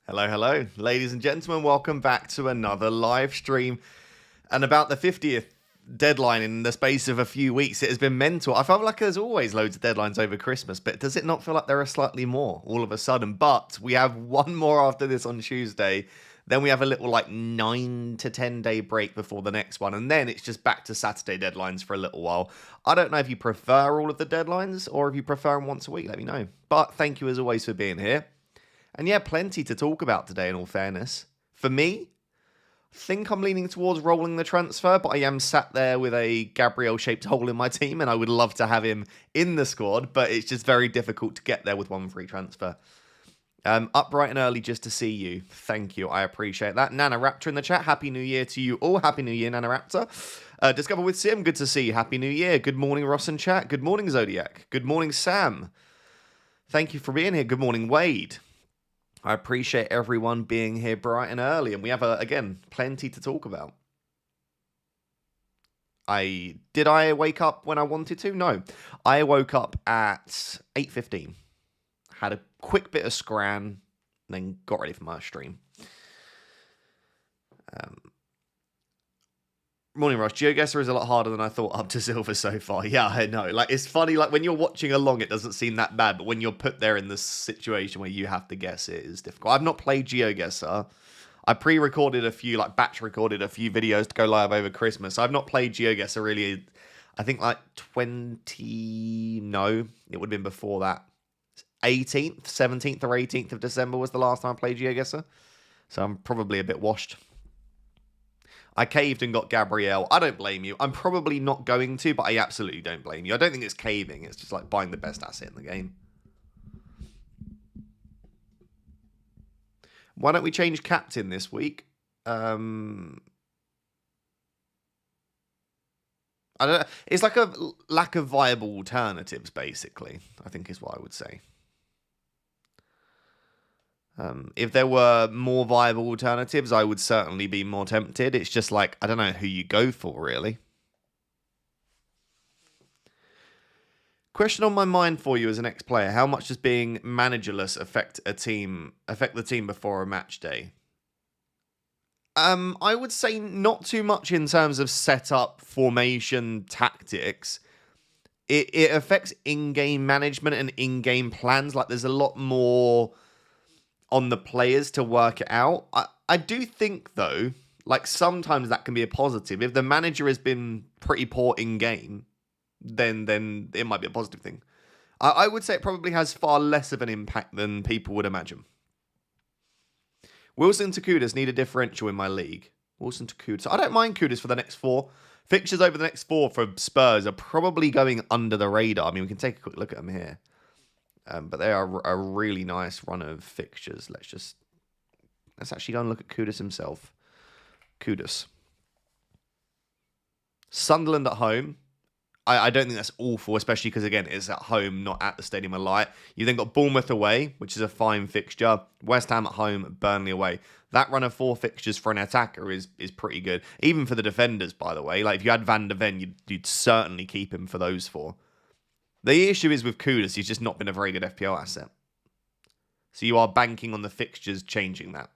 Hello, hello. Ladies and gentlemen, welcome back to another live stream. And about the 50th deadline in the space of a few weeks, it has been mental. I felt like there's always loads of deadlines over Christmas, but does it not feel like there are slightly more all of a sudden? But we have one more after this on Tuesday. Then we have a little 9 to 10 day break before the next one. And then it's just back to Saturday deadlines for a little while. I don't know if you prefer all of the deadlines or if you prefer them once a week. Let me know. But thank you as always for being here. And yeah, plenty to talk about today in all fairness. For me, I think I'm leaning towards rolling the transfer, but I am sat there with a Gabriel-shaped hole in my team, and I would love to have him in the squad, but it's just very difficult to get there with one free transfer. Up bright and early just to see you. Thank you. I appreciate that. Nana Raptor in the chat. Happy New Year to you all. Happy New Year, Nana Raptor. Discover with Sim. Good to see you. Happy New Year. Good morning, Ross and chat. Good morning, Zodiac. Good morning, Sam. Thank you for being here. Good morning, Wade. I appreciate everyone being here bright and early, and we have, again, plenty to talk about. Did I wake up when I wanted to? No. I woke up at 8:15, had a quick bit of scran, and then got ready for my stream. Morning, Ross. GeoGuessr is a lot harder than I thought up to silver so far. Yeah, I know. It's funny, when you're watching along, it doesn't seem that bad, but when you're put there in this situation where you have to guess, it is difficult. I've not played GeoGuessr. I pre-recorded a few, batch recorded a few videos to go live over Christmas. I've not played GeoGuessr really, I think 20, no, it would have been before that. 18th, 17th or 18th of December was the last time I played GeoGuessr. So I'm probably a bit washed. I caved and got Gabriel. I don't blame you. I'm probably not going to, but I absolutely don't blame you. I don't think it's caving. It's just buying the best asset in the game. Why don't we change captain this week? I don't know. It's like a lack of viable alternatives, basically, I think is what I would say. If there were more viable alternatives, I would certainly be more tempted. It's just I don't know who you go for, really. Question on my mind for you as an ex-player. How much does being managerless affect the team before a match day? I would say not too much in terms of setup, formation, tactics. It affects in-game management and in-game plans. There's a lot more on the players to work it out. I do think, though, sometimes that can be a positive. If the manager has been pretty poor in-game, then it might be a positive thing. I would say it probably has far less of an impact than people would imagine. Wilson to Kudus need a differential in my league. Wilson to Kudus. I don't mind Kudus for the next 4. Fixtures over the next 4 for Spurs are probably going under the radar. I mean, we can take a quick look at them here. But they are a really nice run of fixtures. Let's actually go and look at Kudus himself. Kudus. Sunderland at home. I don't think that's awful, especially because, again, it's at home, not at the Stadium of Light. You then got Bournemouth away, which is a fine fixture. West Ham at home, Burnley away. That run of 4 fixtures for an attacker is pretty good. Even for the defenders, by the way. If you had Van der Ven, you'd certainly keep him for those 4. The issue is with Kudus, he's just not been a very good FPL asset. So you are banking on the fixtures changing that.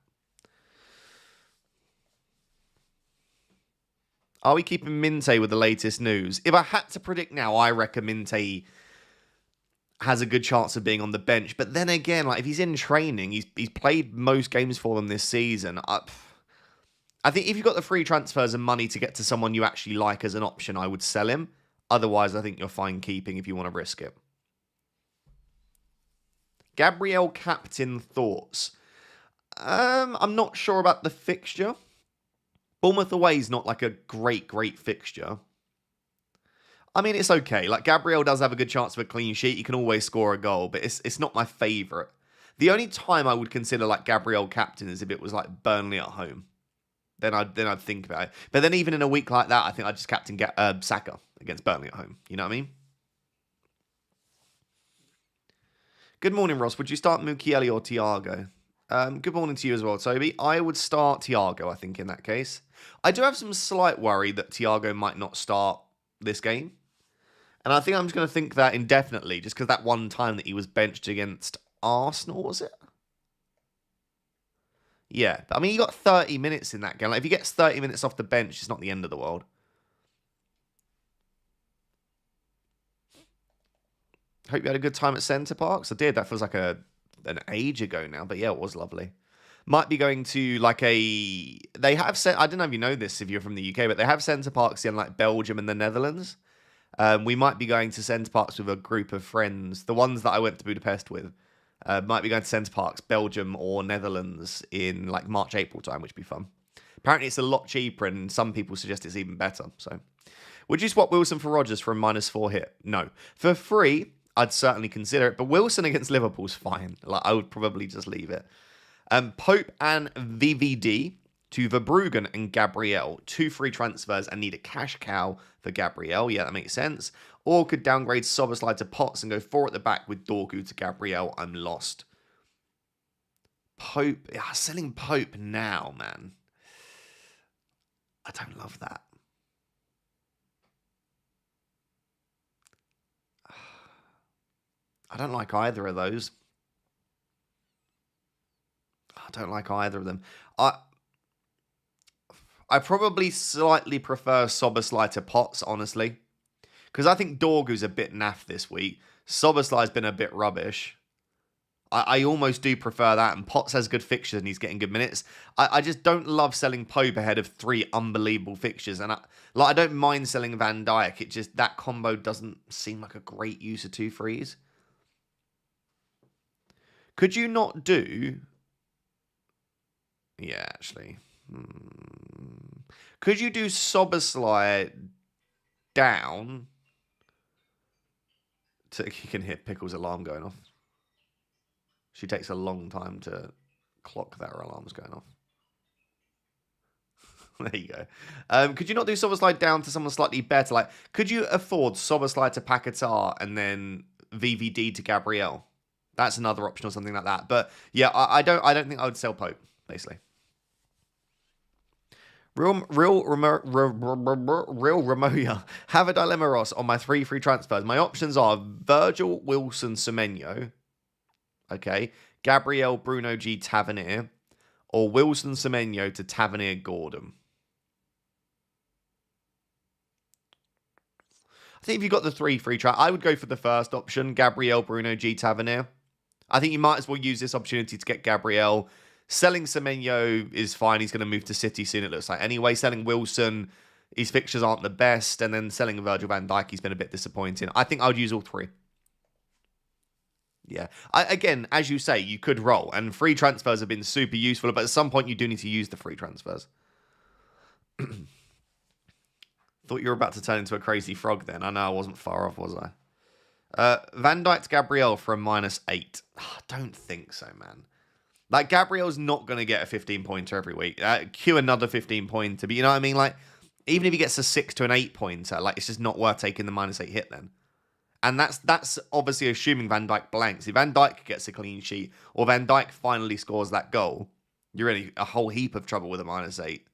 Are we keeping Minte with the latest news? If I had to predict now, I reckon Minte has a good chance of being on the bench. But then again, if he's in training, he's played most games for them this season. I think if you've got the free transfers and money to get to someone you actually like as an option, I would sell him. Otherwise, I think you're fine keeping if you want to risk it. Gabriel captain thoughts. I'm not sure about the fixture. Bournemouth away is not a great fixture. I mean, it's okay. Gabriel does have a good chance of a clean sheet. You can always score a goal, but it's not my favourite. The only time I would consider Gabriel captain is if it was Burnley at home. Then I'd think about it. But then even in a week like that, I think I'd just captain Saka against Burnley at home. You know what I mean? Good morning, Ross. Would you start Mukiele or Thiago? Good morning to you as well, Toby. I would start Thiago, I think, in that case. I do have some slight worry that Thiago might not start this game. And I think I'm just going to think that indefinitely, just because that one time that he was benched against Arsenal, was it? Yeah, I mean, you got 30 minutes in that game. Like, if he gets 30 minutes off the bench, it's not the end of the world. Hope you had a good time at Centre Parks. I did. That feels like an age ago now, but yeah, it was lovely. Might be going to like a. They have sent. I don't know if you know this if you're from the UK, but they have Centre Parks in like Belgium and the Netherlands. We might be going to Centre Parks with a group of friends. The ones that I went to Budapest with might be going to Centre Parks, Belgium or Netherlands in like March, April time, which would be fun. Apparently, it's a lot cheaper, and some people suggest it's even better. So, would you swap Wilson for Rodgers for a -4 hit? No. For free, I'd certainly consider it, but Wilson against Liverpool's fine. Like, I would probably just leave it. Pope and VVD to Verbruggen and Gabriel. 2 free transfers and need a cash cow for Gabriel. Yeah, that makes sense. Or could downgrade Soberslide to Potts and go 4 at the back with Dorgu to Gabriel. I'm lost. Pope. Yeah, selling Pope now, man. I don't love that. I don't like either of those. I don't like either of them. I probably slightly prefer Soberslide to Potts, honestly. Because I think Dorgu's a bit naff this week. Soberslide's been a bit rubbish. I almost do prefer that. And Potts has good fixtures and he's getting good minutes. I just don't love selling Pope ahead of 3 unbelievable fixtures. And I don't mind selling Van Dijk. It just, that combo doesn't seem like a great use of 2 frees. Could you not do... Yeah, actually. Could you do Soberslide down? You can hear Pickle's alarm going off. She takes a long time to clock that her alarm's going off. There you go. Could you not do Soberslide down to someone slightly better? Like, could you afford Soberslide to Paquetá and then VVD to Gabriel? That's another option or something like that. But yeah, I don't think I would sell Pope, basically. Real Ramoya. Have a dilemma, Ross, on my 3 free transfers. My options are Virgil, Wilson, Semenyo. Okay. Gabriel, Bruno G, Tavernier. Or Wilson, Semenyo to Tavernier, Gordon. I think if you got the 3 free transfers, I would go for the first option. Gabriel, Bruno G, Tavernier. I think you might as well use this opportunity to get Gabriel. Selling Semenyo is fine. He's going to move to City soon, it looks like. Anyway, selling Wilson, his fixtures aren't the best. And then selling Virgil van Dijk, he's been a bit disappointing. I think I would use all 3. Yeah. Again, as you say, you could roll. And free transfers have been super useful. But at some point, you do need to use the free transfers. Thought you were about to turn into a crazy frog then. I know I wasn't far off, was I? Van Dijk to Gabriel for a -8. I don't think so, man. Like, Gabriel's not going to get a 15-pointer every week. Cue another 15-pointer. But you know what I mean? Like, even if he gets a 6 to an 8-pointer, like, it's just not worth taking the -8 hit then. And that's obviously assuming Van Dijk blanks. If Van Dijk gets a clean sheet, or Van Dijk finally scores that goal, you're in a whole heap of trouble with a -8.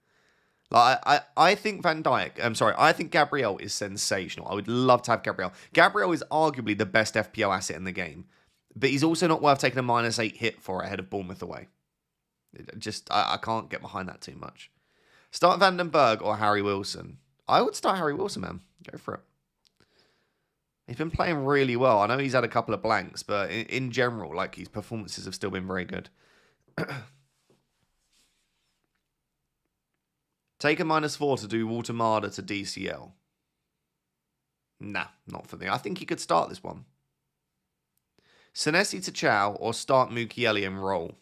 Like, I think I think Gabriel is sensational. I would love to have Gabriel. Gabriel is arguably the best FPL asset in the game. But he's also not worth taking a -8 hit for ahead of Bournemouth away. I can't get behind that too much. Start Vandenberg or Harry Wilson? I would start Harry Wilson, man. Go for it. He's been playing really well. I know he's had a couple of blanks, but in general, like, his performances have still been very good. Take a -4 to do Waltermada to DCL. Nah, not for me. I think he could start this one. Senesi to Chow or start Mukiele and roll?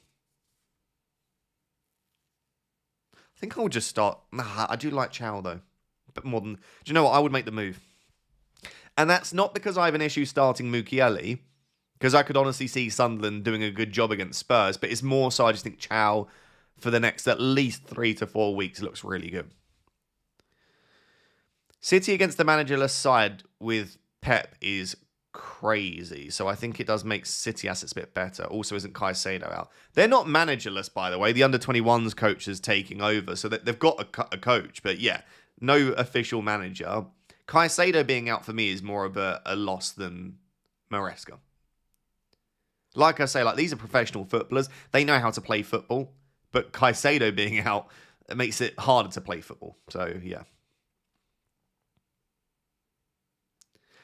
I think I would just start... Nah, I do like Chow, though. But more than... Do you know what? I would make the move. And that's not because I have an issue starting Mukiele, because I could honestly see Sunderland doing a good job against Spurs, but it's more so I just think Chow, for the next at least 3 to 4 weeks, looks really good. City against the managerless side with Pep is crazy. So I think it does make City assets a bit better. Also, isn't Caicedo out? They're not managerless, by the way. The under-21s coach is taking over. So they've got a coach. But yeah, no official manager. Caicedo being out for me is more of a loss than Maresca. Like I say, like, these are professional footballers. They know how to play football. but Caicedo being out, it makes it harder to play football. So, yeah.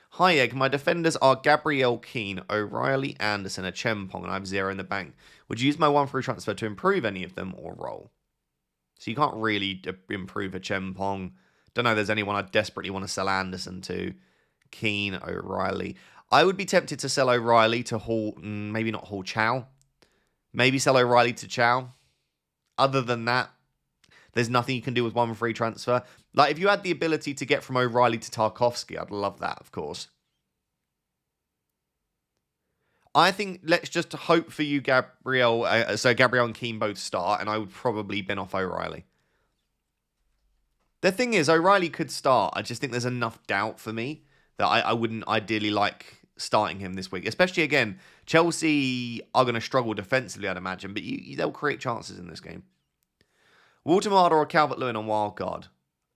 Hi, Egg. My defenders are Gabriel, Keane, O'Reilly, Anderson, and Chempong, and I have 0 in the bank. Would you use my 1 free transfer to improve any of them or roll? So you can't really improve a Chempong. Don't know if there's anyone I desperately want to sell Anderson to. Keane, O'Reilly. I would be tempted to sell O'Reilly to Hall, maybe not Hall, Chow. Maybe sell O'Reilly to Chow. Other than that, there's nothing you can do with 1 free transfer. Like, if you had the ability to get from O'Reilly to Tarkowski, I'd love that, of course. I think let's just hope for you, Gabriel. So Gabriel and Keane both start, and I would probably bin off O'Reilly. The thing is, O'Reilly could start. I just think there's enough doubt for me that I wouldn't ideally like starting him this week. Especially, again, Chelsea are going to struggle defensively, I'd imagine, but they'll create chances in this game. Walter-Mada or Calvert-Lewin on wildcard?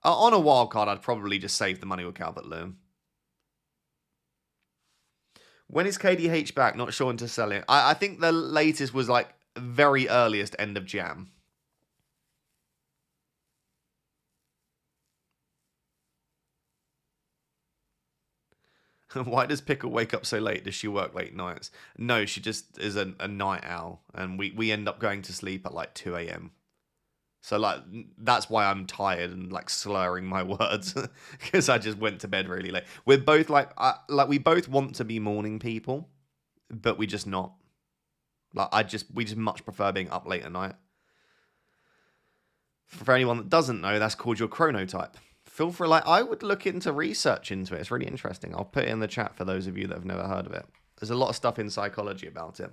On a wildcard, I'd probably just save the money with Calvert-Lewin. When is KDH back? Not sure when to sell it. I think the latest was like very earliest end of Jan. Why does Pickle wake up so late? Does she work late nights? No, she just is a night owl. And we end up going to sleep at like 2 a.m. So, like, that's why I'm tired and, like, slurring my words. Because I just went to bed really late. We're both, like, we both want to be morning people. But we just not. Like, we just much prefer being up late at night. For anyone that doesn't know, that's called your chronotype. Feel free, like, I would look into research into it. It's really interesting. I'll put it in the chat for those of you that have never heard of it. There's a lot of stuff in psychology about it.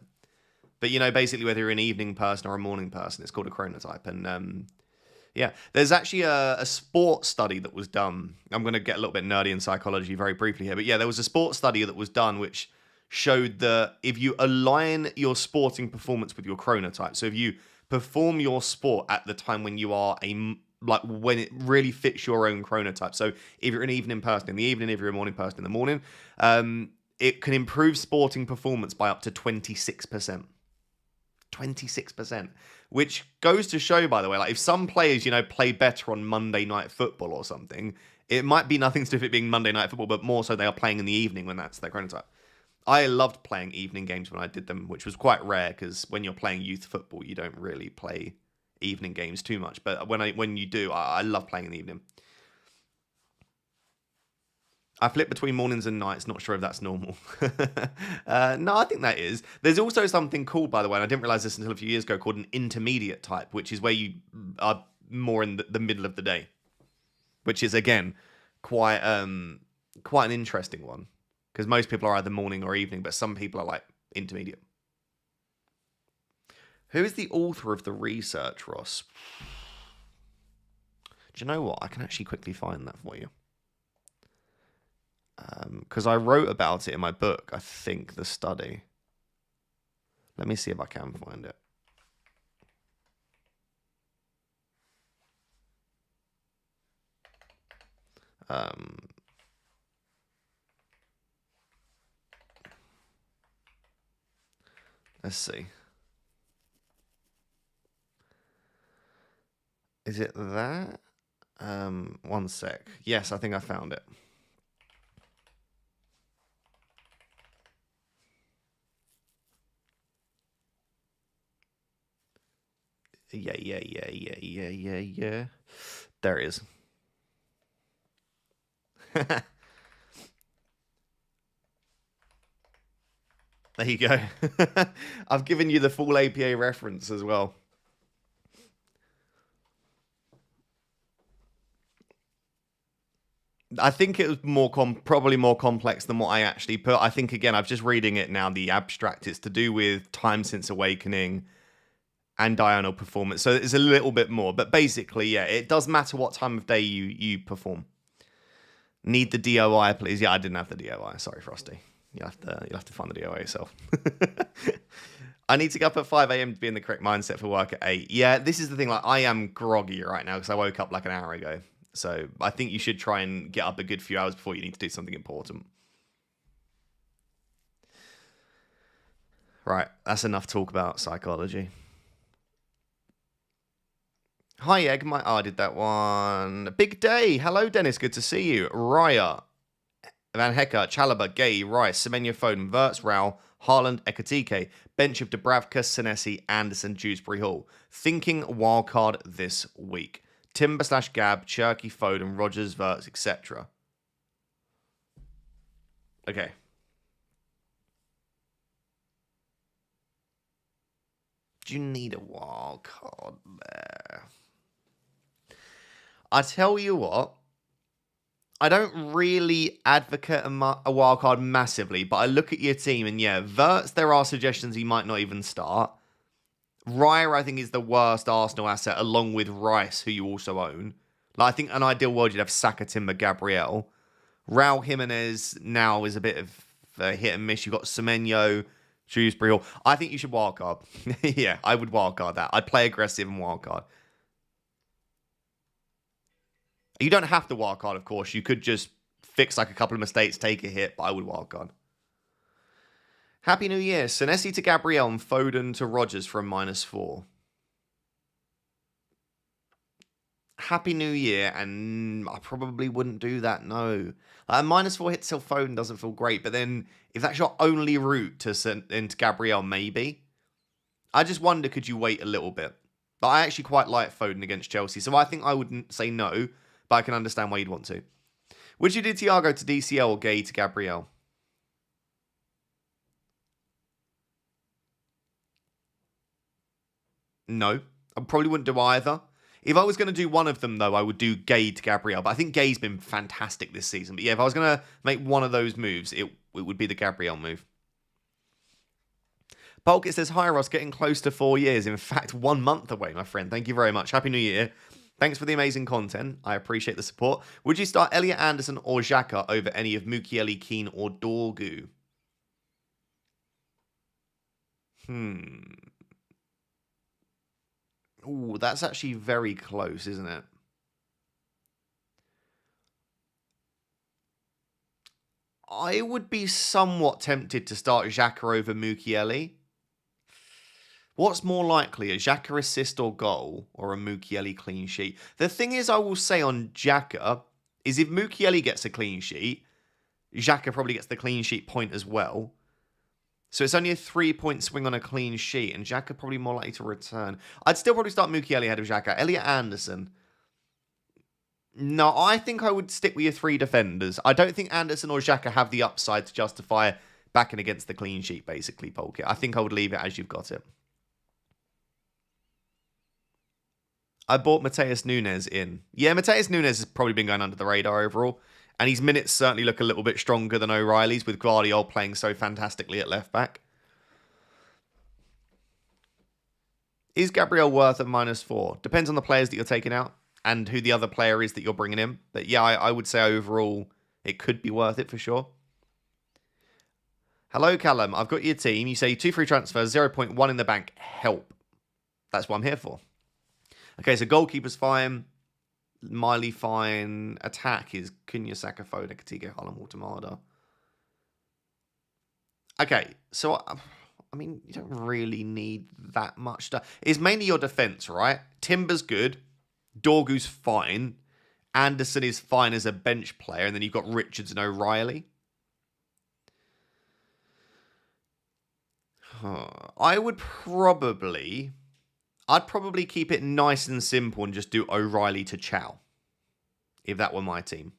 But, you know, basically whether you're an evening person or a morning person, it's called a chronotype. And, yeah, there's actually a sports study that was done. I'm going to get a little bit nerdy in psychology very briefly here. But, yeah, there was a sports study that was done which showed that if you align your sporting performance with your chronotype, so if you perform your sport at the time when you are when it really fits your own chronotype. So if you're an evening person in the evening, if you're a morning person in the morning, it can improve sporting performance by up to 26%. 26%, which goes to show, by the way, like if some players, you know, play better on Monday Night Football or something, it might be nothing to do with it being Monday Night Football, but more so they are playing in the evening when that's their chronotype. I loved playing evening games when I did them, which was quite rare because when you're playing youth football, you don't really play evening games too much. But when you do, I love playing in the evening. I flip between mornings and nights. Not sure if that's normal. No, I think that is. There's also something called, by the way, and I didn't realize this until a few years ago, called an intermediate type, which is where you are more in the middle of the day, which is, again, quite an interesting one because most people are either morning or evening, but some people are like intermediate. Who is the author of the research, Ross? Do you know what? I can actually quickly find that for you. Because I wrote about it in my book, I think, the study. Let me see if I can find it. Let's see. Is it that? One sec. Yes, I think I found it. Yeah. There it is. There you go. I've given you the full APA reference as well. I think it was probably more complex than what I actually put. I think, again, I'm just reading it now, the abstract. It's to do with time since awakening and diurnal performance. So it's a little bit more. But basically, yeah, it does matter what time of day you perform. Need the DOI, please. Yeah, I didn't have the DOI. Sorry, Frosty. You'll have to find the DOI yourself. I need to get up at 5 a.m. to be in the correct mindset for work at 8. Yeah, this is the thing. Like, I am groggy right now because I woke up like an hour ago. So I think you should try and get up a good few hours before you need to do something important. Right, that's enough talk about psychology. Hi, Egg. I did that one. Big day. Hello, Dennis. Good to see you. Raya, Van Hecke, Chalobah, Gay, Rice, Semenya, Foden, Verts, Rao, Haaland, Ekatike, bench of Dubravka, Senesi, Anderson, Dewsbury Hall. Thinking wildcard this week. Timber / Gab, Cherky, Foden, Rogers, Verts, etc. Okay. Do you need a wildcard there? I tell you what. I don't really advocate a wild card massively, but I look at your team and yeah, Verts, there are suggestions he might not even start. Raya, I think, is the worst Arsenal asset, along with Rice, who you also own. Like, I think an ideal world, you'd have Saka, Timber, Gabriel. Raul Jimenez now is a bit of a hit and miss. You've got Semenyo, Dewsbury Hall. I think you should wildcard. Yeah, I would wildcard that. I'd play aggressive and wildcard. You don't have to wildcard, of course. You could just fix like a couple of mistakes, take a hit, but I would wildcard. Happy New Year. Senesi to Gabriel and Foden to Rogers from -4. Happy New Year, and I probably wouldn't do that, no. -4 hits till Foden doesn't feel great, but then if that's your only route to into Gabriel, maybe. I just wonder, could you wait a little bit? But I actually quite like Foden against Chelsea, so I think I wouldn't say no, but I can understand why you'd want to. Would you do Thiago to DCL or Gay to Gabriel? No, I probably wouldn't do either. If I was going to do one of them, though, I would do Gay to Gabriel. But I think Gay's been fantastic this season. But yeah, if I was going to make one of those moves, it would be the Gabriel move. Bulk, it says, hi Ross, getting close to 4 years. In fact, 1 month away, my friend. Thank you very much. Happy New Year. Thanks for the amazing content. I appreciate the support. Would you start Elliot Anderson or Xhaka over any of Mukiele, Keane, or Dorgu? Ooh, that's actually very close, isn't it? I would be somewhat tempted to start Xhaka over Mukiele. What's more likely, a Xhaka assist or goal, or a Mukiele clean sheet? The thing is, I will say on Xhaka, is if Mukiele gets a clean sheet, Xhaka probably gets the clean sheet point as well. So it's only a 3-point swing on a clean sheet, and Xhaka probably more likely to return. I'd still probably start Mukiele ahead of Xhaka. Elliot Anderson. No, I think I would stick with your 3 defenders. I don't think Anderson or Xhaka have the upside to justify backing against the clean sheet, basically, Polkit. I think I would leave it as you've got it. I bought Mateus Nunes in. Yeah, Mateus Nunes has probably been going under the radar overall. And his minutes certainly look a little bit stronger than O'Reilly's, with Guardiola playing so fantastically at left back. Is Gabriel worth at -4? Depends on the players that you're taking out and who the other player is that you're bringing in. But yeah, I would say overall it could be worth it for sure. Hello, Callum. I've got your team. You say 2 free transfers, 0.1 in the bank. Help. That's what I'm here for. Okay, so goalkeeper's fine. Miley fine. Attack is Cunha, Saka, Foden, Coutinho, Haaland, Watermada. Okay, so I mean, you don't really need that much stuff. It's mainly your defense, right? Timber's good. Dorgu's fine. Anderson is fine as a bench player, and then you've got Richards and O'Reilly. I'd probably keep it nice and simple and just do O'Reilly to Chow, if that were my team.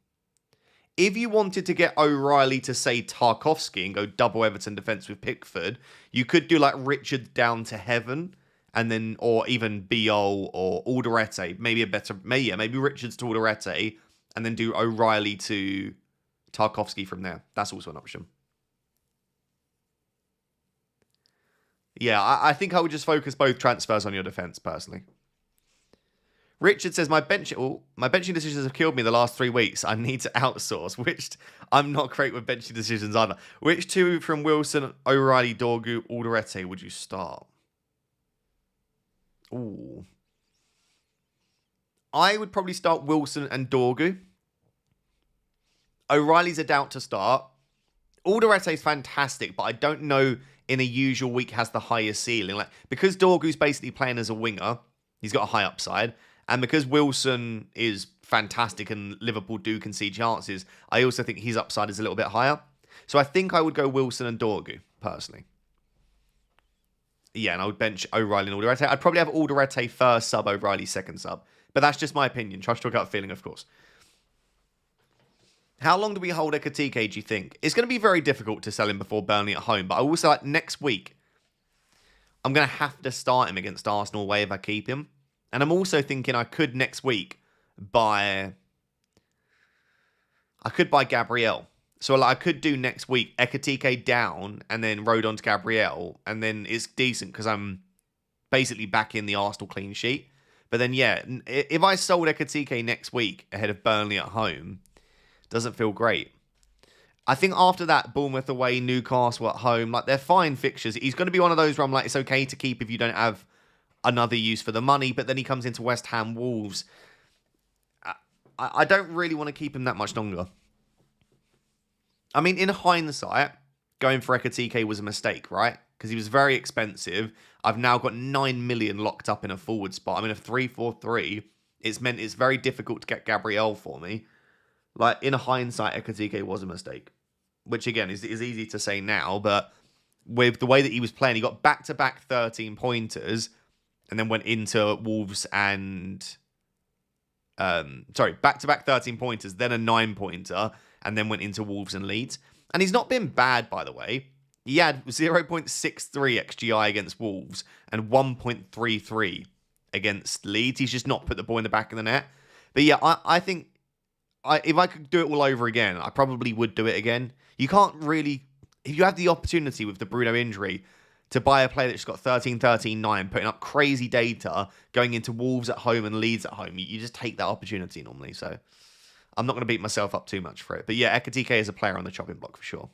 If you wanted to get O'Reilly to, say, Tarkowski and go double Everton defence with Pickford, you could do like Richard down to Heaven, and then, or even Biol or Alderete. Maybe Richards to Alderete, and then do O'Reilly to Tarkowski from there. That's also an option. Yeah, I think I would just focus both transfers on your defence, personally. Richard says, my benching decisions have killed me the last 3 weeks. I need to outsource, which I'm not great with benching decisions either. Which 2 from Wilson, O'Reilly, Dorgu, Alderete would you start? Ooh. I would probably start Wilson and Dorgu. O'Reilly's a doubt to start. Alderete is fantastic, but I don't know in a usual week has the highest ceiling. Like, because Dorgu's basically playing as a winger, he's got a high upside. And because Wilson is fantastic and Liverpool do concede chances, I also think his upside is a little bit higher. So I think I would go Wilson and Dorgu, personally. Yeah, and I would bench O'Reilly and Alderete. I'd probably have Alderete first sub, O'Reilly second sub. But that's just my opinion. Trust your gut feeling, of course. How long do we hold Ekatike, do you think? It's going to be very difficult to sell him before Burnley at home. But I also, like, next week, I'm going to have to start him against Arsenal away if I keep him. And I'm also thinking I could next week buy Gabriel. So like, I could do next week Ekatike down and then Rodon to Gabriel, and then it's decent because I'm basically back in the Arsenal clean sheet. But then yeah, if I sold Ekatike next week ahead of Burnley at home, doesn't feel great. I think after that, Bournemouth away, Newcastle at home, like they're fine fixtures. He's going to be one of those where I'm like, it's okay to keep if you don't have another use for the money. But then he comes into West Ham, Wolves. I don't really want to keep him that much longer. I mean, in hindsight, going for Ekatike was a mistake, right? Because he was very expensive. I've now got 9 million locked up in a forward spot. I'm in a 3-4-3. It's meant it's very difficult to get Gabriel for me. Like, in hindsight, Ekatike was a mistake. Which, again, is easy to say now. But with the way that he was playing, he got back-to-back 13 pointers. And then went into Wolves and... back-to-back 13 pointers, then a 9-pointer. And then went into Wolves and Leeds. And he's not been bad, by the way. He had 0.63 XGI against Wolves and 1.33 against Leeds. He's just not put the ball in the back of the net. But yeah, I think if I could do it all over again, I probably would do it again. You can't really... If you have the opportunity with the Bruno injury to buy a player that's got 13, 13, 9, putting up crazy data, going into Wolves at home and Leeds at home, you just take that opportunity normally, so... I'm not going to beat myself up too much for it. But yeah, Ekatike is a player on the chopping block for sure.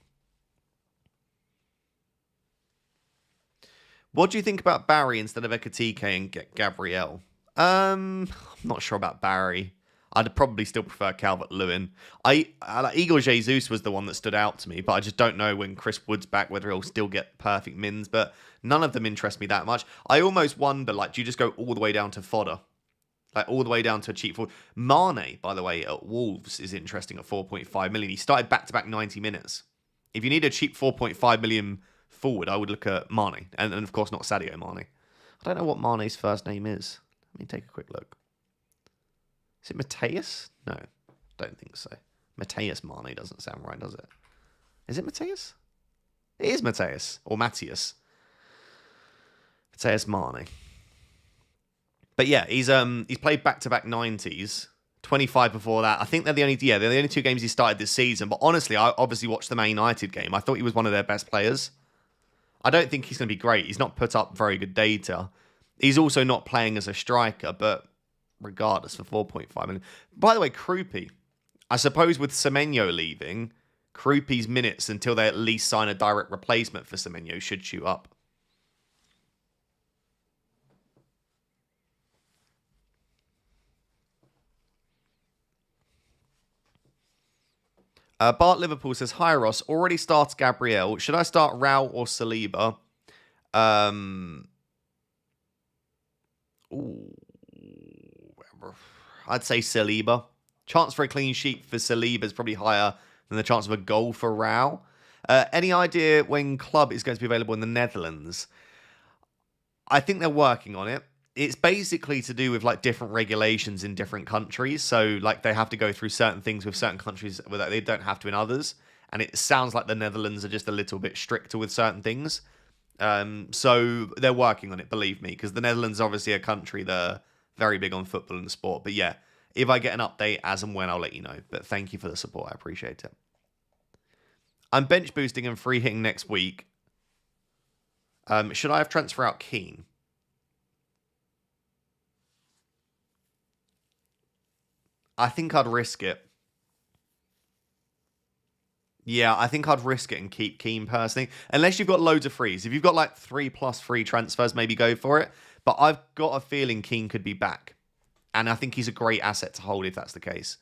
What do you think about Barry instead of Ekatike and get Gabriel? I'm not sure about Barry. I'd probably still prefer Calvert-Lewin. Igor Jesus was the one that stood out to me, but I just don't know when Chris Wood's back whether he'll still get perfect mins. But none of them interest me that much. I almost wonder, like, do you just go all the way down to fodder? Like, all the way down to a cheap forward. Mane, by the way, at Wolves is interesting at 4.5 million. He started back-to-back 90 minutes. If you need a cheap 4.5 million forward, I would look at Mane. And of course, not Sadio Mane. I don't know what Mane's first name is. Let me take a quick look. Is it Mateus? No, don't think so. Mateus Mane doesn't sound right, does it? Is it Mateus? It is Mateus. Or Matthias. Mateus Mane. But yeah, he's played back-to-back 90s, 25 before that. I think they're the only two games he started this season. But honestly, I obviously watched the Man United game. I thought he was one of their best players. I don't think he's going to be great. He's not put up very good data. He's also not playing as a striker, but regardless, for 4.5 million. By the way, Krupi, I suppose with Semenyo leaving, Krupi's minutes until they at least sign a direct replacement for Semenyo should shoot up. Bart Liverpool says, hi Ross, already starts Gabriel. Should I start Rao or Saliba? I'd say Saliba. Chance for a clean sheet for Saliba is probably higher than the chance of a goal for Rao. Any idea when club is going to be available in the Netherlands? I think they're working on it. It's basically to do with like different regulations in different countries. So like they have to go through certain things with certain countries that they don't have to in others. And it sounds like the Netherlands are just a little bit stricter with certain things. So they're working on it, believe me, because the Netherlands is obviously a country that are very big on football and sport. But yeah, if I get an update as and when, I'll let you know. But thank you for the support. I appreciate it. I'm bench boosting and free hitting next week. Should I have transfer out Keane? I think I'd risk it. Yeah, I think I'd risk it and keep Keane personally. Unless you've got loads of frees. If you've got like 3+ free transfers, maybe go for it. But I've got a feeling Keane could be back. And I think he's a great asset to hold if that's the case.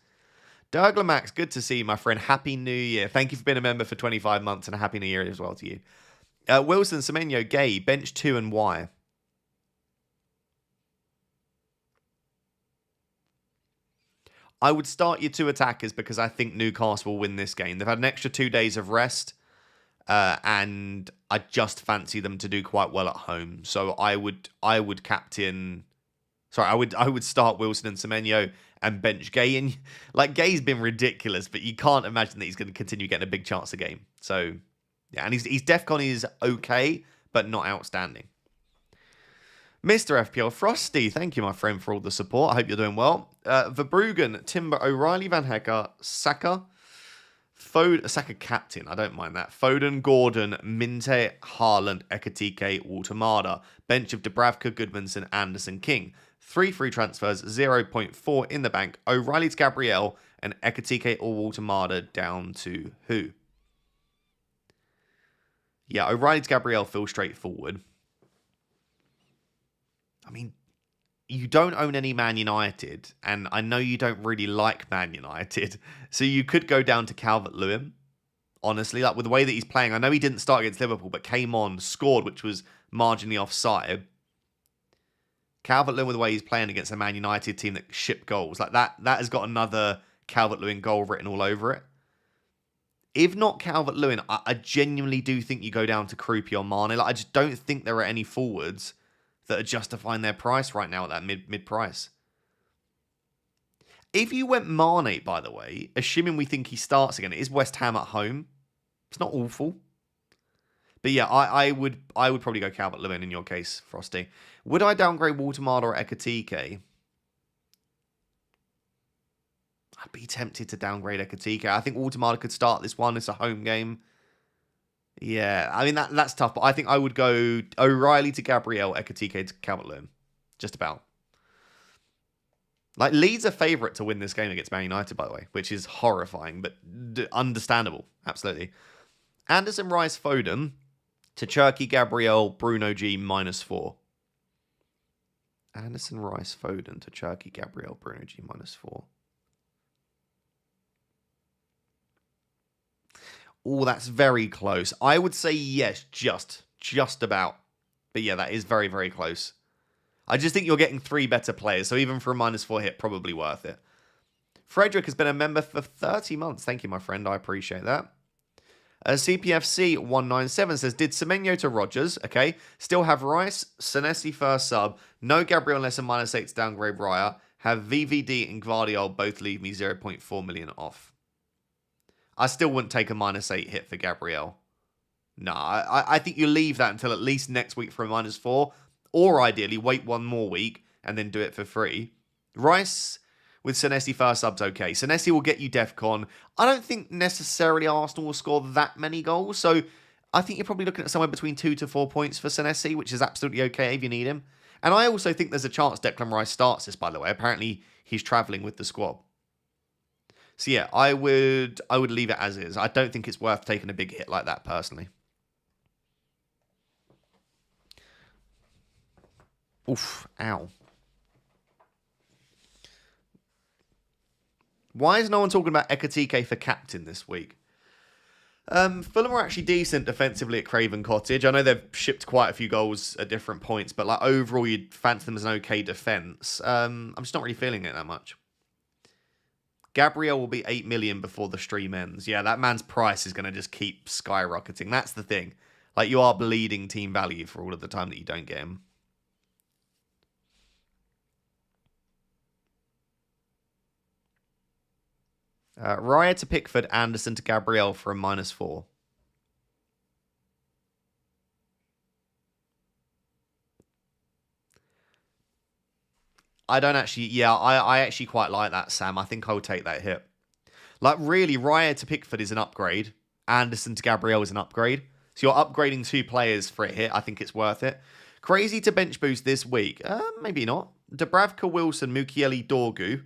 Douglas Max, good to see you, my friend. Happy New Year. Thank you for being a member for 25 months and a Happy New Year as well to you. Wilson, Semenyo, Gay, bench 2 and why? I would start your 2 attackers because I think Newcastle will win this game. They've had an extra 2 days of rest, and I just fancy them to do quite well at home. So I would captain. Sorry, I would start Wilson and Semenyo and bench Gay. And like Gay's been ridiculous, but you can't imagine that he's going to continue getting a big chance a game. So yeah, and he's DEFCON is okay, but not outstanding. Mr. FPL Frosty, thank you, my friend, for all the support. I hope you're doing well. Verbruggen, Timber, O'Reilly, Van Hecker, Saka, Saka captain, I don't mind that. Foden, Gordon, Minte, Haaland, Ekatike, Walter-Mada. Bench of Dubravka, Goodmanson, Anderson, King. 3 free transfers, 0.4 in the bank. O'Reilly to Gabriel and Ekatike or Walter-Mada down to who? Yeah, O'Reilly to Gabriel feels straightforward. I mean, you don't own any Man United, and I know you don't really like Man United, so you could go down to Calvert-Lewin, honestly. Like, with the way that he's playing, I know he didn't start against Liverpool, but came on, scored, which was marginally offside. Calvert-Lewin, with the way he's playing against a Man United team that ship goals, like that has got another Calvert-Lewin goal written all over it. If not Calvert-Lewin, I genuinely do think you go down to Krupi or Mane. Like, I just don't think there are any forwards that are justifying their price right now at that mid price. If you went Mane, by the way, assuming we think he starts again, it is West Ham at home. It's not awful. But yeah, I would probably go Calvert-Lewin in your case, Frosty. Would I downgrade Walter-Mada or Ekatike? I'd be tempted to downgrade Ekatike. I think Walter-Mada could start this one. It's a home game. Yeah, I mean, that's tough, but I think I would go O'Reilly to Gabriel, Ekatike to Calvert-Lewin. Just about. Like, Leeds are favourite to win this game against Man United, by the way, which is horrifying, but understandable. Absolutely. Anderson, Rice, Foden to Cherki, Gabriel, Bruno G, -4. Anderson, Rice, Foden to Cherki, Gabriel, Bruno G, -4. Oh, that's very close. I would say yes, just about. But yeah, that is very, very close. I just think you're getting 3 better players, so even for a -4 hit, probably worth it. Frederick has been a member for 30 months. Thank you, my friend. I appreciate that. CPFC197 says, did Semenyo to Rodgers? Okay. Still have Rice, Senesi first sub. No Gabriel unless a -8 to downgrade Raya. Have VVD and Gvardiol both leave me 0.4 million off. I still wouldn't take a -8 hit for Gabriel. No, I think you leave that until at least next week for a -4. Or ideally, wait one more week and then do it for free. Rice with Senesi first sub's okay. Senesi will get you DEFCON. I don't think necessarily Arsenal will score that many goals. So I think you're probably looking at somewhere between 2 to 4 points for Senesi, which is absolutely okay if you need him. And I also think there's a chance Declan Rice starts this, by the way. Apparently, he's travelling with the squad. So yeah, I would leave it as is. I don't think it's worth taking a big hit like that, personally. Oof, ow. Why is no one talking about Ekatike for captain this week? Fulham are actually decent defensively at Craven Cottage. I know they've shipped quite a few goals at different points, but like overall, you'd fancy them as an okay defence. I'm just not really feeling it that much. Gabriel will be 8 million before the stream ends. Yeah, that man's price is going to just keep skyrocketing. That's the thing. Like, you are bleeding team value for all of the time that you don't get him. Raya to Pickford, Anderson to Gabriel for a -4. I don't actually... Yeah, I actually quite like that, Sam. I think I'll take that hit. Like, really, Raya to Pickford is an upgrade. Anderson to Gabriel is an upgrade. So you're upgrading 2 players for a hit. I think it's worth it. Crazy to bench boost this week. Maybe not. Dubravka, Wilson, Mukiele, Dorgu.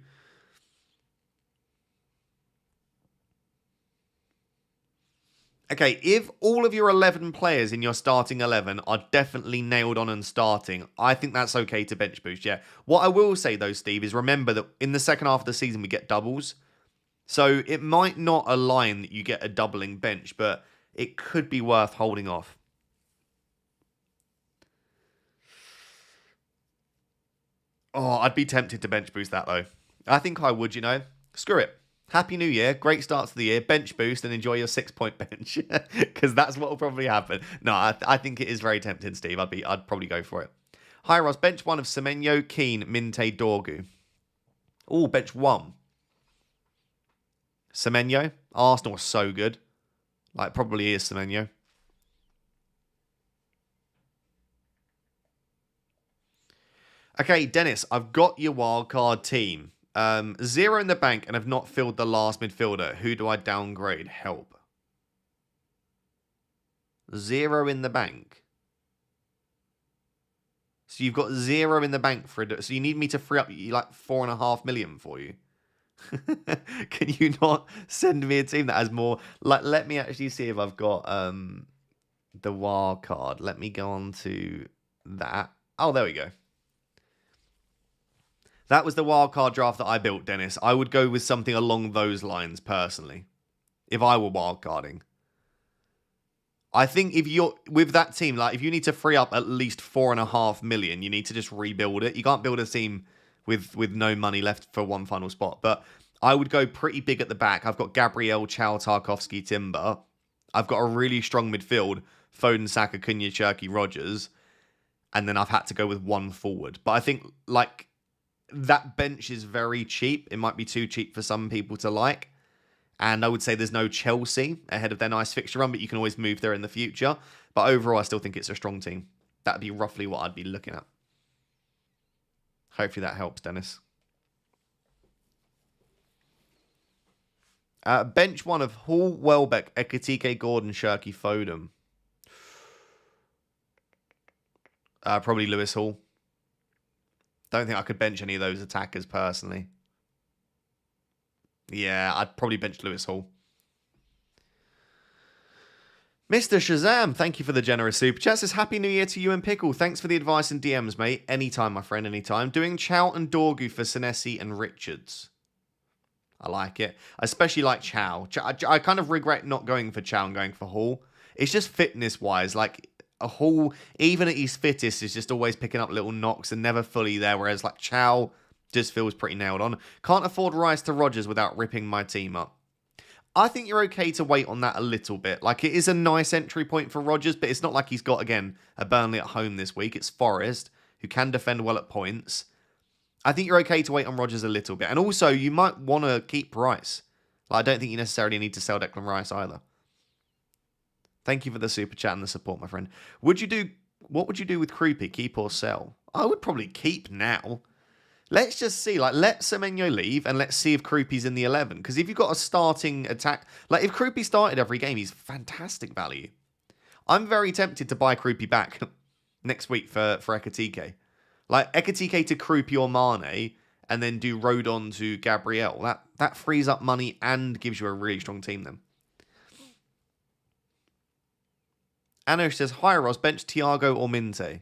Okay, if all of your 11 players in your starting 11 are definitely nailed on and starting, I think that's okay to bench boost, yeah. What I will say, though, Steve, is remember that in the second half of the season, we get doubles. So it might not align that you get a doubling bench, but it could be worth holding off. Oh, I'd be tempted to bench boost that, though. I think I would, you know. Screw it. Happy New Year. Great start to the year. Bench boost and enjoy your 6-point bench. Because that's what will probably happen. No, I think it is very tempting, Steve. I'd probably go for it. Hi, Ross. Bench 1 of Semenyo, Keane, Minte, Dorgu. Oh, bench 1. Semenyo. Arsenal are so good. Like, probably is Semenyo. Okay, Dennis, I've got your wildcard team. 0 in the bank and have not filled the last midfielder. Who do I downgrade? Help. 0 in the bank. So you've got 0 in the bank for it. So you need me to free up like 4.5 million for you. Can you not send me a team that has more? Like, let me actually see if I've got the wild card. Let me go on to that. Oh, there we go. That was the wildcard draft that I built, Dennis. I would go with something along those lines, personally, if I were wildcarding. I think if you're with that team, like if you need to free up at least 4.5 million, you need to just rebuild it. You can't build a team with no money left for one final spot. But I would go pretty big at the back. I've got Gabriel, Chow, Tarkovsky, Timber. I've got a really strong midfield. Foden, Saka, Cunha, Cherky, Rodgers. And then I've had to go with one forward. But I think like that bench is very cheap. It might be too cheap for some people to like. And I would say there's no Chelsea ahead of their nice fixture run, but you can always move there in the future. But overall, I still think it's a strong team. That'd be roughly what I'd be looking at. Hopefully that helps, Dennis. Bench 1 of Hall, Welbeck, Ekitike, Gordon, Shirky, Foden. Probably Lewis Hall. Don't think I could bench any of those attackers personally. Yeah, I'd probably bench Lewis Hall. Mr. Shazam, thank you for the generous super chat. Says, Happy New Year to you and Pickle. Thanks for the advice and DMs, mate. Anytime, my friend, anytime. Doing Chow and Dorgu for Senesi and Richards. I like it. I especially like Chow. I kind of regret not going for Chow and going for Hall. It's just fitness-wise. Like, a Hall, even at his fittest, is just always picking up little knocks and never fully there, whereas, like, Chow just feels pretty nailed on. Can't afford Rice to Rodgers without ripping my team up. I think you're okay to wait on that a little bit. Like, it is a nice entry point for Rodgers, but it's not like he's got, again, a Burnley at home this week. It's Forest, who can defend well at points. I think you're okay to wait on Rodgers a little bit. And also, you might want to keep Rice. Like, I don't think you necessarily need to sell Declan Rice either. Thank you for the super chat and the support, my friend. What would you do with Creepy? Keep or sell? I would probably keep now. Let's just see. Like, let Semenyo leave and let's see if Creepy's in the 11. Because if you've got a starting attack... Like, if Creepy started every game, he's fantastic value. I'm very tempted to buy Creepy back next week for Ekitike. Like, Ekitike to Creepy or Mane and then do Rodon to Gabriel. That frees up money and gives you a really strong team then. Anosh says, Hi, Ross. Bench Thiago or Minte?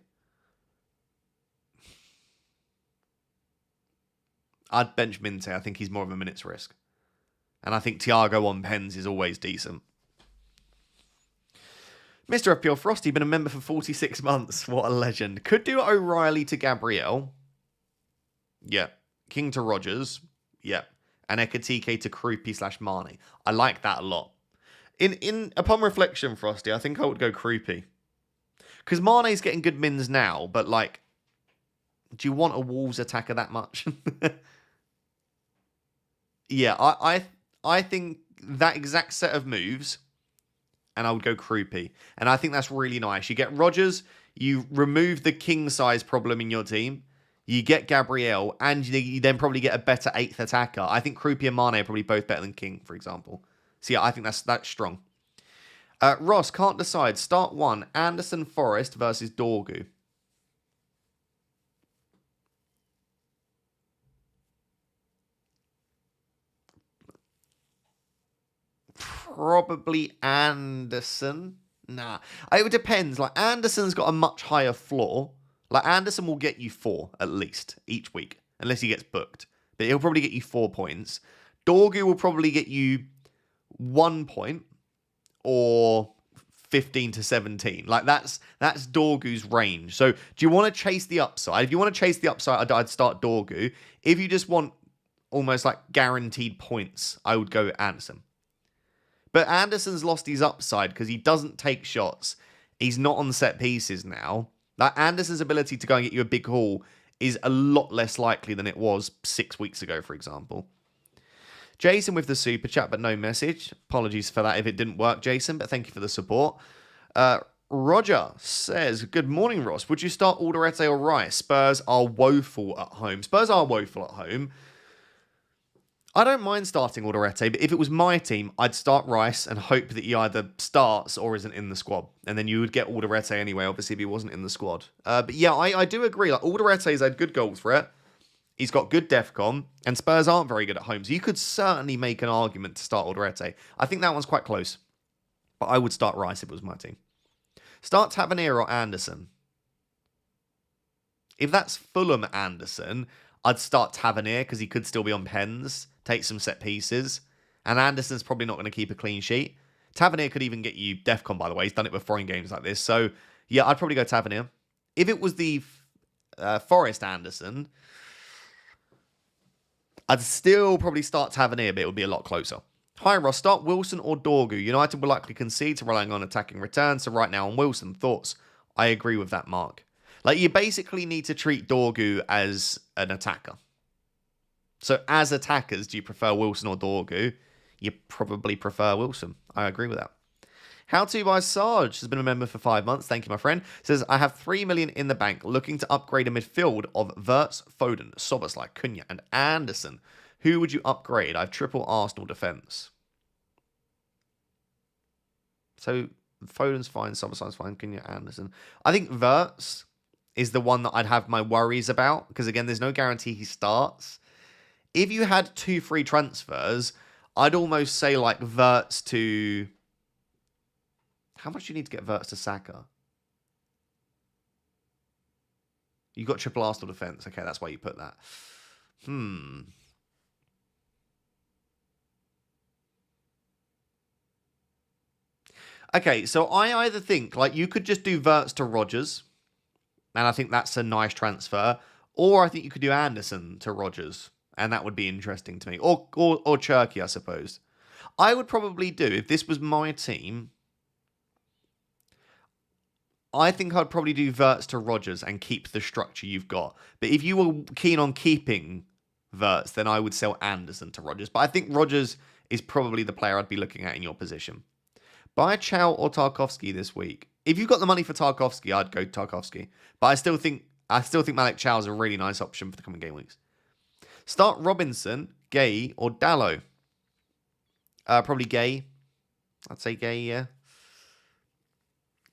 I'd bench Minte. I think he's more of a minutes risk. And I think Thiago on pens is always decent. Mr. FPL Frosty, been a member for 46 months. What a legend. Could do O'Reilly to Gabriel. Yeah. King to Rodgers. Yeah. And Ekitike to Creepy/Mane. I like that a lot. Upon reflection, Frosty, I think I would go Creepy. Because Mane's getting good mins now, but like, do you want a Wolves attacker that much? Yeah, I think that exact set of moves, and I would go Creepy. And I think that's really nice. You get Rodgers, you remove the king size problem in your team, you get Gabriel, and you then probably get a better 8th attacker. I think Creepy and Mane are probably both better than King, for example. So yeah, I think that's strong. Ross, can't decide. Start 1, Anderson Forest versus Dorgu. Probably Anderson. Nah. It depends. Like, Anderson's got a much higher floor. Like, Anderson will get you 4, at least, each week. Unless he gets booked. But he'll probably get you 4 points. Dorgu will probably get you 1 point. Or 15 to 17. Like, that's Dorgu's range. So, do you want to chase the upside? If you want to chase the upside, I'd start Dorgu. If you just want almost like guaranteed points, I would go Anderson. But Anderson's lost his upside because he doesn't take shots. He's not on set pieces now. Like Anderson's ability to go and get you a big haul is a lot less likely than it was 6 weeks ago, for example. Jason with the super chat, but no message. Apologies for that if it didn't work, Jason, but thank you for the support. Roger says, good morning, Ross. Would you start Alderete or Rice? Spurs are woeful at home. Spurs are woeful at home. I don't mind starting Alderete, but if it was my team, I'd start Rice and hope that he either starts or isn't in the squad. And then you would get Alderete anyway, obviously, if he wasn't in the squad. But yeah, I do agree. Like Alderete's had good goal threat. He's got good defcon, and Spurs aren't very good at home. So you could certainly make an argument to start Alderete. I think that one's quite close. But I would start Rice if it was my team. Start Tavernier or Anderson. If that's Fulham Anderson, I'd start Tavernier because he could still be on pens, take some set pieces. And Anderson's probably not going to keep a clean sheet. Tavernier could even get you defcon, by the way. He's done it before in games like this. So, yeah, I'd probably go Tavernier. If it was the Forest Anderson, I'd still probably start Tavernier, but it would be a lot closer. Hi, Ross. Start Wilson or Dorgu. United will likely concede to relying on attacking returns. So right now on Wilson, thoughts? I agree with that, Mark. Like, you basically need to treat Dorgu as an attacker. So as attackers, do you prefer Wilson or Dorgu? You probably prefer Wilson. I agree with that. How to by Sarge has been a member for 5 months. Thank you, my friend. Says, I have 3 million in the bank looking to upgrade a midfield of Wirtz, Foden, Szoboszlai, Cunha, and Anderson. Who would you upgrade? I have triple Arsenal defence. So Foden's fine, Szoboszlai's fine, Cunha, Anderson. I think Wirtz is the one that I'd have my worries about because, again, there's no guarantee he starts. If you had 2 free transfers, I'd almost say like Wirtz to... How much do you need to get Wirtz to Saka? You got triple Arsenal defence. Okay, that's why you put that. Okay, so I either think like you could just do Wirtz to Rodgers, and I think that's a nice transfer, or I think you could do Anderson to Rodgers, and that would be interesting to me, or Cherky, I suppose. I would probably do, if this was my team, I think I'd probably do Wirtz to Rodgers and keep the structure you've got. But if you were keen on keeping Wirtz, then I would sell Anderson to Rodgers. But I think Rodgers is probably the player I'd be looking at in your position. Buy Chow or Tarkowski this week. If you've got the money for Tarkowski, I'd go Tarkowski. But I still think Malik Chow is a really nice option for the coming game weeks. Start Robinson, Gay, or Dallo. Probably Gay. I'd say Gay, yeah.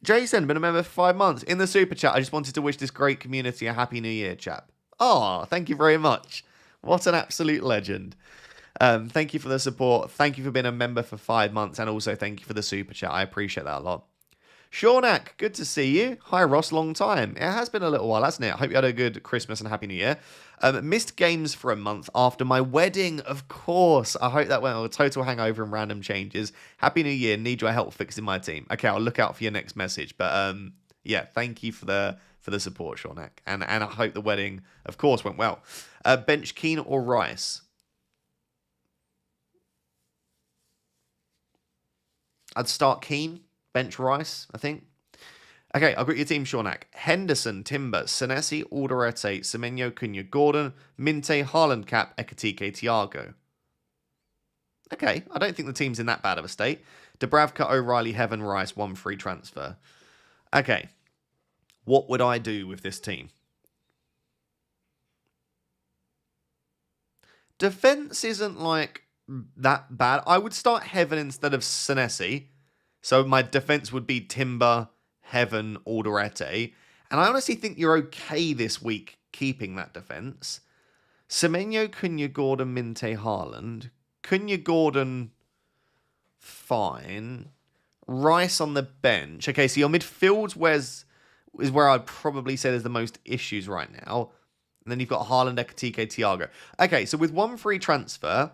Jason, been a member for 5 months. In the super chat, I just wanted to wish this great community a happy new year, chap. Oh, thank you very much. What an absolute legend. Thank you for the support. Thank you for being a member for 5 months. And also thank you for the super chat. I appreciate that a lot. Shaunak, good to see you. Hi, Ross, long time. It has been a little while, hasn't it? I hope you had a good Christmas and Happy New Year. Missed games for a month after my wedding, of course. I hope that went well. Total hangover and random changes. Happy New Year. Need your help fixing my team. Okay, I'll look out for your next message. But yeah, thank you for the support, Shaunak. And I hope the wedding, of course, went well. Bench Keane or Rice? I'd start Keane. Bench Rice, I think. Okay, I've got your team, Shaunak. Henderson, Timber, Senesi, Alderete, Semenyo, Cunha, Gordon, Minte, Haaland, Cap, Ekatike, Thiago. Okay, I don't think the team's in that bad of a state. Dubravka, O'Reilly, Heaven, Rice, 1 free transfer. Okay, what would I do with this team? Defense isn't like that bad. I would start Heaven instead of Senesi. So my defense would be Timber, Heaven, Alderete. And I honestly think you're okay this week keeping that defense. Semenyo, Cunha, Gordon, Minte, Haaland. Cunha, Gordon, fine. Rice on the bench. Okay, so your midfield is where I'd probably say there's the most issues right now. And then you've got Haaland, Ekatike, Thiago. Okay, so with 1 free transfer,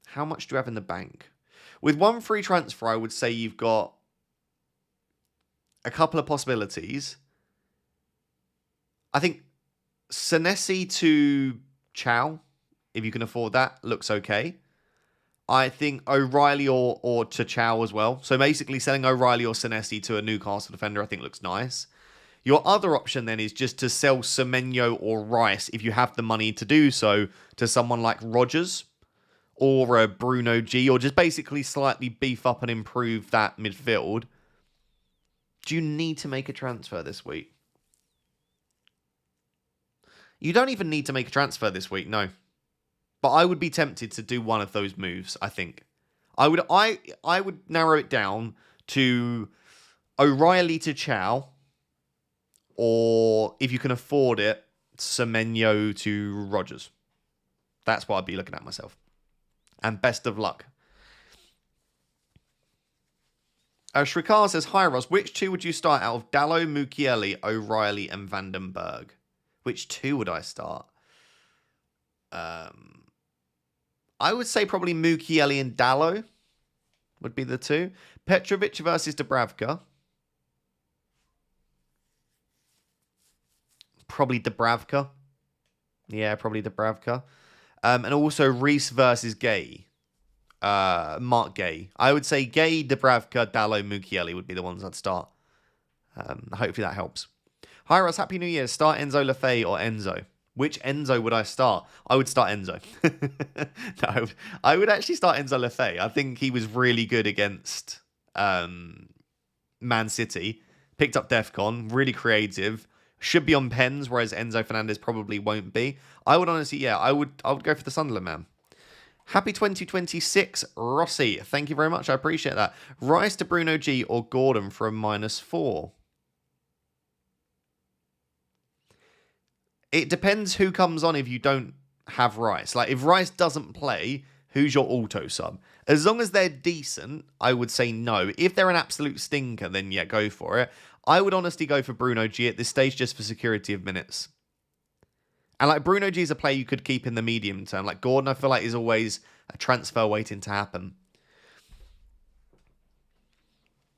how much do you have in the bank? With 1 free transfer, I would say you've got a couple of possibilities. I think Senesi to Chow, if you can afford that, looks okay. I think O'Reilly or to Chow as well. So basically selling O'Reilly or Senesi to a Newcastle defender, I think looks nice. Your other option then is just to sell Semenyo or Rice, if you have the money to do so, to someone like Rodgers or a Bruno G, or just basically slightly beef up and improve that midfield. Do you need to make a transfer this week? You don't even need to make a transfer this week, no. But I would be tempted to do one of those moves, I think. I would narrow it down to O'Reilly to Chow, or if you can afford it, Semenyo to Rodgers. That's what I'd be looking at myself. And best of luck. Shrikar says, hi Ross, which two would you start out of Dallo, Mukiele, O'Reilly and Vandenberg? Which two would I start? I would say probably Mukiele and Dallo would be the two. Petrovic versus Dubravka. Probably Dubravka. Yeah, probably Dubravka. And also Reese versus Gay. Mark Gay. I would say Gay, Dubravka, Dallo, Mukiele would be the ones I'd start. Hopefully that helps. Hi Ross, Happy New Year. Start Enzo Lefebvre or Enzo? Which Enzo would I start? I would start Enzo. No, I would actually start Enzo Lefebvre. I think he was really good against Man City. Picked up Defcon, really creative. Should be on pens, whereas Enzo Fernandez probably won't be. I would honestly, yeah, I would go for the Sunderland man. Happy 2026, Rossi. Thank you very much. I appreciate that. Rice to Bruno G or Gordon for a -4. It depends who comes on if you don't have Rice. Like, if Rice doesn't play, who's your auto sub? As long as they're decent, I would say no. If they're an absolute stinker, then yeah, go for it. I would honestly go for Bruno G at this stage just for security of minutes. And like Bruno G is a player you could keep in the medium term. Like Gordon, I feel like is always a transfer waiting to happen.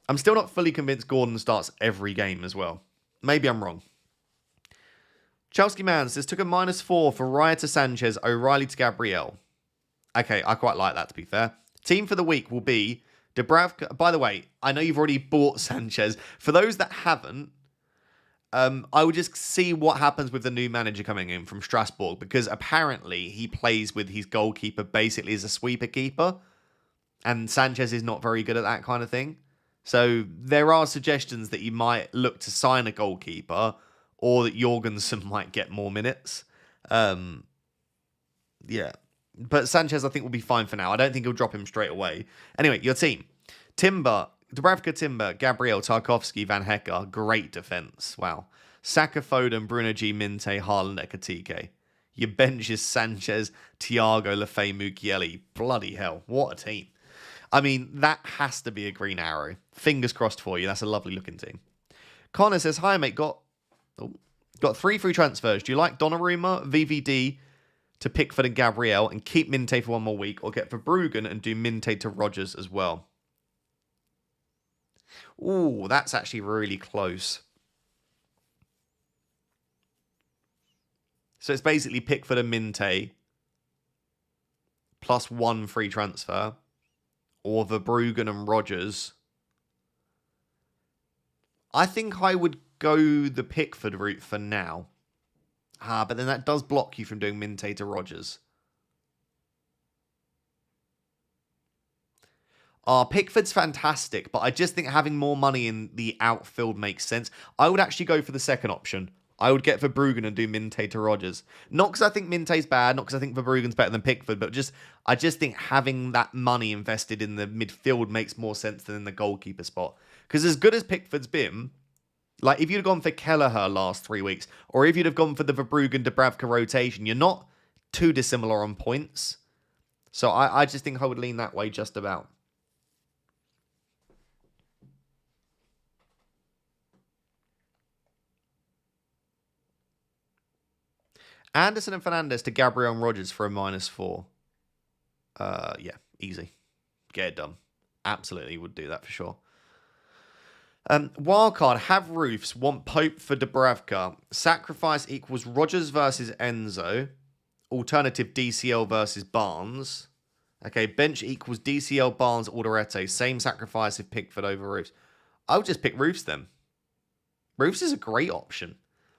I'm still not fully convinced Gordon starts every game as well. Maybe I'm wrong. Chelsea Man says, took a -4 for Raya to Sanchez, O'Reilly to Gabriel. Okay, I quite like that, to be fair. Team for the week will be Dubravka. By the way, I know you've already bought Sanchez. For those that haven't, I would just see what happens with the new manager coming in from Strasbourg, because apparently he plays with his goalkeeper basically as a sweeper keeper, and Sanchez is not very good at that kind of thing. So there are suggestions that you might look to sign a goalkeeper, or that Jorgensen might get more minutes. Yeah. But Sanchez, I think, will be fine for now. I don't think he'll drop him straight away. Anyway, your team. Timber, Dubravka, Timber, Gabriel, Tarkovsky, Van Hecke. Great defense. Wow. Saka, Foden, Bruno G, Minte, Haaland, Ekatike. Your bench is Sanchez, Thiago, Lefebvre, Mukiele. Bloody hell. What a team. I mean, that has to be a green arrow. Fingers crossed for you. That's a lovely looking team. Connor says, hi, mate. Got 3 free transfers. Do you like Donnarumma, VVD to Pickford and Gabriel and keep Minte for one more week, or get Verbruggen and do Minte to Rodgers as well? Ooh, that's actually really close. So it's basically Pickford and Minte plus 1 free transfer, or Verbruggen and Rodgers. I think I would go the Pickford route for now. But then that does block you from doing Minte to Rodgers. Pickford's fantastic, but I just think having more money in the outfield makes sense. I would actually go for the second option. I would get Verbruggen and do Minte to Rodgers. Not because I think Minte's bad, not because I think Verbruggen's better than Pickford, but I just think having that money invested in the midfield makes more sense than in the goalkeeper spot. Because as good as Pickford's been, like, if you'd have gone for Kelleher last 3 weeks, or if you'd have gone for the Verbruggen-Dubravka rotation, you're not too dissimilar on points. So I just think I would lean that way just about. Anderson and Fernandez to Gabriel and Rodgers for a -4. Yeah, easy. Get it done. Absolutely would do that for sure. Wildcard, have Roofs, want Pope for Dubravka. Sacrifice equals Rogers versus Enzo. Alternative DCL versus Barnes. Okay, bench equals DCL, Barnes, Alderete. Same sacrifice if Pickford over Roofs. I would just pick Roofs then. Roofs is a great option.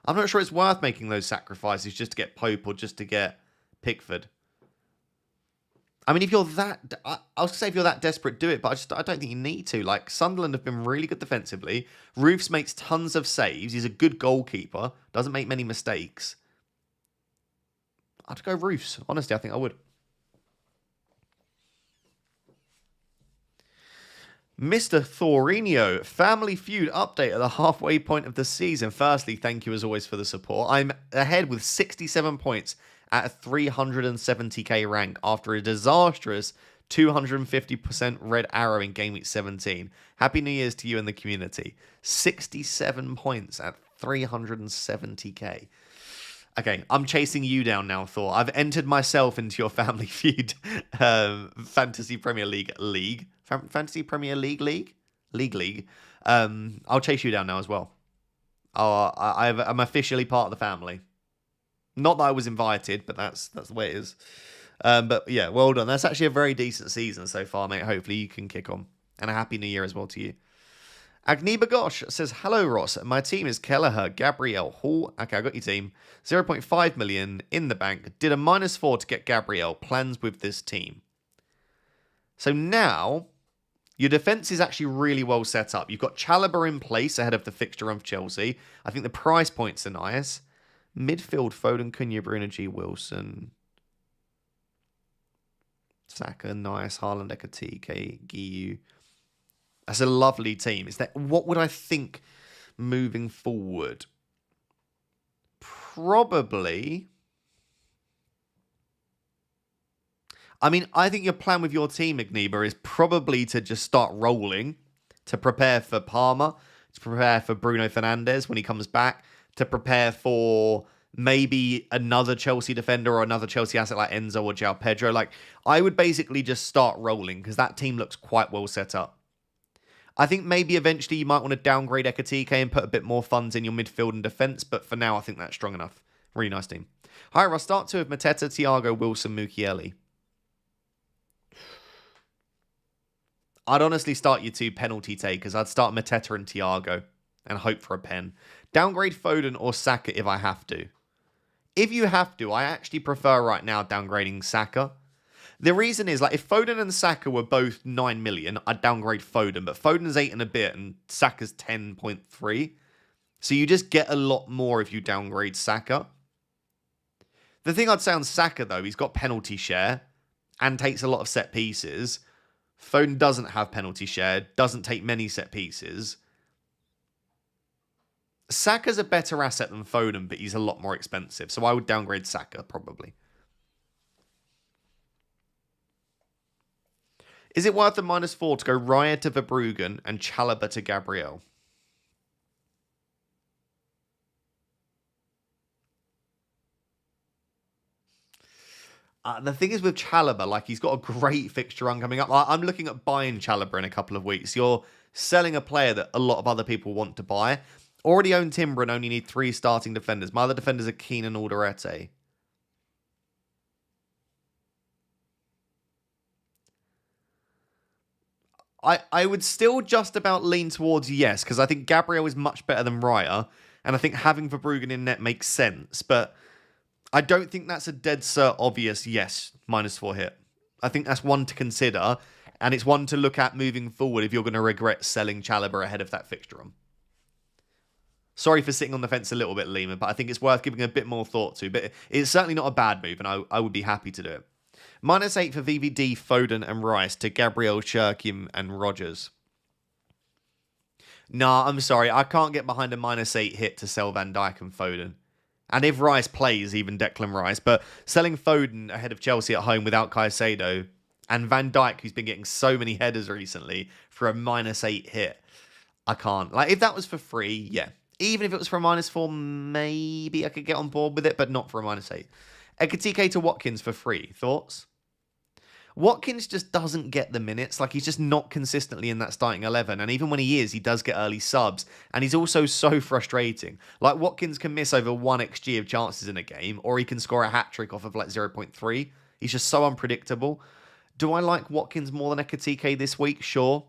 I'm not sure it's worth making those sacrifices just to get Pope or just to get Pickford. I mean, if you're that... I was going to say if you're that desperate, do it, but I don't think you need to. Like, Sunderland have been really good defensively. Roofs makes tons of saves. He's a good goalkeeper. Doesn't make many mistakes. I'd go Roofs. Honestly, I think I would. Mr. Thorinho, Family Feud update at the halfway point of the season. Firstly, thank you as always for the support. I'm ahead with 67 points at a 370k rank after a disastrous 250% red arrow in Game Week 17. Happy New Year's to you and the community. 67 points at 370k. Okay, I'm chasing you down now, Thor. I've entered myself into your Family Feud Fantasy Premier League. Fantasy Premier League? League. I'll chase you down now as well. I'm officially part of the family. Not that I was invited, but that's the way it is. But yeah, well done. That's actually a very decent season so far, mate. Hopefully you can kick on. And a happy new year as well to you. Agni Bagosh says, hello, Ross. My team is Kelleher, Gabriel, Hall. Okay, I got your team. 0.5 million in the bank. Did a -4 to get Gabriel. Plans with this team. So now, your defence is actually really well set up. You've got Chalobah in place ahead of the fixture of Chelsea. I think the price points are nice. Midfield, Foden, Cunha, Bruno, G. Wilson. Saka, nice. Haaland, Ekatike, Giyu. That's a lovely team. What would I think moving forward? Probably. I mean, I think your plan with your team, Igneba, is probably to just start rolling, to prepare for Palmer, to prepare for Bruno Fernandes when he comes back, to prepare for maybe another Chelsea defender or another Chelsea asset like Enzo or João Pedro. Like, I would basically just start rolling because that team looks quite well set up. I think maybe eventually you might want to downgrade Ekatike and put a bit more funds in your midfield and defence, but for now I think that's strong enough. Really nice team. Hi, Ross. Start 2 of Mateta, Thiago, Wilson, Mukiele. I'd honestly start your 2 penalty takers. I'd start Mateta and Thiago and hope for a pen. Downgrade Foden or Saka if I have to. If you have to, I actually prefer right now downgrading Saka. The reason is, like, if Foden and Saka were both 9 million, I'd downgrade Foden. But Foden's 8 and a bit and Saka's 10.3. So you just get a lot more if you downgrade Saka. The thing I'd say on Saka, though, he's got penalty share and takes a lot of set pieces. Foden doesn't have penalty share, doesn't take many set pieces. Saka's a better asset than Foden, but he's a lot more expensive. So I would downgrade Saka, probably. Is it worth the -4 to go Raya to Verbruggen and Chalobah to Gabriel? The thing is with Chalobah, like, he's got a great fixture run coming up. I'm looking at buying Chalobah in a couple of weeks. You're selling a player that a lot of other people want to buy. Already own Timber and only need 3 starting defenders. My other defenders are Keane and Alderete. I would still just about lean towards yes, because I think Gabriel is much better than Raya, and I think having Verbruggen in net makes sense, but I don't think that's a dead cert obvious yes, -4 hit. I think that's one to consider, and it's one to look at moving forward if you're going to regret selling Chalobah ahead of that fixture run. Sorry for sitting on the fence a little bit, Lima, but I think it's worth giving a bit more thought to, but it's certainly not a bad move, and I would be happy to do it. -8 for VVD, Foden and Rice to Gabriel, Shurkim and Rogers. Nah, I'm sorry. I can't get behind a -8 hit to sell Van Dijk and Foden. And if Rice plays, even Declan Rice. But selling Foden ahead of Chelsea at home without Caicedo and Van Dijk, who's been getting so many headers recently, for a -8 hit, I can't. Like, if that was for free, yeah. Even if it was for a -4, maybe I could get on board with it, but not for a -8. Ekatike to Watkins for free. Thoughts? Watkins just doesn't get the minutes. Like, he's just not consistently in that starting 11. And even when he is, he does get early subs. And he's also so frustrating. Like, Watkins can miss over 1 XG of chances in a game, or he can score a hat-trick off of, like, 0.3. He's just so unpredictable. Do I like Watkins more than Ekatike this week? Sure.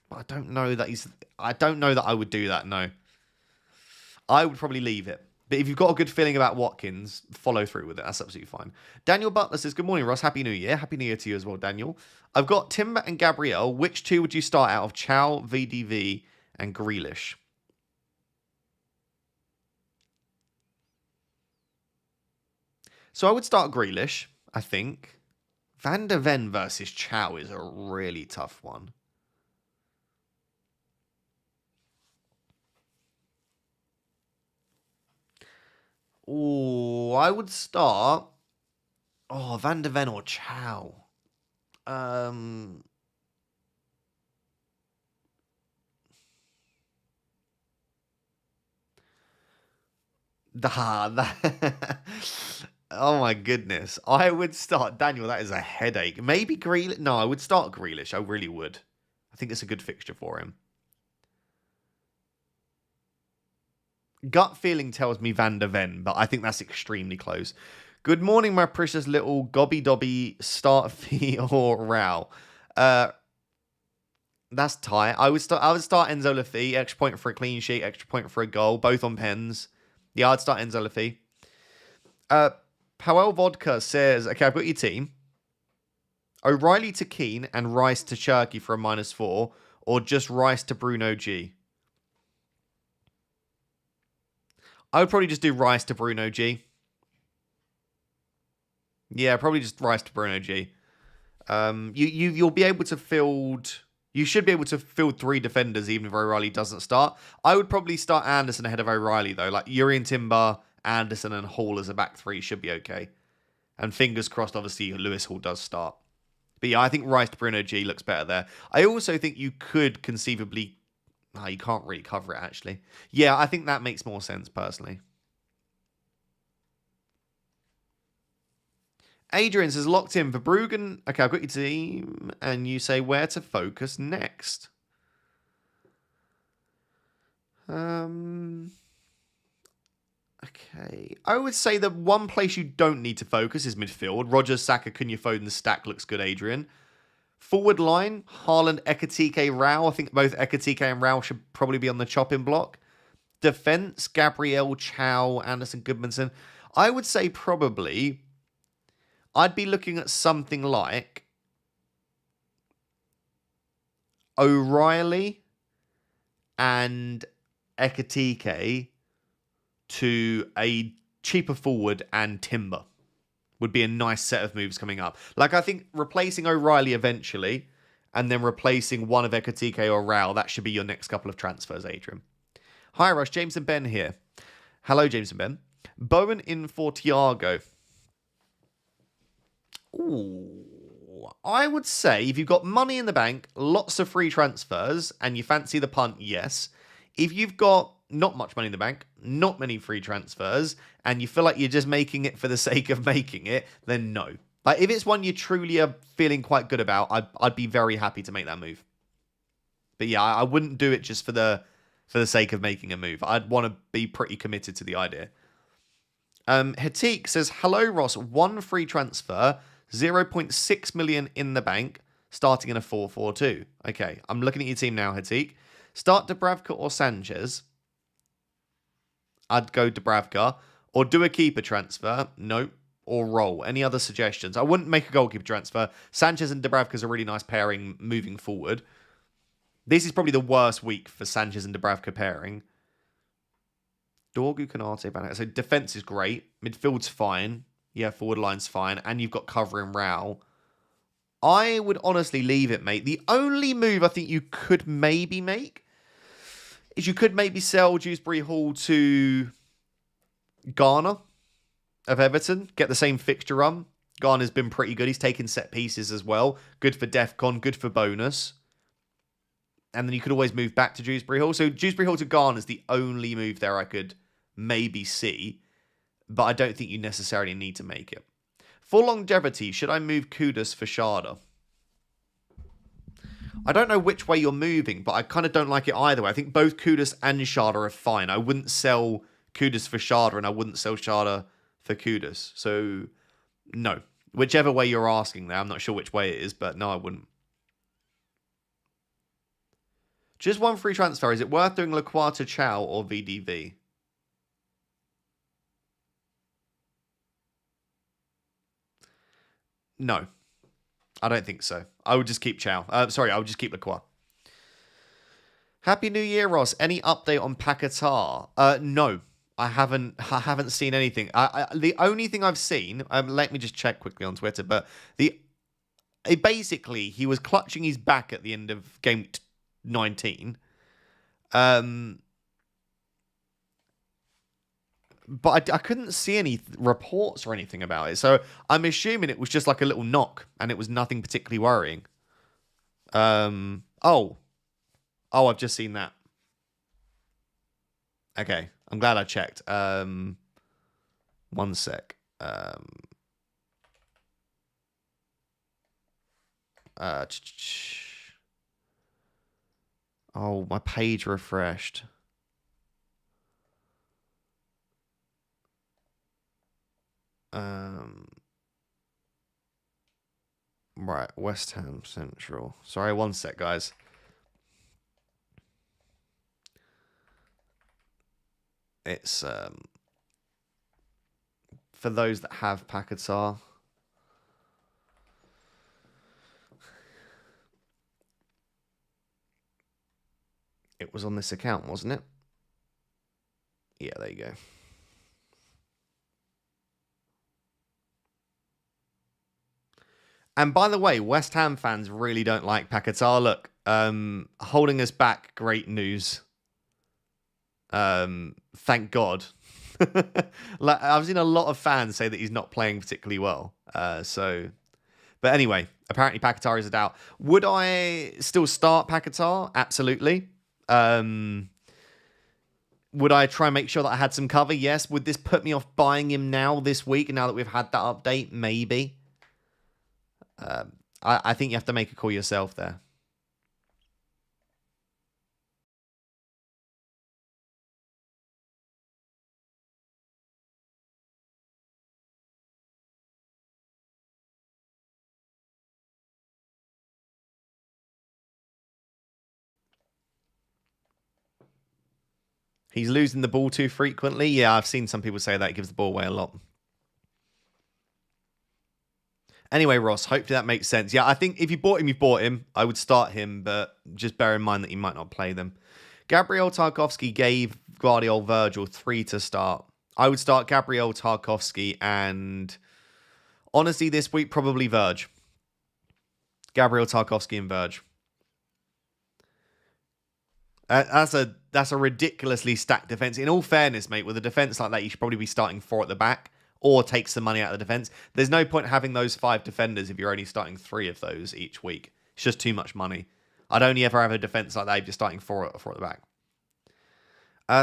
But I don't know that I would do that, no. I would probably leave it. But if you've got a good feeling about Watkins, follow through with it. That's absolutely fine. Daniel Butler says, good morning, Ross. Happy New Year. Happy New Year to you as well, Daniel. I've got Timber and Gabriel. Which two would you start out of? Chow, VDV, and Grealish? So I would start Grealish, I think. Van der Ven versus Chow is a really tough one. Oh, I would start. Oh, Van der Ven or Chow. Oh my goodness. I would start Daniel. That is a headache. Maybe Grealish. No, I would start Grealish. I really would. I think it's a good fixture for him. Gut feeling tells me Van der Ven, but I think that's extremely close. Good morning, my precious little gobby dobby. Start fee or row. That's tight. I would start Enzo Lafi. Extra point for a clean sheet. Extra point for a goal. Both on pens. Yeah, I'd start Enzo Lafi. Powell Vodka says, okay, I've got your team. O'Reilly to Keane and Rice to Cherky for a -4, or just Rice to Bruno G. I would probably just do Rice to Bruno G. Yeah, probably just Rice to Bruno G. You'll be able to field. You should be able to field 3 defenders even if O'Reilly doesn't start. I would probably start Anderson ahead of O'Reilly though. Like Urian Timber, Anderson, and Hall as a back 3 should be okay. And fingers crossed, obviously Lewis Hall does start. But yeah, I think Rice to Bruno G looks better there. I also think you could conceivably. No, you can't really cover it actually. Yeah, I think that makes more sense personally. Adrian says, locked in for Bruggen. Okay, I've got your team. And you say where to focus next. Okay. I would say the one place you don't need to focus is midfield. Rogers, Saka, Cunha, Foden, the stack looks good, Adrian. Forward line, Haaland, Ekatike, Rao. I think both Ekatike and Rao should probably be on the chopping block. Defense, Gabriel, Chow, Anderson, Goodmanson. I would say probably I'd be looking at something like O'Reilly and Ekatike to a cheaper forward and Timber would be a nice set of moves coming up. Like, I think replacing O'Reilly eventually and then replacing one of Ekatike or Rao, that should be your next couple of transfers, Adrian. Hi, Rush. James and Ben here. Hello, James and Ben. Bowen in for Thiago. Ooh, I would say if you've got money in the bank, lots of free transfers, and you fancy the punt, yes. If you've got not much money in the bank, not many free transfers, and you feel like you're just making it for the sake of making it, then no. Like, if it's one you truly are feeling quite good about, I'd be very happy to make that move. But yeah, I wouldn't do it just for the sake of making a move. I'd want to be pretty committed to the idea. Hatik says, hello, Ross. 1 free transfer, 0.6 million in the bank, starting in a 4-4-2. Okay, I'm looking at your team now, Hatik. Start Dubravka or Sanchez. I'd go Dubravka. Or do a keeper transfer. Nope. Or roll. Any other suggestions? I wouldn't make a goalkeeper transfer. Sanchez and Dubravka is a really nice pairing moving forward. This is probably the worst week for Sanchez and Dubravka pairing. Dorgu, Kanate, Banner. So defense is great. Midfield's fine. Yeah, forward line's fine. And you've got cover in Rao. I would honestly leave it, mate. The only move I think you could maybe make is you could maybe sell Dewsbury Hall to Garner of Everton. Get the same fixture run. Garner's been pretty good. He's taken set pieces as well. Good for DEFCON. Good for bonus. And then you could always move back to Dewsbury Hall. So Dewsbury Hall to Garner is the only move there I could maybe see. But I don't think you necessarily need to make it. For longevity, should I move Kudus for Sharda? I don't know which way you're moving, but I kind of don't like it either way. I think both Kudus and Sharda are fine. I wouldn't sell Kudus for Sharda, and I wouldn't sell Sharda for Kudus. So, no. Whichever way you're asking there, I'm not sure which way it is, but no, I wouldn't. Just one free transfer. Is it worth doing Lacroix to Chow or VDV? No. I don't think so. I would just keep Chow. Sorry, I would just keep Lacroix. Happy New Year, Ross. Any update on Paquetá? No. I haven't seen anything. The only thing I've seen, let me just check quickly on Twitter, but basically he was clutching his back at the end of game 19. But I couldn't see any reports or anything about it. So I'm assuming it was just like a little knock and it was nothing particularly worrying. Oh, I've just seen that. Okay. I'm glad I checked. One sec. Oh, my page refreshed. Right, West Ham Central. Sorry, one sec, guys. It's for those that have Paquetá. It was on this account, wasn't it? Yeah, there you go. And by the way, West Ham fans really don't like Paquetá. Look, holding us back, great news. Thank God. Like, I've seen a lot of fans say that he's not playing particularly well. But anyway, apparently Paquetá is a doubt. Would I still start Paquetá? Absolutely. Would I try and make sure that I had some cover? Yes. Would this put me off buying him now this week, now that we've had that update? Maybe. I think you have to make a call yourself there. He's losing the ball too frequently. Yeah, I've seen some people say that. He gives the ball away a lot. Anyway, Ross, hopefully that makes sense. Yeah, I think if you bought him, you've bought him. I would start him, but just bear in mind that he might not play them. Gabriel Tarkowski gave Guardiola Virgil 3 to start. I would start Gabriel Tarkowski and honestly this week, probably Verge. Gabriel Tarkowski and Verge. That's a ridiculously stacked defense. In all fairness, mate, with a defense like that, you should probably be starting 4 at the back or take some money out of the defense. There's no point having those 5 defenders if you're only starting 3 of those each week. It's just too much money. I'd only ever have a defense like that if you're starting 4 at the back.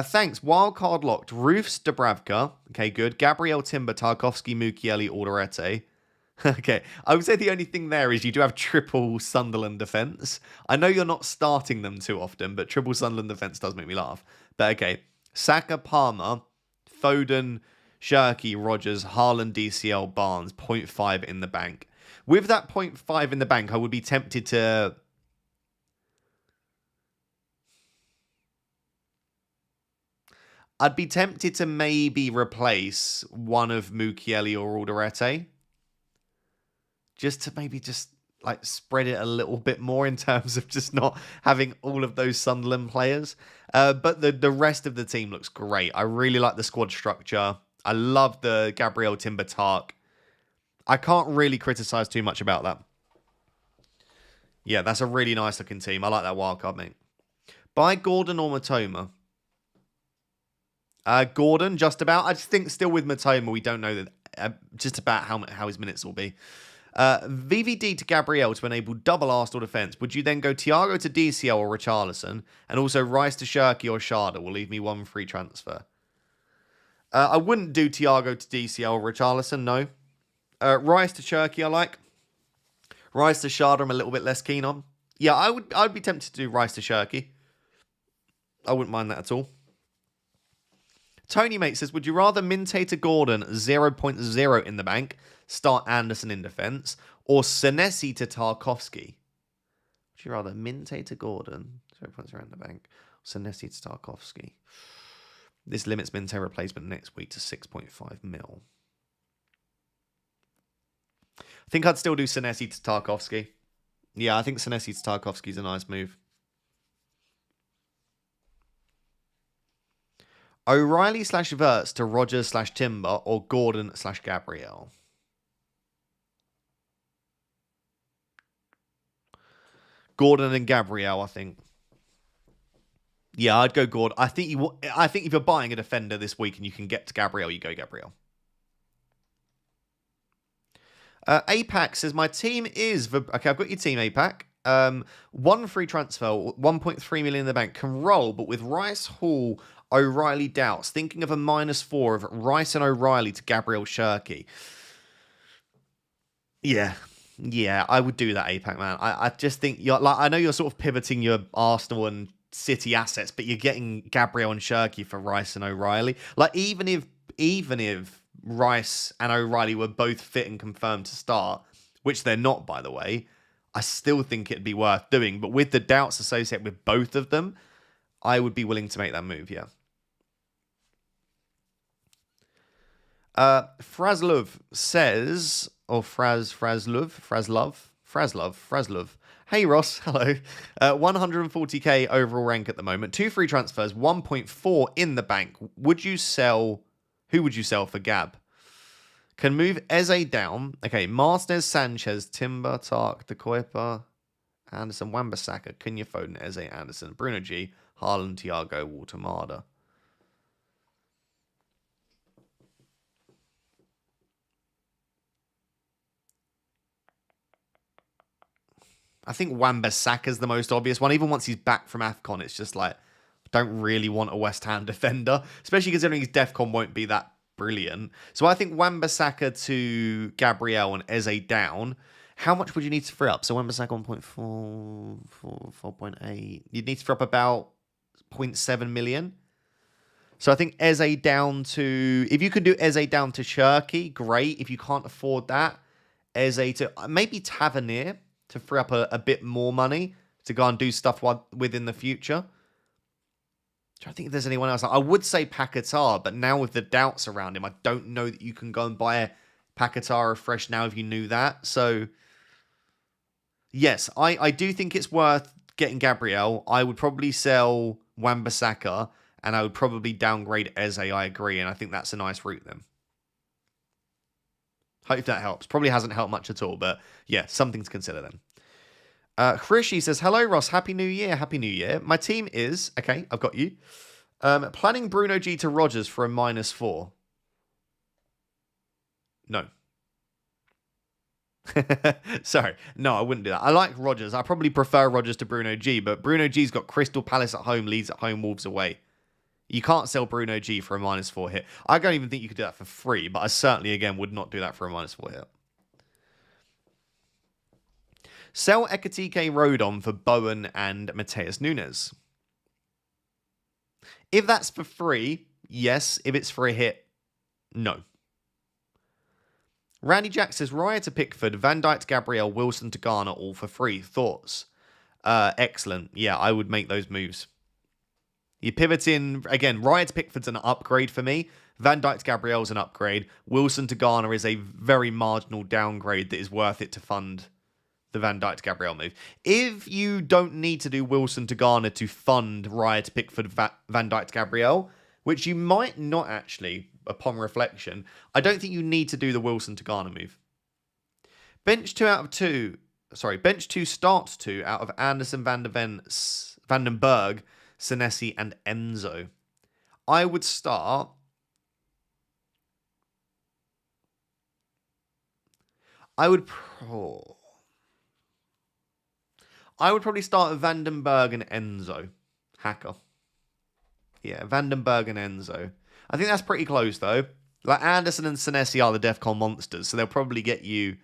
Thanks. Wildcard locked. Roofs, Dubravka. Okay, good. Gabriel, Timber, Tarkowski, Mukiele, Alderete. Okay, I would say the only thing there is you do have triple Sunderland defense. I know you're not starting them too often, but triple Sunderland defense does make me laugh. But okay, Saka, Palmer, Foden, Shirky, Rogers, Haaland, DCL, Barnes, 0.5 in the bank. With that 0.5 in the bank, I would be tempted to... I'd be tempted to maybe replace one of Mukiele or Alderete. Just to maybe just like spread it a little bit more in terms of just not having all of those Sunderland players. But the rest of the team looks great. I really like the squad structure. I love the Gabriel Timber Tark. I can't really criticize too much about that. Yeah, that's a really nice looking team. I like that wildcard, mate. Buy Gordon or Matoma? Gordon, just about. I just think still with Matoma, we don't know that just about how his minutes will be. VVD to Gabriel to enable double Arsenal defence. Would you then go Thiago to DCL or Richarlison? And also Rice to Shirky or Sharda will leave me one free transfer. I wouldn't do Thiago to DCL or Richarlison, no. Rice to Cherky, I like. Rice to Sharda, I'm a little bit less keen on. Yeah, I'd be tempted to do Rice to Cherky. I wouldn't mind that at all. Tony Mate says, would you rather Minte to Gordon 0.0 in the bank, start Anderson in defence, or Senesi to Tarkovsky? Would you rather Minte to Gordon 0.0 in the bank, Senesi to Tarkovsky? This limits Minte replacement next week to 6.5 mil. I think I'd still do Senesi to Tarkovsky. Yeah, I think Senesi to Tarkovsky is a nice move. O'Reilly / Verts to Rogers / Timber, or Gordon / Gabriel? Gordon and Gabriel, I think. Yeah, I'd go Gordon. I think if you're buying a defender this week and you can get to Gabriel, you go Gabriel. APAC says, my team is... Okay, I've got your team, APAC. One free transfer, 1.3 million in the bank. Can roll, but with Rice, Hall, O'Reilly, Doubts. Thinking of a -4 of Rice and O'Reilly to Gabriel Cherky. Yeah, I would do that, APAC, man. I just think... I know you're sort of pivoting your Arsenal and City assets, but you're getting Gabriel and Cherky for Rice and O'Reilly. Like, even if Rice and O'Reilly were both fit and confirmed to start, which they're not, by the way, I still think it'd be worth doing. But with the doubts associated with both of them, I would be willing to make that move, yeah. Fraslov says, or Fraslov. Hey, Ross, hello. 140k overall rank at the moment. 2 free transfers, 1.4 in the bank. Who would you sell for Gab? Can move Eze down. Okay, Martinez, Sanchez, Timber, Tark, De Kuiper, Anderson, Wan-Bissaka, Cunha, Foden, Eze, Anderson, Bruno G, Haaland, Thiago, Walter-Marda. I think Wan-Bissaka's the most obvious one. Even once he's back from AFCON, it's just like, don't really want a West Ham defender, especially considering his DEFCON won't be that brilliant. So I think Wan-Bissaka to Gabriel and Eze down. How much would you need to free up? So Wan-Bissaka 1.4, 4.8. You'd need to free up about 0.7 million. So I think Eze down to... If you could do Eze down to Cherky, great. If you can't afford that, Eze to... Maybe Tavernier to free up a bit more money to go and do stuff within the future. I think if there's anyone else. I would say Paquetá, but now with the doubts around him, I don't know that you can go and buy a Paquetá afresh now if you knew that. So, yes, I do think it's worth getting Gabriel. I would probably sell Wan-Bissaka, and I would probably downgrade Eze, I agree, and I think that's a nice route then. Hope that helps. Probably hasn't helped much at all, but yeah, something to consider then. Hrishi says, hello, Ross. Happy New Year. Happy New Year. My team is... Okay, I've got you. Planning Bruno G to Rogers for a -4. No. Sorry. No, I wouldn't do that. I like Rogers. I probably prefer Rogers to Bruno G, but Bruno G's got Crystal Palace at home, Leeds at home, Wolves away. You can't sell Bruno G for a -4 hit. I don't even think you could do that for free, but I certainly, again, would not do that for a -4 hit. Sell Ekatike Rodon for Bowen and Mateus Nunes. If that's for free, yes. If it's for a hit, no. Randy Jack says, Raya to Pickford, Van Dijk to Gabriel, Wilson to Garner, all for free. Thoughts? Excellent. Yeah, I would make those moves. You pivot in, again, Raya to Pickford's an upgrade for me. Van Dijk to Gabriel's an upgrade. Wilson to Garner is a very marginal downgrade that is worth it to fund the Van Dijk to Gabriel move. If you don't need to do Wilson to Garner to fund Raya to Pickford, Van Dijk to Gabriel, which you might not actually, upon reflection, I don't think you need to do the Wilson to Garner move. Bench 2, start 2 out of Anderson, Vandenberg, Senesi, and Enzo. I would start... I would probably start Vandenberg and Enzo. Hacker. Yeah, Vandenberg and Enzo. I think that's pretty close, though. Like Anderson and Senesi are the DEFCON monsters, so they'll probably get you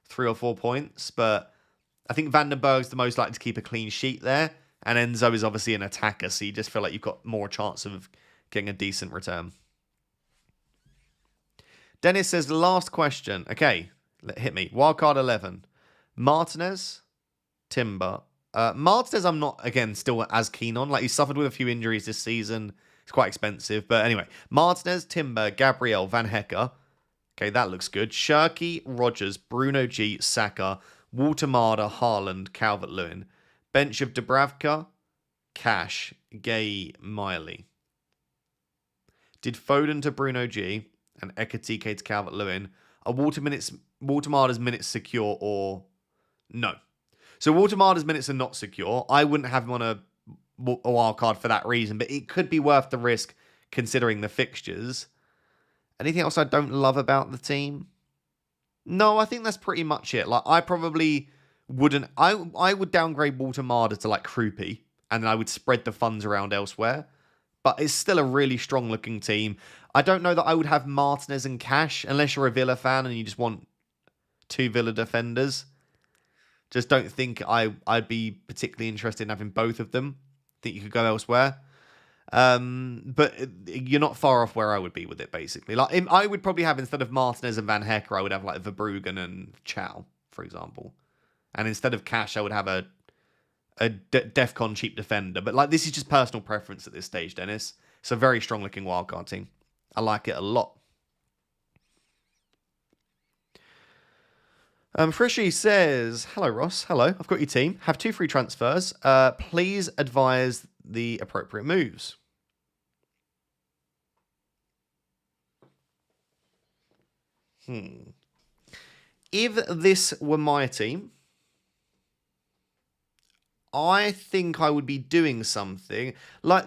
3 or 4 points. But I think Vandenberg's the most likely to keep a clean sheet there. And Enzo is obviously an attacker, so you just feel like you've got more chance of getting a decent return. Dennis says, last question. Okay, hit me. Wildcard 11. Martinez, Timber. Martinez I'm not, again, still as keen on. Like, he suffered with a few injuries this season. It's quite expensive. But anyway, Martinez, Timber, Gabriel, Van Hecker. Okay, that looks good. Shirky, Rogers, Bruno G, Saka, Walter-Marda, Haaland, Calvert-Lewin. Bench of Dubravka, Cash, Gay, Miley. Did Foden to Bruno G and Ekatike to Calvert-Lewin. Are Walter-Marda's minutes secure or no? So Walter-Marda's minutes are not secure. I wouldn't have him on a wild card for that reason, but it could be worth the risk considering the fixtures. Anything else I don't love about the team? No, I think that's pretty much it. Like, I probably wouldn't... I would downgrade Walter-Marda to, like, Krupi, and then I would spread the funds around elsewhere. But it's still a really strong-looking team. I don't know that I would have Martinez and Cash, unless you're a Villa fan and you just want 2 Villa defenders. Just don't think I'd be particularly interested in having both of them. Think you could go elsewhere. But you're not far off where I would be with it, basically. Like, I would probably have, instead of Martinez and Van Hecker, I would have like Verbruggen and Chow, for example. And instead of Cash, I would have a DEFCON cheap defender. But like, this is just personal preference at this stage, Dennis. It's a very strong looking wildcard team. I like it a lot. Frishy says, hello, Ross. Hello. I've got your team. Have 2 free transfers. Please advise the appropriate moves. If this were my team, I think I would be doing something. Like,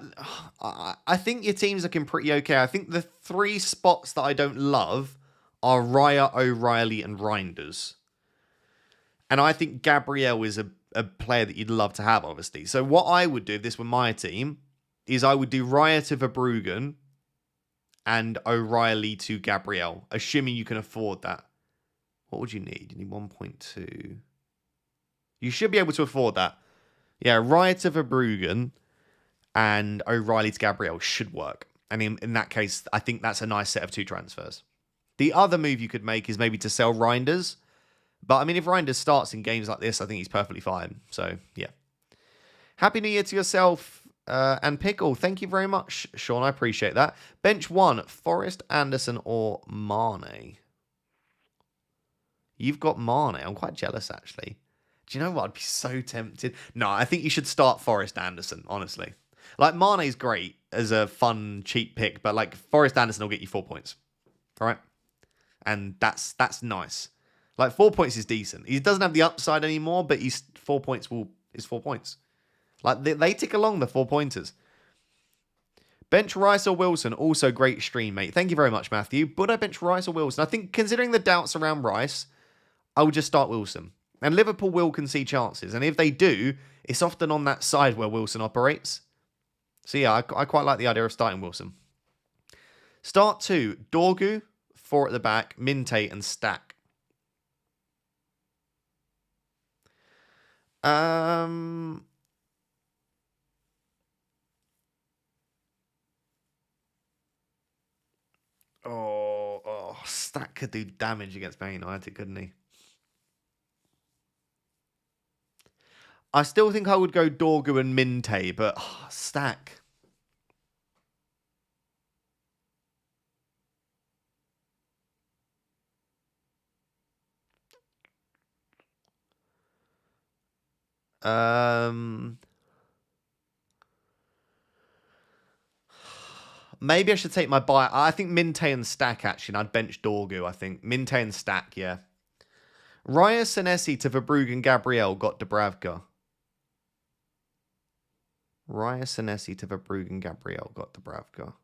I think your team's looking pretty okay. I think the 3 spots that I don't love are Raya, O'Reilly, and Reinders. And I think Gabriel is a player that you'd love to have, obviously. So what I would do if this were my team is I would do Raya to Verbruggen and O'Reilly to Gabriel, assuming you can afford that. What would you need? You need 1.2. You should be able to afford that. Yeah, Raya to Verbruggen and O'Reilly to Gabriel should work. And in that case, I think that's a nice set of 2 transfers. The other move you could make is maybe to sell Reinders. But, I mean, if Reinders starts in games like this, I think he's perfectly fine. So, yeah. Happy New Year to yourself and Pickle. Thank you very much, Sean. I appreciate that. Bench 1, Forrest, Anderson, or Mane? You've got Mane. I'm quite jealous, actually. Do you know what? I'd be so tempted. No, I think you should start Forrest Anderson, honestly. Like, Mane's great as a fun, cheap pick, but, like, Forrest Anderson will get you 4 points. All right? And that's nice. Like, 4 points is decent. He doesn't have the upside anymore, but 4 points is 4 points. Like, they tick along the 4 pointers. Bench Rice or Wilson, also great stream, mate. Thank you very much, Matthew. Would I bench Rice or Wilson? I think, considering the doubts around Rice, I would just start Wilson. And Liverpool will concede chances. And if they do, it's often on that side where Wilson operates. So, yeah, I quite like the idea of starting Wilson. Start 2, Dorgu, 4 at the back, Minte and Stack. Stack could do damage against Man United, couldn't he? I still think I would go Dorgu and Minte, but Stack. Maybe I should take my buy. I think Minte and Stack, actually, and I'd bench Dorgu, I think. Minte and Stack, yeah. Raya Senesi to Verbruggen Gabriel got Dubravka. Raya Senesi to Verbruggen Gabriel got Dubravka.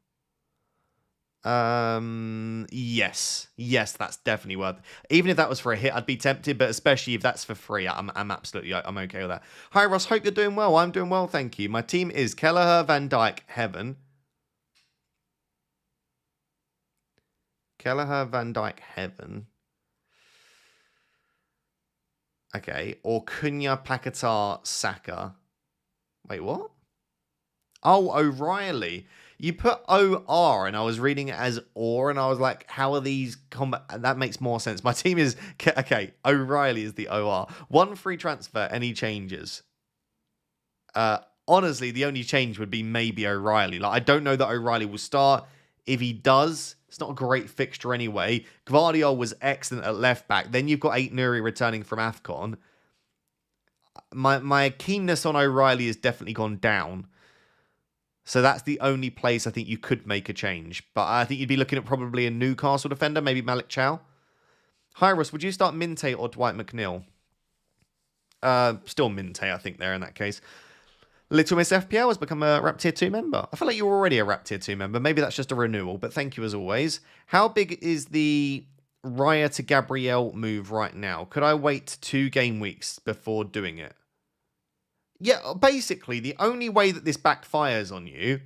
Yes. Yes, that's definitely worth it. Even if that was for a hit, I'd be tempted, but especially if that's for free, I'm absolutely, I'm okay with that. Hi, Ross. Hope you're doing well. I'm doing well, thank you. My team is Kelleher, Van Dijk, Heaven. Kelleher, Van Dijk, Heaven. Okay. Or Cunha, Paquetá, Saka. Wait, what? Oh, O'Reilly. You put OR and I was reading it as OR and I was like, how are these combat? That makes more sense. My team is, okay, O'Reilly is the OR. One free transfer, any changes? Honestly, the only change would be maybe O'Reilly. Like, I don't know that O'Reilly will start. If he does, it's not a great fixture anyway. Gvardiol was excellent at left back. Then you've got Nuri returning from AFCON. My keenness on O'Reilly has definitely gone down. So that's the only place I think you could make a change. But I think you'd be looking at probably a Newcastle defender, maybe Malik Chow. Hi, Russ, would you start Minte or Dwight McNeil? Still Minte, I think, there in that case. Little Miss FPL has become a Rap Tier 2 member. I feel like you were already a Rap Tier 2 member. Maybe that's just a renewal, but thank you as always. How big is the Raya to Gabriel move right now? Could I wait 2 game weeks before doing it? Yeah, basically, the only way that this backfires on you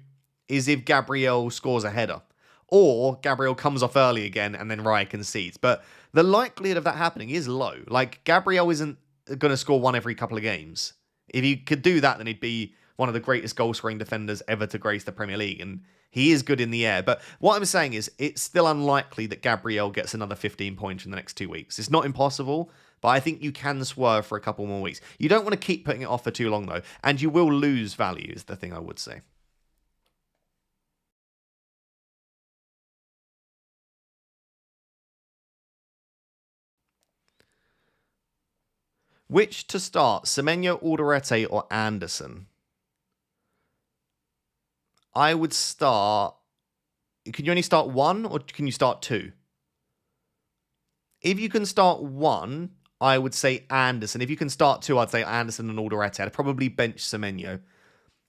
is if Gabriel scores a header. Or Gabriel comes off early again and then Raya concedes. But the likelihood of that happening is low. Like, Gabriel isn't going to score one every couple of games. If he could do that, then he'd be one of the greatest goal-scoring defenders ever to grace the Premier League. And he is good in the air. But what I'm saying is, it's still unlikely that Gabriel gets another 15 points in the next 2 weeks. It's not impossible, but I think you can swerve for a couple more weeks. You don't want to keep putting it off for too long, though. And you will lose value, is the thing I would say. Which to start, Semenyo, Alderete, or Anderson? I would start... Can you only start 1, or can you start 2? If you can start 1, I would say Anderson. If you can start 2, I'd say Anderson and Alderete. I'd probably bench Semenyo.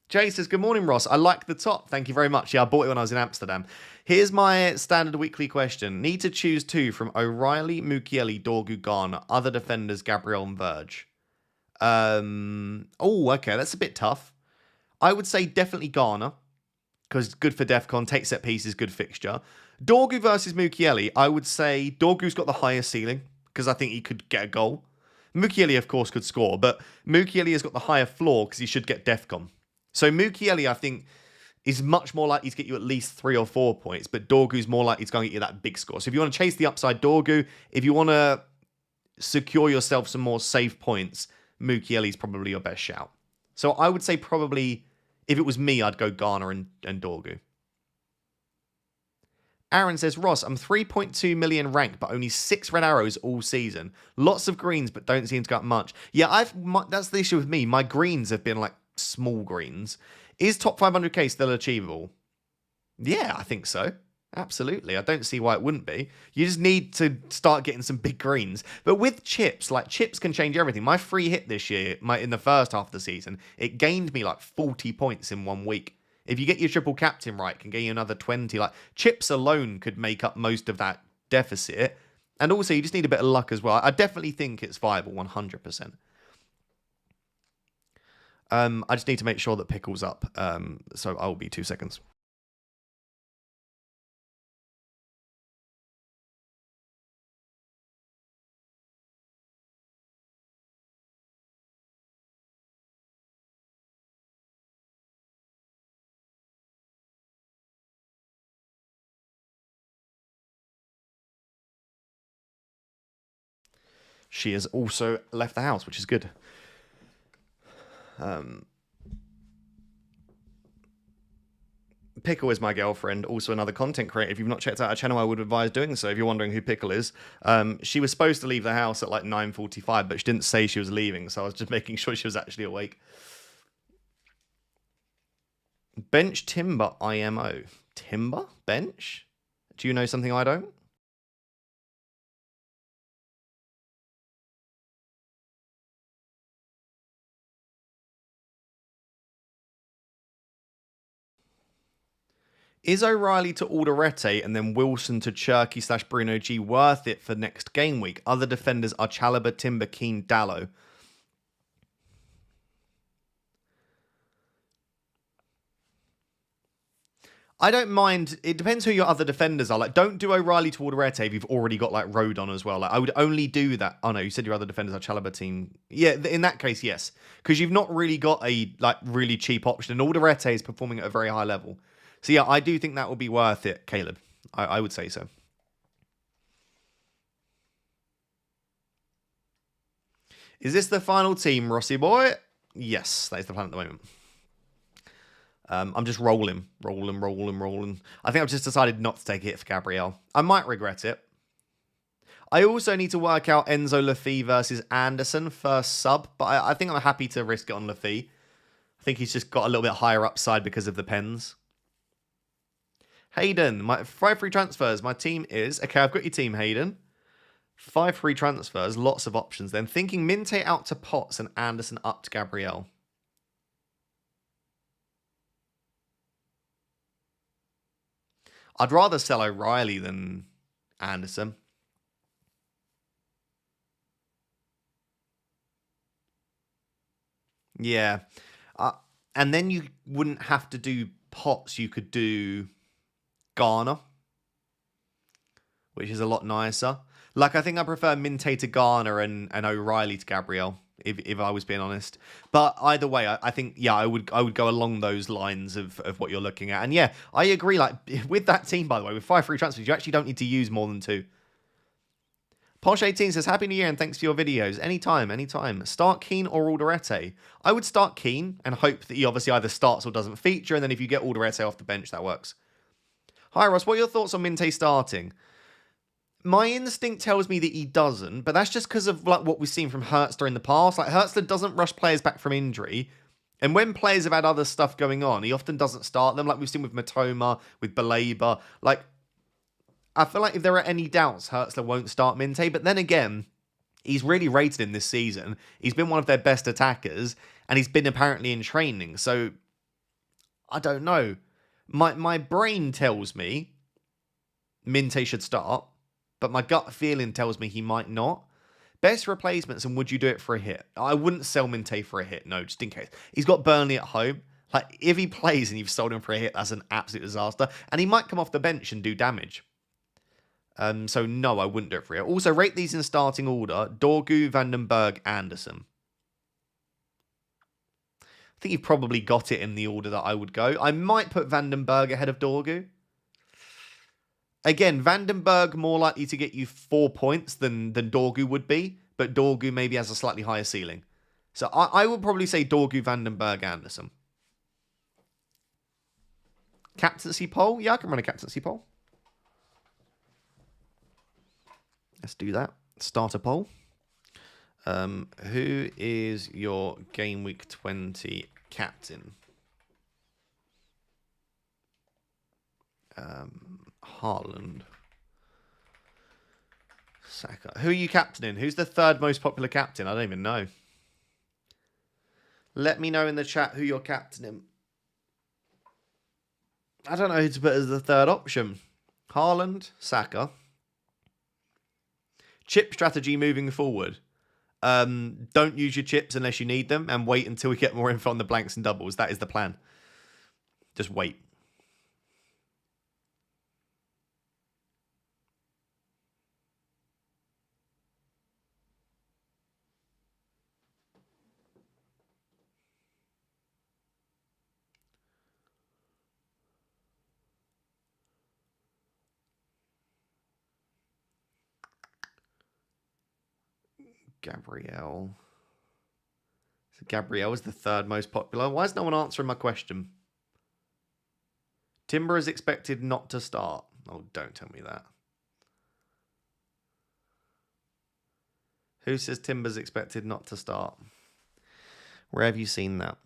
Jay says, good morning, Ross. I like the top. Thank you very much. Yeah, I bought it when I was in Amsterdam. Here's my standard weekly question. Need to choose 2 from O'Reilly, Mukiele, Dorgu, Garner, other defenders, Gabriel and Verge. Oh, okay. That's a bit tough. I would say definitely Garner, because good for DEFCON, take set pieces, good fixture. Dorgu versus Mukiele, I would say Dorgu's got the highest ceiling, because I think he could get a goal. Mukiele, of course, could score, but Mukiele has got the higher floor, because he should get DEFCON. So Mukiele, I think, is much more likely to get you at least 3 or 4 points, but Dorgu's more likely to go and get you that big score. So if you want to chase the upside, Dorgu. If you want to secure yourself some more safe points, Mukiele's probably your best shout. So I would say probably, if it was me, I'd go Garner and Dorgu. Aaron says, Ross, I'm 3.2 million ranked, but only 6 red arrows all season. Lots of greens, but don't seem to get much. Yeah, that's the issue with me. My greens have been like small greens. Is top 500k still achievable? Yeah, I think so. Absolutely. I don't see why it wouldn't be. You just need to start getting some big greens. But with chips, like chips can change everything. My free hit this year, in the first half of the season, it gained me like 40 points in 1 week. If you get your triple captain right, it can get you another 20. Like chips alone could make up most of that deficit. And also, you just need a bit of luck as well. I definitely think it's viable, 100%. I just need to make sure that Pickle's up. So I'll be 2 seconds. She has also left the house, which is good. Pickle is my girlfriend, also another content creator. If you've not checked out her channel, I would advise doing so. If you're wondering who Pickle is, she was supposed to leave the house at like 9:45, but she didn't say she was leaving, so I was just making sure she was actually awake. Bench Timber IMO. Timber? Bench? Do you know something I don't? Is O'Reilly to Alderete and then Wilson to Cherky / Bruno G worth it for next game week? Other defenders are Chalobah, Timber, Keane, Dallo. I don't mind. It depends who your other defenders are. Like, don't do O'Reilly to Alderete if you've already got like Rodon as well. Like, I would only do that. Oh no, you said your other defenders are Chalabatine. Yeah, in that case, yes, because you've not really got a like really cheap option. And Alderete is performing at a very high level. So yeah, I do think that would be worth it, Caleb. I would say so. Is this the final team, Rossi boy? Yes, that is the plan at the moment. I'm just rolling. I think I've just decided not to take a hit for Gabriel. I might regret it. I also need to work out Enzo Lafie versus Anderson first sub, but I think I'm happy to risk it on Lafie. I think he's just got a little bit higher upside because of the pens. Hayden, my 5 free transfers. My team is... Okay, I've got your team, Hayden. 5 free transfers, lots of options. Then thinking Minte out to Potts and Anderson up to Gabriel. I'd rather sell O'Reilly than Anderson. Yeah. And then you wouldn't have to do Potts. You could do Garner, which is a lot nicer. Like, I think I prefer Minte to Garner and O'Reilly to Gabriel, if I was being honest. But either way, I think, yeah, I would go along those lines of what you're looking at. And yeah, I agree. Like, with that team, by the way, with 5 free transfers, you actually don't need to use more than 2. Posh18 says, Happy New Year and thanks for your videos. Anytime. Start Keane or Alderete? I would start Keane and hope that he obviously either starts or doesn't feature. And then if you get Alderete off the bench, that works. Hi, Ross. What are your thoughts on Minte starting? My instinct tells me that he doesn't, but that's just because of like what we've seen from Hertzler in the past. Like, Hertzler doesn't rush players back from injury. And when players have had other stuff going on, he often doesn't start them, like we've seen with Matoma, with Baleba. Like, I feel like if there are any doubts, Hertzler won't start Minte. But then again, he's really rated him this season. He's been one of their best attackers, and he's been apparently in training. So, I don't know. My brain tells me Minte should start, but my gut feeling tells me he might not. Best replacements, and would you do it for a hit? I wouldn't sell Minte for a hit, no, just in case. He's got Burnley at home. Like, if he plays and you've sold him for a hit, that's an absolute disaster. And he might come off the bench and do damage. So no, I wouldn't do it for it. Also, rate these in starting order. Dorgu, Vandenberg, Anderson. I think you've probably got it in the order that I would go. I might put Vandenberg ahead of Dorgu. Again, Vandenberg more likely to get you 4 points than Dorgu would be, but Dorgu maybe has a slightly higher ceiling. So I would probably say Dorgu, Vandenberg, Anderson. Captaincy poll? Yeah, I can run a captaincy poll. Let's do that. Starter poll. Who is your Game Week 20 captain? Haaland. Saka. Who are you captaining? Who's the 3rd most popular captain? I don't even know. Let me know in the chat who you're captaining. I don't know who to put as the 3rd option. Haaland, Saka. Chip strategy moving forward. Don't use your chips unless you need them and wait until we get more info on the blanks and doubles. That is the plan. Just wait. Gabriel. So Gabriel is the 3rd most popular. Why is no one answering my question? Timber is expected not to start. Oh, don't tell me that. Who says Timber's expected not to start? Where have you seen that?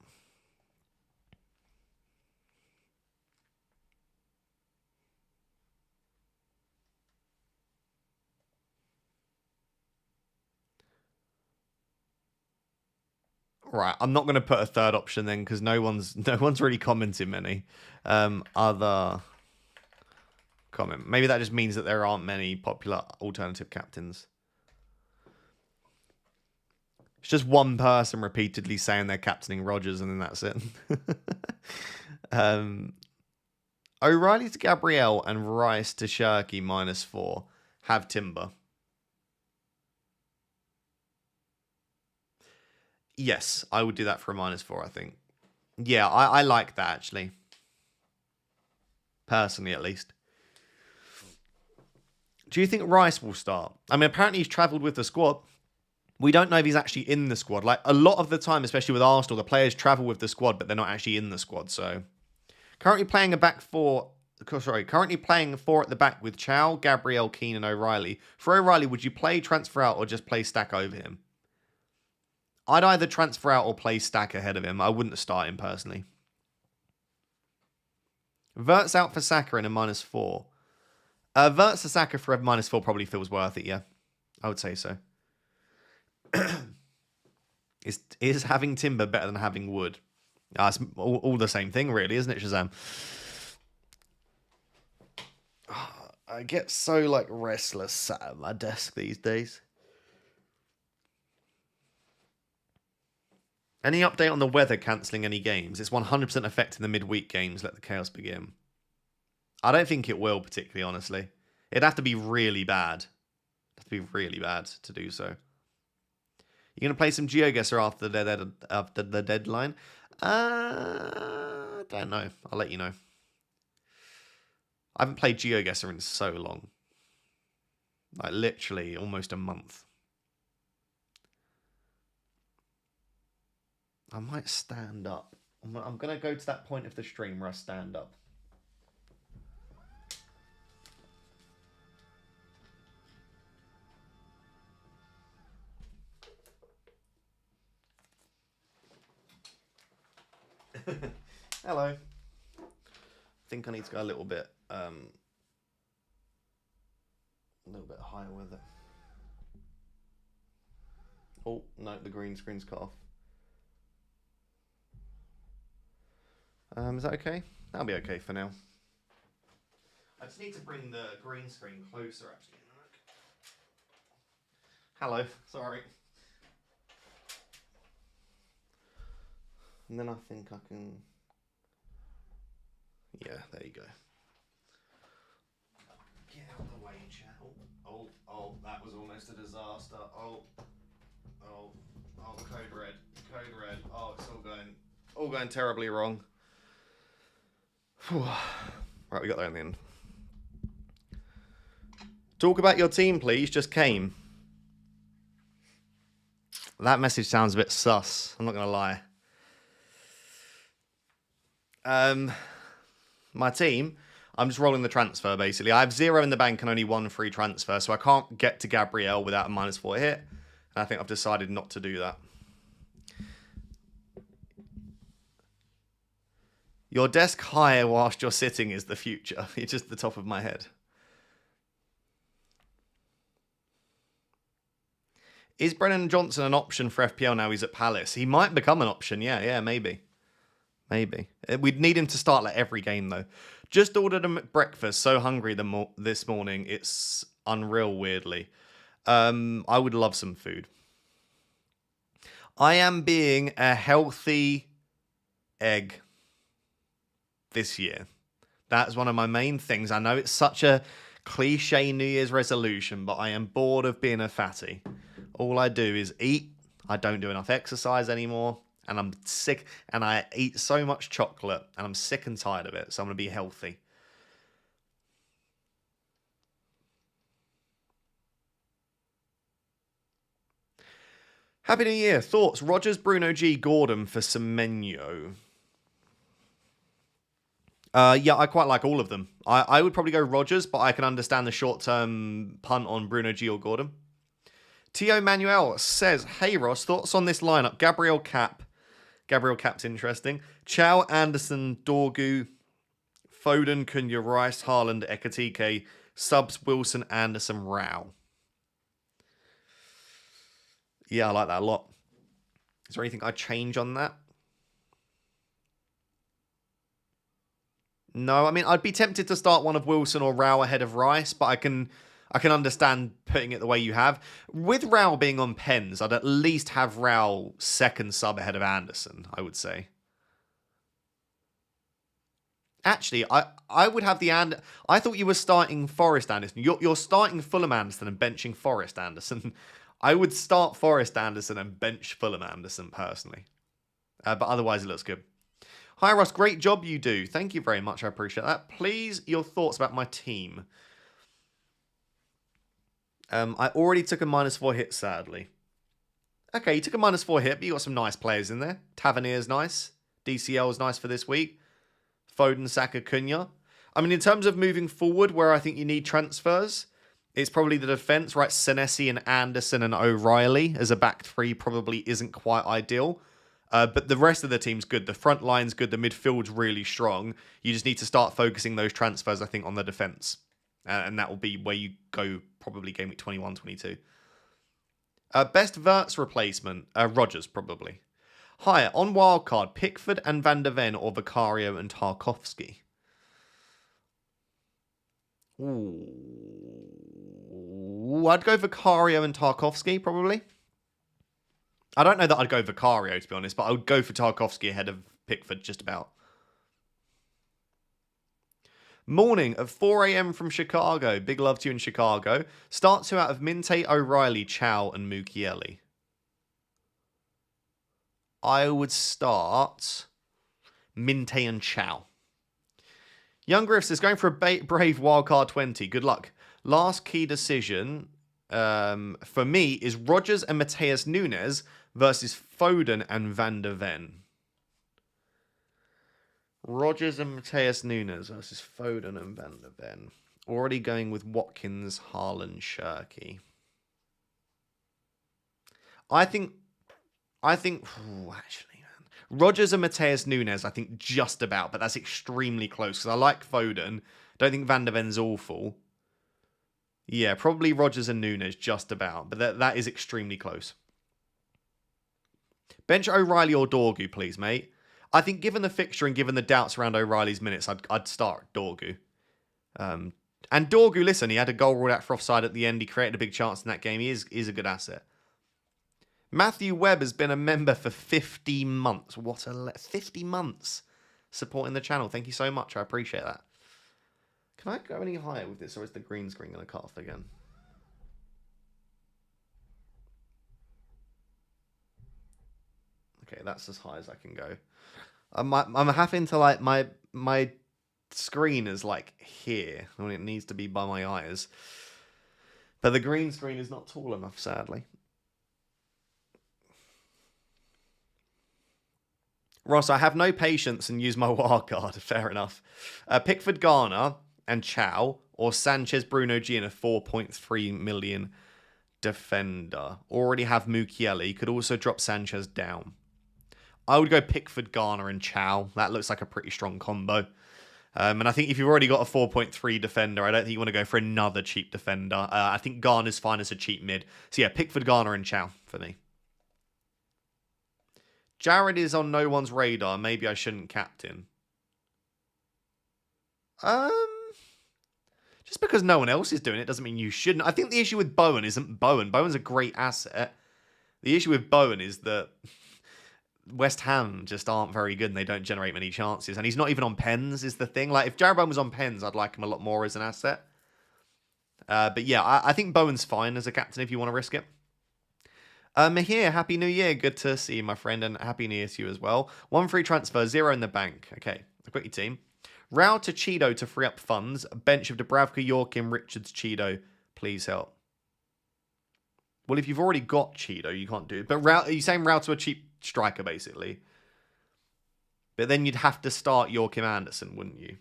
Right, I'm not going to put a 3rd option then because no one's really commenting many. Other comment. Maybe that just means that there aren't many popular alternative captains. It's just one person repeatedly saying they're captaining Rodgers and then that's it. O'Reilly to Gabriel and Rice to Shirky -4. Have Timber. Yes, I would do that for a -4, I think. Yeah, I like that, actually. Personally, at least. Do you think Rice will start? I mean, apparently he's travelled with the squad. We don't know if he's actually in the squad. Like, a lot of the time, especially with Arsenal, the players travel with the squad, but they're not actually in the squad. So, currently playing currently playing 4 at the back with Chow, Gabriel, Keane, and O'Reilly. For O'Reilly, would you play transfer out or just play stack over him? I'd either transfer out or play stack ahead of him. I wouldn't start him personally. Verts out for Saka in a -4. Verts to Saka for a -4 probably feels worth it, yeah. I would say so. Is having Timber better than having Wood? It's all the same thing, really, isn't it, Shazam? I get so, like, restless sat at my desk these days. Any update on the weather cancelling any games? It's 100% affecting the midweek games. Let the chaos begin. I don't think it will, particularly, honestly. It'd have to be really bad. It'd have to be really bad to do so. You're going to play some GeoGuessr after the deadline? I don't know. I'll let you know. I haven't played GeoGuessr in so long. Like, literally almost a month. I might stand up. I'm going to go to that point of the stream where I stand up. Hello. I think I need to go a little bit higher with it. Oh, no, the green screen's cut off. Is that okay? That'll be okay for now. I just need to bring the green screen closer, actually. Hello, sorry. And then I think I can... Yeah, there you go. Get out of the way, chat. Oh, that was almost a disaster. Oh, code red. Oh, it's all going terribly wrong. Right, we got there in the end. Talk about your team, please. Just came. That message sounds a bit sus. I'm not going to lie. My team, I'm just rolling the transfer, basically. I have 0 in the bank and only 1 free transfer, so I can't get to Gabriel without a -4 hit. And I think I've decided not to do that. Your desk higher whilst you're sitting is the future. It's just the top of my head. Is Brennan Johnson an option for FPL now he's at Palace? He might become an option, yeah, maybe. Maybe. We'd need him to start like every game, though. Just ordered him at breakfast. So hungry this morning. It's unreal, weirdly. I would love some food. I am being a healthy egg this year. That's one of my main things. I know it's such a cliche New Year's resolution, but I am bored of being a fatty. All I do is eat. I don't do enough exercise anymore. And I'm sick. And I eat so much chocolate. And I'm sick and tired of it. So I'm going to be healthy. Happy New Year. Thoughts? Rodgers, Bruno G, Gordon for Semenyo. Yeah, I quite like all of them. I would probably go Rodgers, but I can understand the short-term punt on Bruno G or Gordon. Tio Manuel says, hey Ross, thoughts on this lineup? Gabriel Cap's interesting. Chow, Anderson, Dorgu, Foden, Cunha, Rice, Haaland, Ekatike, subs, Wilson, Anderson, Rao. Yeah, I like that a lot. Is there anything I'd change on that? No, I mean, I'd be tempted to start one of Wilson or Rao ahead of Rice, but I can understand putting it the way you have. With Rao being on pens, I'd at least have Rao second sub ahead of Anderson, I would say. Actually, I would have I thought you were starting Forest Anderson. You're starting Fulham Anderson and benching Forest Anderson. I would start Forest Anderson and bench Fulham Anderson personally. But otherwise, it looks good. Hi, Ross. Great job you do. Thank you very much. I appreciate that. Please, your thoughts about my team. I already took a -4 hit, sadly. Okay, you took a -4 hit, but you got some nice players in there. Tavernier's nice. DCL's nice for this week. Foden, Saka, Cunha. I mean, in terms of moving forward, where I think you need transfers, it's probably the defence, right? Senesi and Anderson and O'Reilly as a back three probably isn't quite ideal. But the rest of the team's good. The front line's good. The midfield's really strong. You just need to start focusing those transfers, I think, on the defence. And that will be where you go probably game week 21, 22. Best Verts replacement, Rodgers, probably. Hi, on wildcard, Pickford and Van der Ven or Vicario and Tarkowski? Ooh, I'd go Vicario and Tarkowski, probably. I don't know that I'd go Vicario, to be honest, but I would go for Tarkowski ahead of Pickford, just about. Morning at 4 a.m. from Chicago. Big love to you in Chicago. Start 2 out of Minte, O'Reilly, Chow, and Mukiele. I would start Minte and Chow. Young Griff says, going for a brave wildcard 20. Good luck. Last key decision for me is Rodgers and Mateus Nunes versus Foden and Van der Ven. Rodgers and Mateus Nunes versus Foden and Van der Ven. Already going with Watkins, Haaland, Shirky. I think, actually, man. Rodgers and Mateus Nunes, I think just about, but that's extremely close because I like Foden. Don't think Van der Ven's awful. Yeah, probably Rodgers and Nunes just about, but that is extremely close. Bench O'Reilly or Dorgu, please, mate. I think given the fixture and given the doubts around O'Reilly's minutes, I'd start Dorgu. And Dorgu, listen, he had a goal ruled out for offside at the end. He created a big chance in that game. He is a good asset. Matthew Webb has been a member for 50 months. 50 months supporting the channel. Thank you so much. I appreciate that. Can I go any higher with this, or is the green screen going to cut off again? Okay, that's as high as I can go. I'm having to, like, my screen is like here when it needs to be by my eyes. But the green screen is not tall enough, sadly. Ross, I have no patience and use my wildcard. Fair enough. Pickford, Garner and Chow, or Sanchez, Bruno G in a 4.3 million defender. Already have Mukiele. Could also drop Sanchez down. I would go Pickford, Garner and Chow. That looks like a pretty strong combo. And I think if you've already got a 4.3 defender, I don't think you want to go for another cheap defender. I think Garner's fine as a cheap mid. So yeah, Pickford, Garner and Chow for me. Jared is on no one's radar. Maybe I shouldn't captain. Just because no one else is doing it doesn't mean you shouldn't. I think the issue with Bowen isn't Bowen. Bowen's a great asset. The issue with Bowen is that West Ham just aren't very good and they don't generate many chances. And he's not even on pens is the thing. Like, if Jared Bowen was on pens, I'd like him a lot more as an asset. But yeah, I think Bowen's fine as a captain if you want to risk it. Mahir, Happy New Year. Good to see you, my friend, and Happy New Year to you as well. 1 free transfer, 0 in the bank. Okay, I've got your team. Rao to Cheeto to free up funds. Bench of Dubravka, Yorkim, Richards, Cheeto. Please help. Well, if you've already got Cheeto, you can't do it. But Rao, are you saying Rao to a cheap striker, basically? But then you'd have to start Yorkim Anderson, wouldn't you?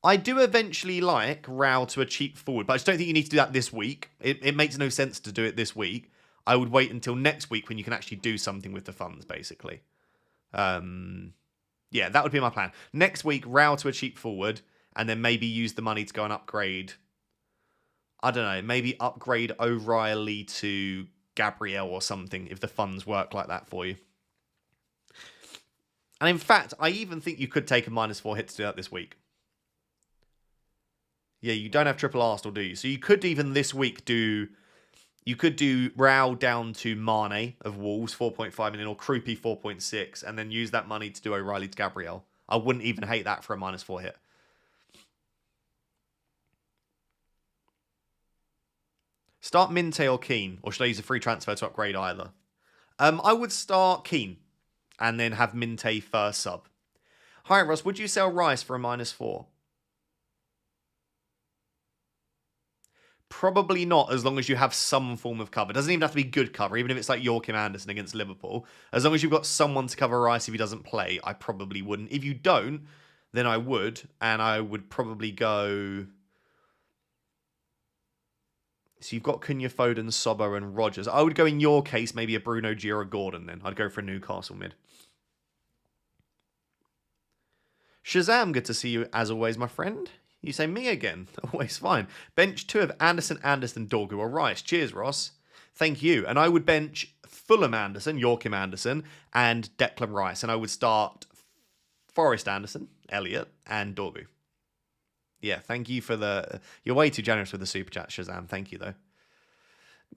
I do eventually like Rao to a cheap forward, but I just don't think you need to do that this week. It makes no sense to do it this week. I would wait until next week when you can actually do something with the funds, basically. Yeah, that would be my plan. Next week, Rao to a cheap forward, and then maybe use the money to go and upgrade. I don't know, maybe upgrade O'Reilly to Gabriel or something if the funds work like that for you. And in fact, I even think you could take a -4 hit to do that this week. Yeah, you don't have triple Arsenal, do you? So you could even this week do... You could do Rao down to Mane of Wolves, 4.5 million, or Krupi 4.6, and then use that money to do O'Reilly to Gabriel. I wouldn't even hate that for a -4 hit. Start Minte or Keane, or should I use a free transfer to upgrade either? I would start Keane and then have Minte first sub. Hi, Ross. Would you sell Rice for a -4? Probably not, as long as you have some form of cover. It doesn't even have to be good cover, even if it's like Joachim Andersen against Liverpool. As long as you've got someone to cover Rice if he doesn't play, I probably wouldn't. If you don't, then I would, and I would probably go... So you've got Cunha, Foden, Sobbo, and Rodgers. I would go, in your case, maybe a Bruno G or a Gordon then. I'd go for a Newcastle mid. Shazam, good to see you as always, my friend. You say me again. Always fine. Bench 2 of Anderson, Dorgu, or Rice. Cheers, Ross. Thank you. And I would bench Fulham Anderson, Joachim Andersen, and Declan Rice. And I would start Forest Anderson, Elliot, and Dorgu. Yeah, thank you for the... You're way too generous with the super chat, Shazam. Thank you, though.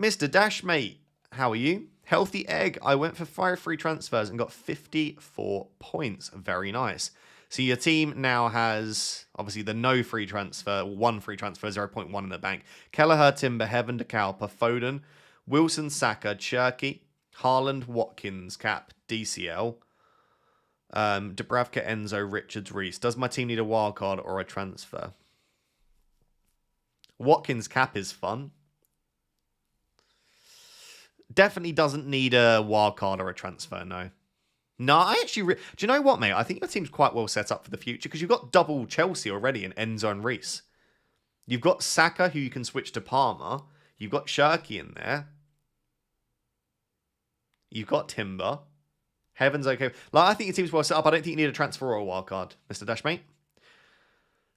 Mr. Dashmate, how are you? Healthy Egg. I went for 5 free transfers and got 54 points. Very nice. So your team now has, obviously, the no free transfer, 1 free transfer, 0.1 in the bank. Kelleher, Timber, Heaven, De Kalpa, Foden, Wilson, Saka, Cherky, Haaland, Watkins, Cap, DCL, Dubravka, Enzo, Richards, Reese. Does my team need a wild card or a transfer? Watkins Cap is fun. Definitely doesn't need a wild card or a transfer, no. No, I actually... Do you know what, mate? I think your team's quite well set up for the future because you've got double Chelsea already in Enzo and Reese. You've got Saka, who you can switch to Palmer. You've got Cherky in there. You've got Timber. Heaven's okay. Like, I think your team's well set up. I don't think you need a transfer or a wild card, Mr. Dashmate.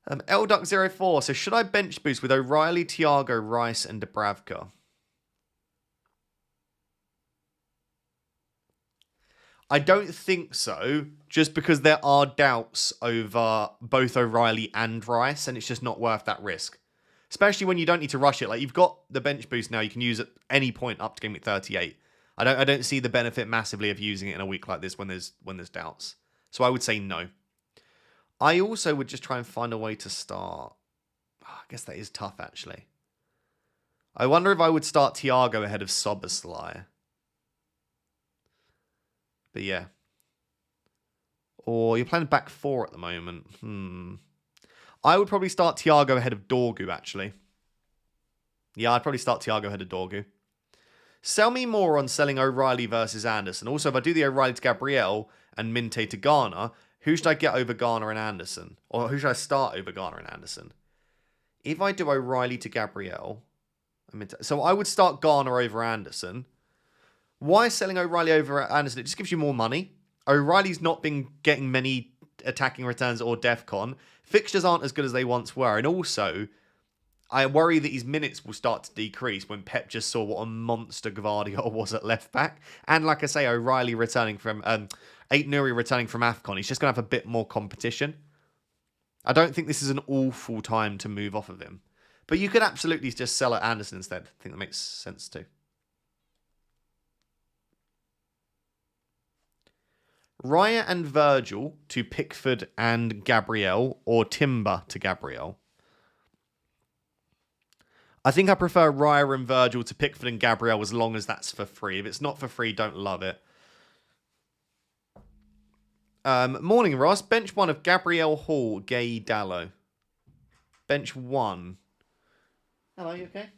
LDuck04. So should I bench boost with O'Reilly, Thiago, Rice, and Dubravka? I don't think so, just because there are doubts over both O'Reilly and Rice, and it's just not worth that risk. Especially when you don't need to rush it. Like, you've got the bench boost now, you can use at any point up to game week 38. I don't see the benefit massively of using it in a week like this when there's doubts. So I would say no. I also would just try and find a way to start. Oh, I guess that is tough, actually. I wonder if I would start Thiago ahead of Soboslai. But yeah. Or you're playing back 4 at the moment. I would probably start Thiago ahead of Dorgu, actually. Yeah, I'd probably start Thiago ahead of Dorgu. Sell me more on selling O'Reilly versus Anderson. Also, if I do the O'Reilly to Gabriel and Minte to Garner, who should I get over Garner and Anderson? Or who should I start over Garner and Anderson? If I do O'Reilly to Gabriel... So I would start Garner over Anderson. Why selling O'Reilly over Anderson? It just gives you more money. O'Reilly's not been getting many attacking returns or DEFCON. Fixtures aren't as good as they once were. And also, I worry that his minutes will start to decrease when Pep just saw what a monster Gvardiol was at left back. And like I say, O'Reilly returning from... Ait Nuri returning from AFCON. He's just going to have a bit more competition. I don't think this is an awful time to move off of him. But you could absolutely just sell at Anderson instead. I think that makes sense too. Raya and Virgil to Pickford and Gabriel, or Timber to Gabriel. I think I prefer Raya and Virgil to Pickford and Gabriel as long as that's for free. If it's not for free, don't love it. Morning, Ross. Bench 1 of Gabriel, Hall, Gay, Dallo. Bench 1. Hello, you okay?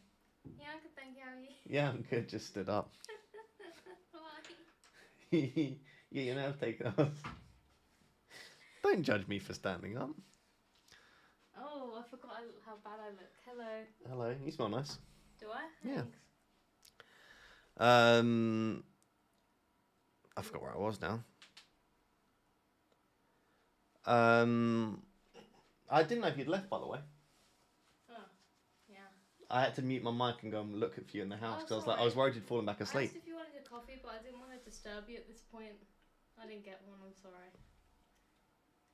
Yeah, I'm good, thank you. How are you? Yeah, I'm good. Just stood up. Why? Yeah, you know, take off. Don't judge me for standing up. Oh, I forgot how bad I look. Hello. Hello, you smell nice. Do I? Yeah. Thanks. I forgot where I was now. I didn't know if you'd left, by the way. Oh, yeah. I had to mute my mic and go and look at you in the house because Oh, I was worried you'd fallen back I asleep. asked if you wanted a coffee, but I didn't want to disturb you at this point. I didn't get one, I'm sorry.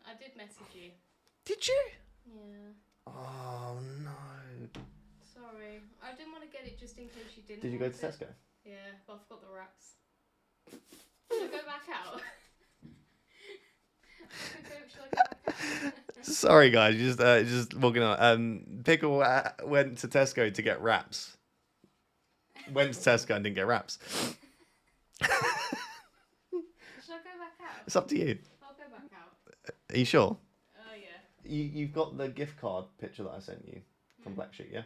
I did message you. Did you? Yeah. Oh, no. Sorry. I didn't want to get it just in case you didn't. Did you go want to it. Tesco? Yeah, but I forgot the wraps. Should I go back out? Should I Sorry, guys. Just walking on. Pickle went to Tesco to get wraps. Went to Tesco and didn't get wraps. Should I go back out? It's up to you. I'll go back out. Are you sure? Oh, yeah. You've got the gift card picture that I sent you from Black Sheep, yeah?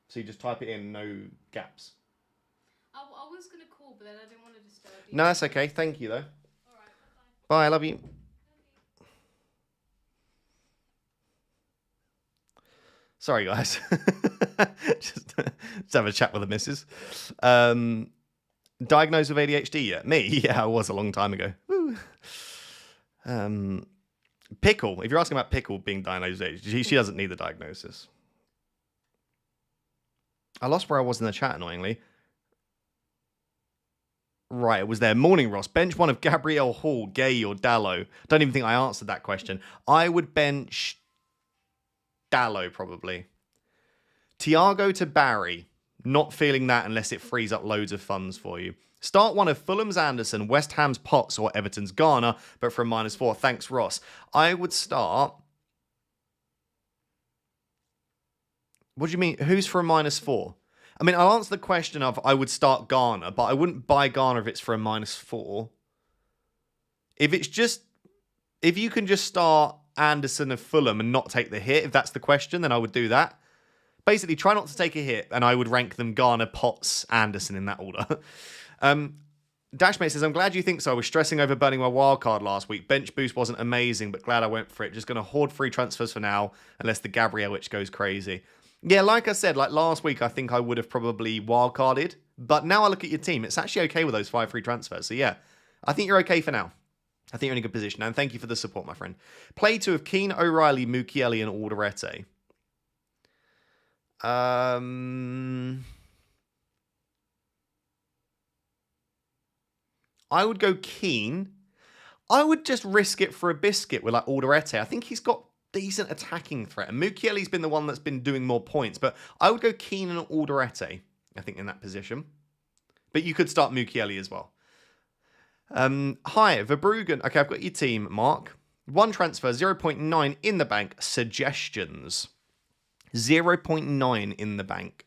So you just type it in, no gaps. I was going to call, but then I didn't want to disturb you. No, that's okay. Thank you, though. All right, bye-bye. Bye, I love you. Sorry, guys. just have a chat with the missus. Diagnosed with ADHD yet? Me? Yeah, I was a long time ago. Woo. Pickle. If you're asking about Pickle being diagnosed with ADHD, she doesn't need the diagnosis. I lost where I was in the chat, annoyingly. Right, it was there. Morning, Ross. Bench one of Gabriel, Hall, Gay, or Dallo. Don't even think I answered that question. I would bench Dallo, probably. Thiago to Barry. Not feeling that unless it frees up loads of funds for you. Start one of Fulham's Anderson, West Ham's Potts, or Everton's Garner, but from -4. Thanks, Ross. I would start... What do you mean? Who's for a -4? I mean, I'll answer the question of I would start Garner, but I wouldn't buy Garner if it's for a -4. If you can just start Anderson of Fulham and not take the hit, if that's the question, then I would do that. Basically, try not to take a hit, and I would rank them Garner, Potts, Anderson in that order. Dashmate says, I'm glad you think so. I was stressing over burning my wildcard last week. Bench boost wasn't amazing, but glad I went for it. Just going to hoard free transfers for now, unless the Gabriel itch goes crazy. Yeah, like I said, like last week, I think I would have probably wildcarded. But now I look at your team, it's actually okay with those 5 free transfers. So yeah, I think you're okay for now. I think you're in a good position. And thank you for the support, my friend. Play 2 of Keane, O'Reilly, Mukiele, and Alderete. I would go Keane. I would just risk it for a biscuit with like Alderete. I think he's got decent attacking threat. And Mukiele's been the one that's been doing more points. But I would go Keane and Alderete, I think, in that position. But you could start Mukiele as well. Hi, Verbruggen. Okay, I've got your team, Mark. 1 transfer, 0.9 in the bank. Suggestions. 0.9 in the bank.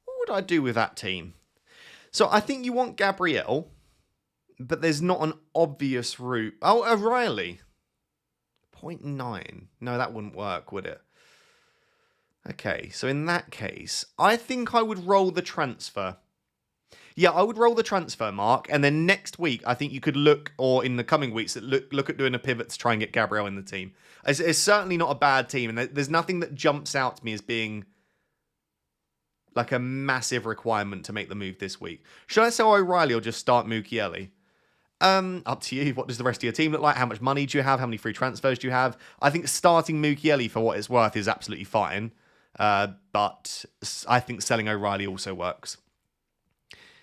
What would I do with that team? So I think you want Gabriel, but there's not an obvious route. Oh, O'Reilly. 0.9. No, that wouldn't work, would it? Okay, so in that case, I think I would roll the transfer. Yeah, I would roll the transfer, Mark, and then next week, I think you could look, or in the coming weeks, look at doing a pivot to try and get Gabriel in the team. It's certainly not a bad team, and there's nothing that jumps out to me as being like a massive requirement to make the move this week. Should I sell O'Reilly or just start Mukiele? Up to you. What does the rest of your team look like? How much money do you have? How many free transfers do you have? I think starting Mukiele for what it's worth is absolutely fine. But I think selling O'Reilly also works.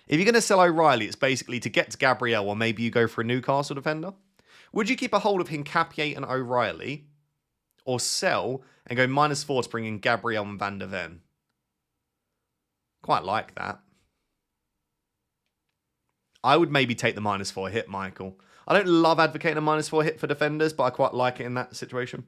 If you're going to sell O'Reilly, it's basically to get to Gabriel, or maybe you go for a Newcastle defender. Would you keep a hold of Hincapié and O'Reilly, or sell and go -4 to bring in Gabriel and Van der Ven? Quite like that. I would maybe take the -4 hit, Michael. I don't love advocating a -4 hit for defenders, but I quite like it in that situation.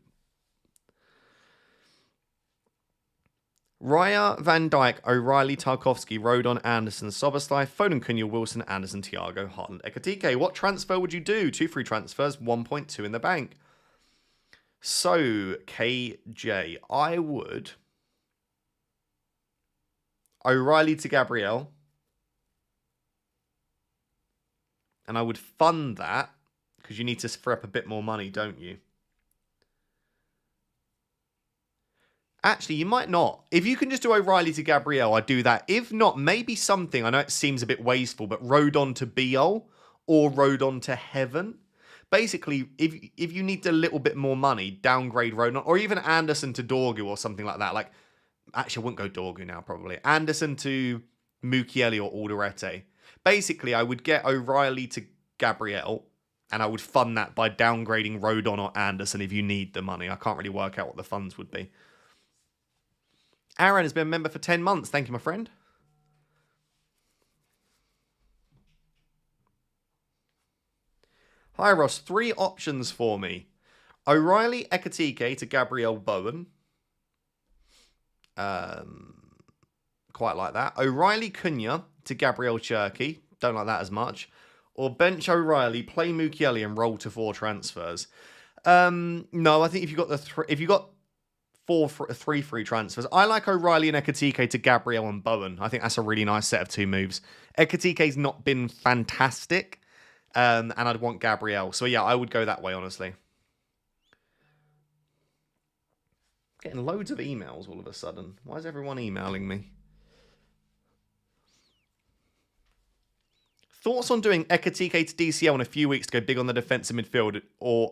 Raya, Van Dijk, O'Reilly, Tarkowski, Rodon, Anderson, Soboslai, Foden, Cunha, Wilson, Anderson, Thiago, Haaland, Ekatike. What transfer would you do? 2 free transfers, 1.2 in the bank. So, KJ, I would... O'Reilly to Gabriel. And I would fund that, because you need to free up a bit more money, don't you? Actually, you might not. If you can just do O'Reilly to Gabriel, I'd do that. If not, maybe something, I know it seems a bit wasteful, but Rodon to Biol or Rodon to Heaven. Basically, if you need a little bit more money, downgrade Rodon, or even Anderson to Dorgu or something like that. Like, actually, I wouldn't go Dorgu now, probably. Anderson to Mukiele or Alderete. Basically, I would get O'Reilly to Gabriel And I would fund that by downgrading Rodon or Anderson if you need the money. I can't really work out what the funds would be. Aaron has been a member for 10 months. Thank you, my friend. Hi, Ross. 3 options for me. O'Reilly Ekatike to Gabriel Bowen. Quite like that. O'Reilly Cunha to Gabriel Cherky. Don't like that as much. Or bench O'Reilly, play Mukiele and roll to 4 transfers. No, I think if you got 3 free transfers, I like O'Reilly and Ekatike to Gabriel and Bowen. I think that's a really nice set of 2 moves. Ekatike's not been fantastic, and I'd want Gabriel. So yeah, I would go that way, honestly. Getting loads of emails all of a sudden. Why is everyone emailing me? Thoughts on doing Ekatike to DCL in a few weeks to go big on the defensive midfield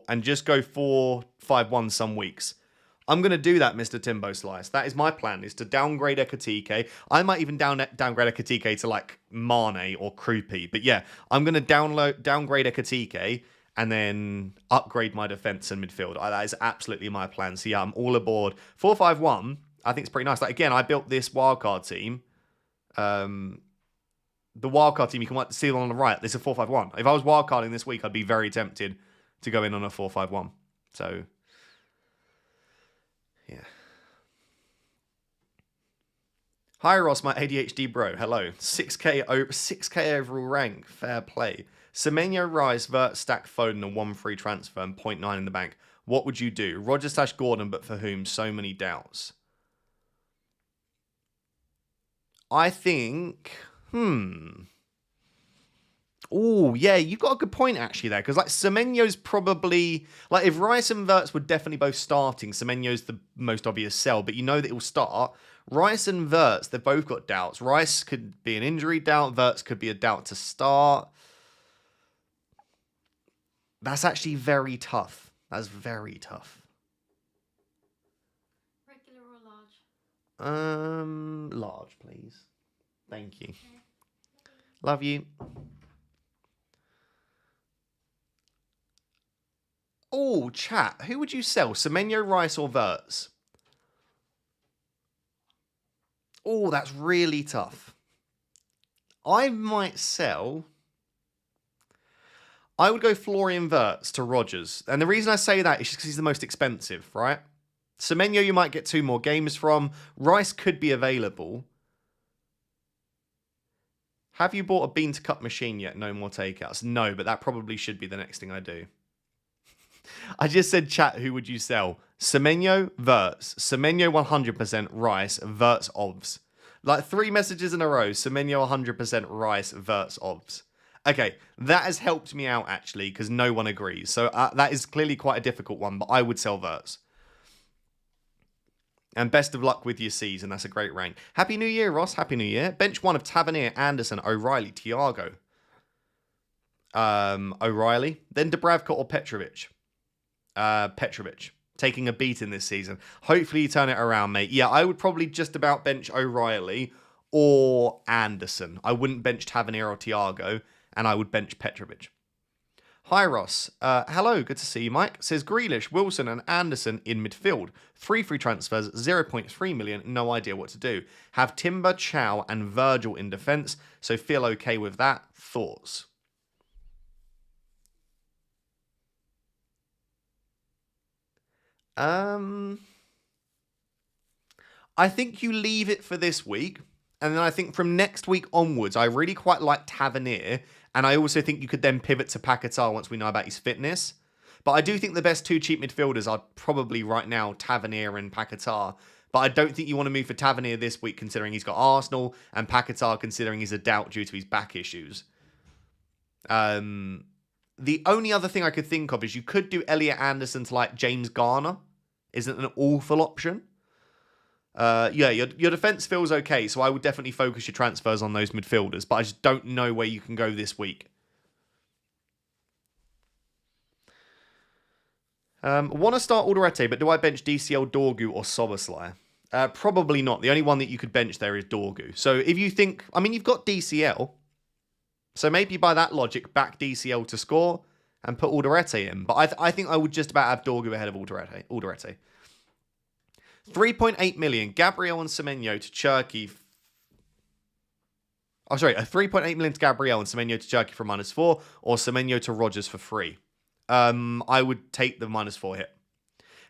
and just go 4-5-1 some weeks? I'm going to do that, Mr. Timbo Slice. That is my plan, is to downgrade Ekatike. I might even downgrade Ekatike to like Mane or Krupi. But yeah, I'm going to downgrade Ekatike and then upgrade my defense and midfield. That is absolutely my plan. So yeah, I'm all aboard. 4-5-1, I think it's pretty nice. Like again, I built this wildcard team. The wildcard team, you can see on the right. This is a 4-5-1. If I was wildcarding this week, I'd be very tempted to go in on a 4-5-1. So, yeah. Hi, Ross, my ADHD bro. Hello. 6k overall rank. Fair play. Semenyo, Rice, Vert, Stack, Foden, and 1 free transfer and 0.9 in the bank. What would you do? Roger/Gordon, but for whom? So many doubts. I think... Oh, yeah, you've got a good point actually there. Because like Semenyo's probably... Like if Rice and Verts were definitely both starting, Semenyo's the most obvious sell. But you know that he'll start. Rice and Verts, they've both got doubts. Rice could be an injury doubt. Verts could be a doubt to start. That's actually very tough. That's very tough. Regular or large? Large, please. Thank you. Okay. Love you. Oh, chat. Who would you sell? Semenyo, Rice, or Verts? Oh, that's really tough. I might sell... I would go Florian Verts to Rodgers. And the reason I say that is just because he's the most expensive, right? Semenyo you might get 2 more games from. Rice could be available. Have you bought a bean to cup machine yet? No more takeouts. No, but that probably should be the next thing I do. I just said, chat, who would you sell? Semenyo, Verts. Semenyo 100%, Rice, Verts, Ovs. Like 3 messages in a row. Semenyo 100%, Rice, Verts, Ovs. Okay, that has helped me out, actually, because no one agrees. So that is clearly quite a difficult one, but I would sell Verts. And best of luck with your season. That's a great rank. Happy New Year, Ross. Happy New Year. Bench 1 of Tavernier, Anderson, O'Reilly, Thiago. O'Reilly. Then Dubravka or Petrovic. Petrovic. Taking a beat in this season. Hopefully you turn it around, mate. Yeah, I would probably just about bench O'Reilly or Anderson. I wouldn't bench Tavernier or Thiago. And I would bench Petrovic. Hi, Ross. Hello, good to see you, Mike. Says Grealish, Wilson and Anderson in midfield. 3 free transfers, 0.3 million, no idea what to do. Have Timber, Chow and Virgil in defence, so feel okay with that. Thoughts? I think you leave it for this week. And then I think from next week onwards, I really quite like Tavernier. And I also think you could then pivot to Paquetá once we know about his fitness. But I do think the best 2 cheap midfielders are probably right now Tavernier and Paquetá. But I don't think you want to move for Tavernier this week considering he's got Arsenal and Paquetá considering he's a doubt due to his back issues. The only other thing I could think of is you could do Elliot Anderson to like James Garner. Isn't an awful option. Yeah, your defence feels okay, so I would definitely focus your transfers on those midfielders, but I just don't know where you can go this week. Want to start Alderete, but do I bench DCL, Dorgu, or Soboslai? Probably not. The only one that you could bench there is Dorgu. So if you think... I mean, you've got DCL, so maybe by that logic, back DCL to score, and put Alderete in. But I think I would just about have Dorgu ahead of Alderete. 3.8 million, Gabriel and Semenyo to Cherky. Oh, sorry, 3.8 million to Gabriel and Semenyo to Cherky for -4, or Semenyo to Rogers for free. I would take the -4 hit.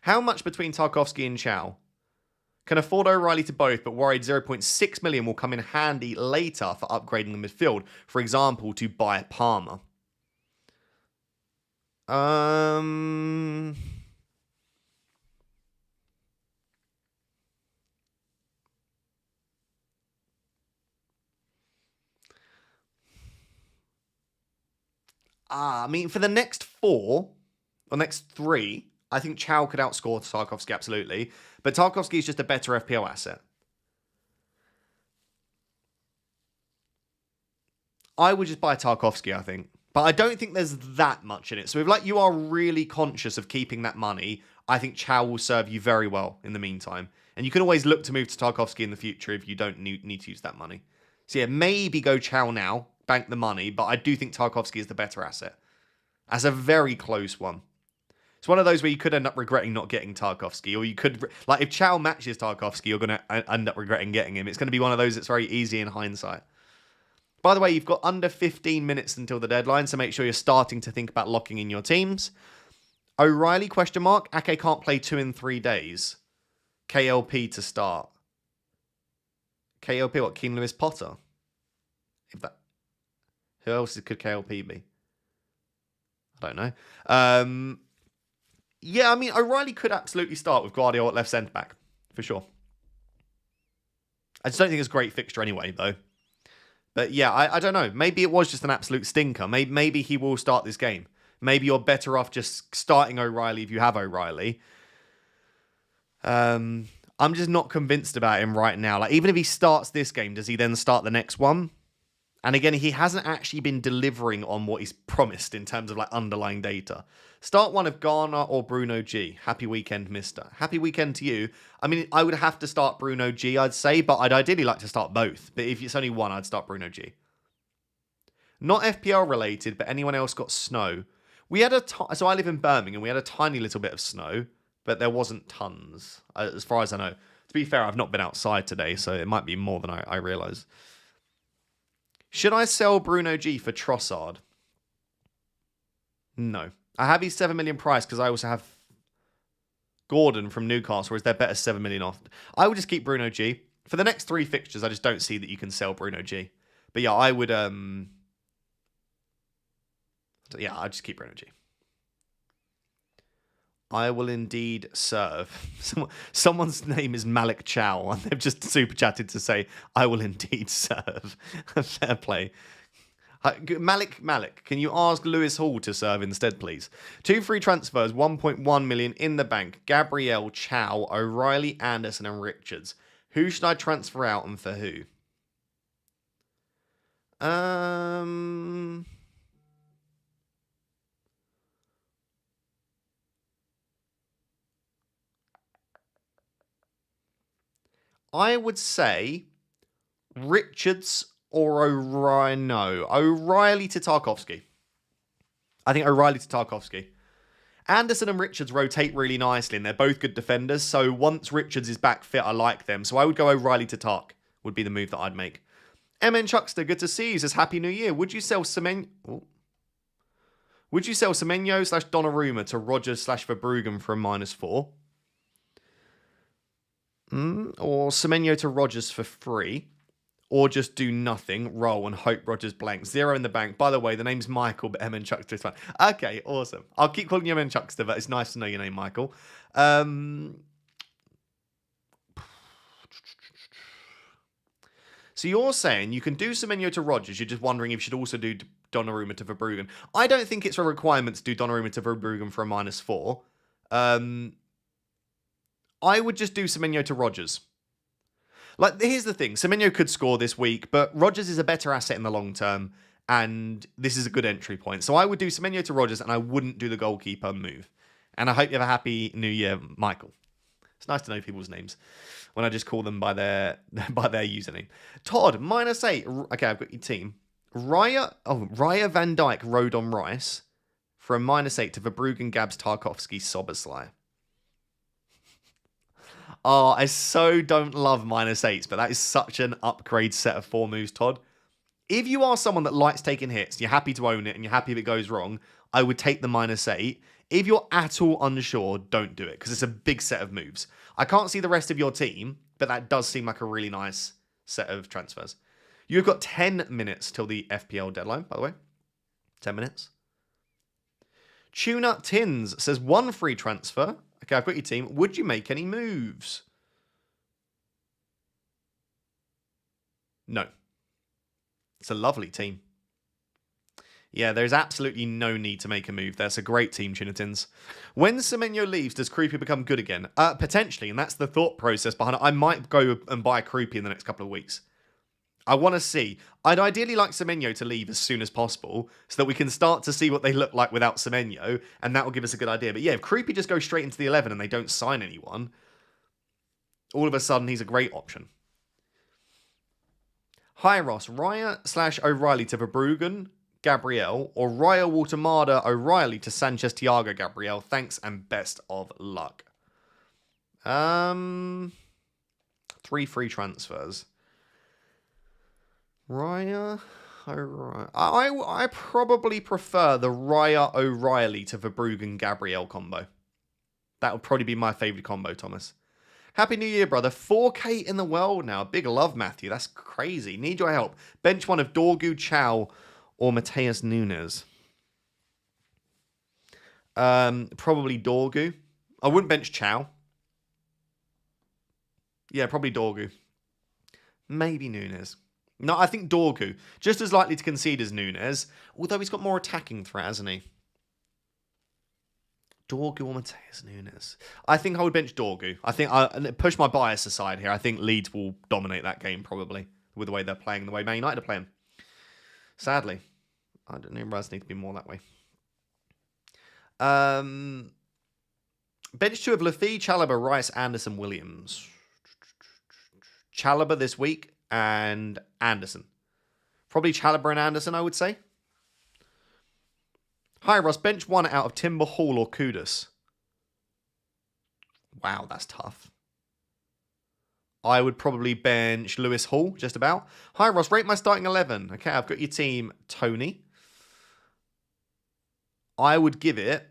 How much between Tarkowski and Chow? Can afford O'Reilly to both, but worried 0.6 million will come in handy later for upgrading the midfield. For example, to buy Palmer. I mean, for the next 4, or next 3, I think Chow could outscore Tarkowski, absolutely. But Tarkowski is just a better FPL asset. I would just buy Tarkowski, I think. But I don't think there's that much in it. So if like you are really conscious of keeping that money, I think Chow will serve you very well in the meantime. And you can always look to move to Tarkowski in the future if you don't need to use that money. So yeah, maybe go Chow now, bank the money, but I do think Tarkowski is the better asset. As a very close one. It's one of those where you could end up regretting not getting Tarkowski, or you could, like, if Chow matches Tarkowski, you're going to end up regretting getting him. It's going to be one of those that's very easy in hindsight. By the way, you've got under 15 minutes until the deadline, so make sure you're starting to think about locking in your teams. O'Reilly, ? Ake can't play 2 in 3 days. KLP to start. KLP, what? Keane Lewis Potter? Who else could KLP be? I don't know. Yeah, I mean, O'Reilly could absolutely start with Guardiola at left centre-back, for sure. I just don't think it's a great fixture anyway, though. But yeah, I don't know. Maybe it was just an absolute stinker. Maybe he will start this game. Maybe you're better off just starting O'Reilly if you have O'Reilly. I'm just not convinced about him right now. Like, even if he starts this game, does he then start the next one? And again, he hasn't actually been delivering on what he's promised in terms of like underlying data. Start one of Garner or Bruno G. Happy weekend, mister. Happy weekend to you. I mean, I would have to start Bruno G, I'd say, but I'd ideally like to start both. But if it's only one, I'd start Bruno G. Not FPL related, but anyone else got snow? We had so I live in Birmingham. We had a tiny little bit of snow, but there wasn't tons, as far as I know. To be fair, I've not been outside today, so it might be more than I realise. Should I sell Bruno G for Trossard? No. I have his 7 million price because I also have Gordon from Newcastle. Is there better 7 million off? I would just keep Bruno G. For the next 3 fixtures, I just don't see that you can sell Bruno G. But yeah, I would... yeah, I'd just keep Bruno G. I will indeed serve. Someone's name is Malik Chow, and they've just super chatted to say, I will indeed serve. Fair play. Malik, can you ask Lewis Hall to serve instead, please? 2 free transfers, 1.1 million in the bank. Gabriel, Chow, O'Reilly, Anderson, and Richards. Who should I transfer out and for who? I would say Richards or O'Reilly. No, O'Reilly to Tarkowski. I think O'Reilly to Tarkowski. Anderson and Richards rotate really nicely, and they're both good defenders. So once Richards is back fit, I like them. So I would go O'Reilly to Tark, would be the move that I'd make. MN Chuckster, good to see you. Says Happy New Year. Would you sell Semenyo / Donnarumma to Rogers / Verbruggen for a -4? Or Semenyo to Rogers for free? Or just do nothing, roll, and hope Rogers blanks. 0 in the bank. By the way, the name's Michael, but MN Chuckster is fine. Okay, awesome. I'll keep calling you MN Chuckster, but it's nice to know your name, Michael. So you're saying you can do Semenyo to Rogers. You're just wondering if you should also do Donnarumma to Verbruggen. I don't think it's a requirement to do Donnarumma to Verbruggen for a -4. I would just do Semenyo to Rogers. Like, here's the thing. Semenyo could score this week, but Rogers is a better asset in the long term, and this is a good entry point. So I would do Semenyo to Rogers, and I wouldn't do the goalkeeper move. And I hope you have a happy new year, Michael. It's nice to know people's names when I just call them by their username. Todd, -8. Okay, I've got your team. Raya Van Dijk, Rodon Rice from -8 to Verbruggen, Gabs, Tarkovsky, Soboslai. Oh, I so don't love -8s, but that is such an upgrade set of 4 moves, Todd. If you are someone that likes taking hits, you're happy to own it, and you're happy if it goes wrong, I would take the -8. If you're at all unsure, don't do it, because it's a big set of moves. I can't see the rest of your team, but that does seem like a really nice set of transfers. You've got 10 minutes till the FPL deadline, by the way. 10 minutes. Tuna Tins says 1 free transfer. Okay, I've got your team. Would you make any moves? No. It's a lovely team. Yeah, there's absolutely no need to make a move. That's a great team, Chinatins. When Semenyo leaves, does Creepy become good again? Potentially, and that's the thought process behind it. I might go and buy Creepy in the next couple of weeks. I want to see. I'd ideally like Semenyo to leave as soon as possible so that we can start to see what they look like without Semenyo, and that will give us a good idea. But yeah, if Creepy just goes straight into the 11 and they don't sign anyone, all of a sudden he's a great option. Hi Ross, Raya/O'Reilly to Verbruggen, Gabriel, or Raya Watermada O'Reilly to Sanchez Thiago Gabriel. Thanks and best of luck. 3 free transfers. Raya O'Reilly. I probably prefer the Raya O'Reilly to Verbruggen Gabriel combo. That would probably be my favourite combo, Thomas. Happy New Year, brother. 4K in the world now. Big love, Matthew. That's crazy. Need your help. Bench one of Dorgu, Chow, or Mateus Nunes. Probably Dorgu. I wouldn't bench Chow. Yeah, probably Dorgu. Maybe Nunes. No, I think Dorgu. Just as likely to concede as Nunes. Although he's got more attacking threat, hasn't he? Dorgu or Mateus Nunes? I think I would bench Dorgu. I think I push my bias aside here. I think Leeds will dominate that game probably with the way they're playing, the way Man United are playing. Sadly, I don't know. Raz need to be more that way. Bench 2 of Lafitte, Chalobah, Rice, Anderson, Williams. Chalobah this week and Anderson. Probably Chalobah and Anderson, I would say. Hi, Ross. Bench 1 out of Timber, Hall, or Kudus. Wow, that's tough. I would probably bench Lewis Hall, just about. Hi, Ross. Rate my starting 11. Okay, I've got your team, Tony. I would give it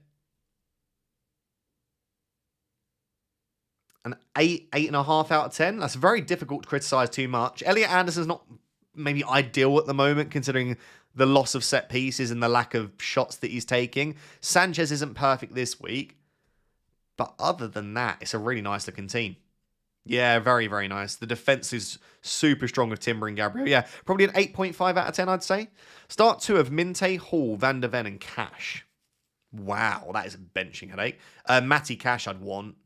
an 8.5 out of 10. That's very difficult to criticise too much. Elliot Anderson's not maybe ideal at the moment, considering the loss of set pieces and the lack of shots that he's taking. Sanchez isn't perfect this week. But other than that, it's a really nice looking team. Yeah, very, very nice. The defence is super strong with Timber and Gabriel. Yeah, probably an 8.5 out of 10, I'd say. Start 2 of Minte, Hall, Van der Ven, and Cash. Wow, that is a benching headache. Matty Cash I'd want.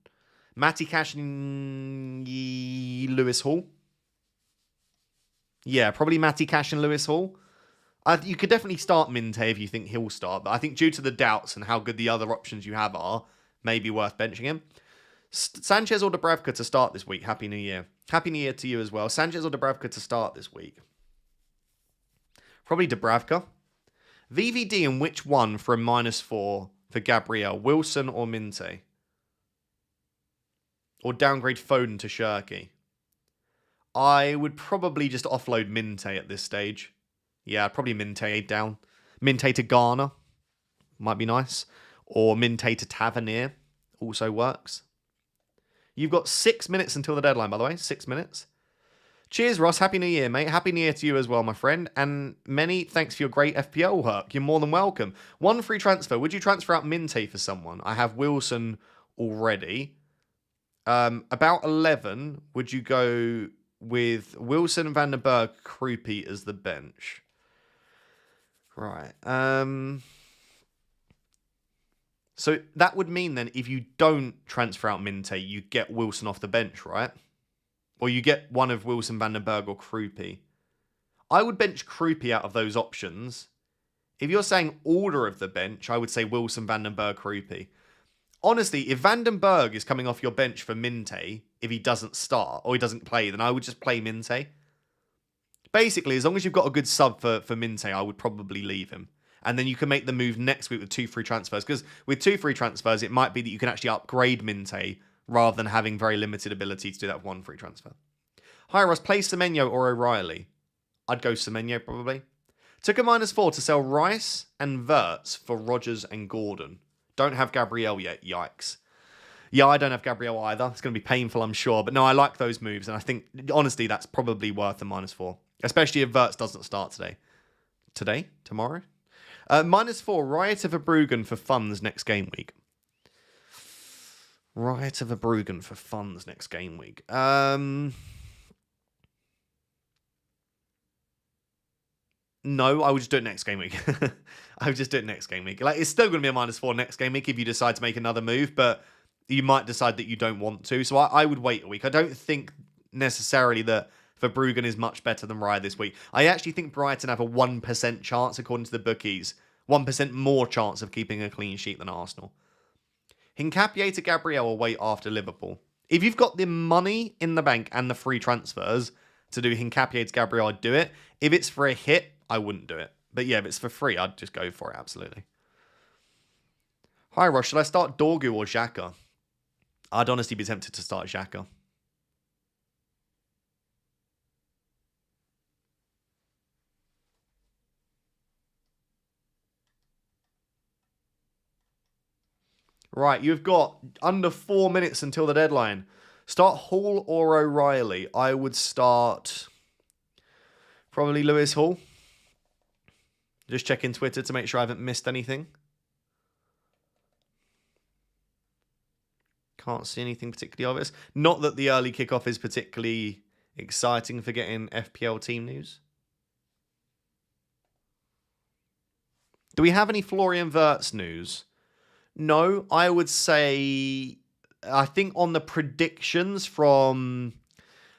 Matty Cash and Lewis Hall. Yeah, probably Matty Cash and Lewis Hall. You could definitely start Minte if you think he'll start, but I think due to the doubts and how good the other options you have are, maybe worth benching him. Sanchez or Dubravka to start this week. Happy New Year. Happy New Year to you as well. Sanchez or Dubravka to start this week. Probably Dubravka. VVD and which one for a -4 for Gabriel? Wilson or Minte? Or downgrade Foden to Shirky? I would probably just offload Minte at this stage. Yeah, probably Minte down. Minte to Garner. Might be nice. Or Minte to Tavernier. Also works. You've got 6 minutes until the deadline, by the way. 6 minutes. Cheers, Ross. Happy New Year, mate. Happy New Year to you as well, my friend. And many thanks for your great FPL work. You're more than welcome. 1 free transfer. Would you transfer out Minte for someone? I have Wilson already. About 11. Would you go with Wilson, Van den Berg, Krupi as the bench? Right. So that would mean then if you don't transfer out Minte, you get Wilson off the bench, right? Or you get one of Wilson, Van den Berg, or Krupi. I would bench Krupi out of those options. If you're saying order of the bench, I would say Wilson, Van den Berg, Krupi. Honestly, if Van den Berg is coming off your bench for Minte, if he doesn't start or he doesn't play, then I would just play Minte. Basically, as long as you've got a good sub for Minte, I would probably leave him. and then you can make the move next week with 2 free transfers. Because with 2 free transfers, it might be that you can actually upgrade Minte rather than having very limited ability to do that with 1 free transfer. Hi Ross, play Semenyo or O'Reilly? I'd go Semenyo probably. Took a -4 to sell Rice and Wirtz for Rodgers and Gordon. Don't have Gabriel yet, yikes. Yeah, I don't have Gabriel either. It's going to be painful, I'm sure. But no, I like those moves. And I think, honestly, that's probably worth a -4. Especially if Wirtz doesn't start today. Today? Tomorrow? -4, Riot of Verbruggen for funds next game week. Riot of Verbruggen for funds next game week. No, I would just do it next game week. I would just do it next game week. Like, it's still going to be a -4 next game week if you decide to make another move, but you might decide that you don't want to. So I would wait a week. I don't think necessarily that Verbruggen is much better than Raya this week. I actually think Brighton have a 1% chance, according to the bookies. 1% more chance of keeping a clean sheet than Arsenal. Hincapié to Gabriel will wait after Liverpool. If you've got the money in the bank and the free transfers to do Hincapié to Gabriel, I'd do it. If it's for a hit, I wouldn't do it. But yeah, if it's for free, I'd just go for it, absolutely. Hi, Ross. Should I start Dorgu or Xhaka? I'd honestly be tempted to start Xhaka. Right, you've got under 4 minutes until the deadline. Start Hall or O'Reilly? I would start probably Lewis Hall. Just checking Twitter to make sure I haven't missed anything. Can't see anything particularly obvious. Not that the early kickoff is particularly exciting for getting FPL team news. Do we have any Florian Wirtz news? No, I would say, I think on the predictions from,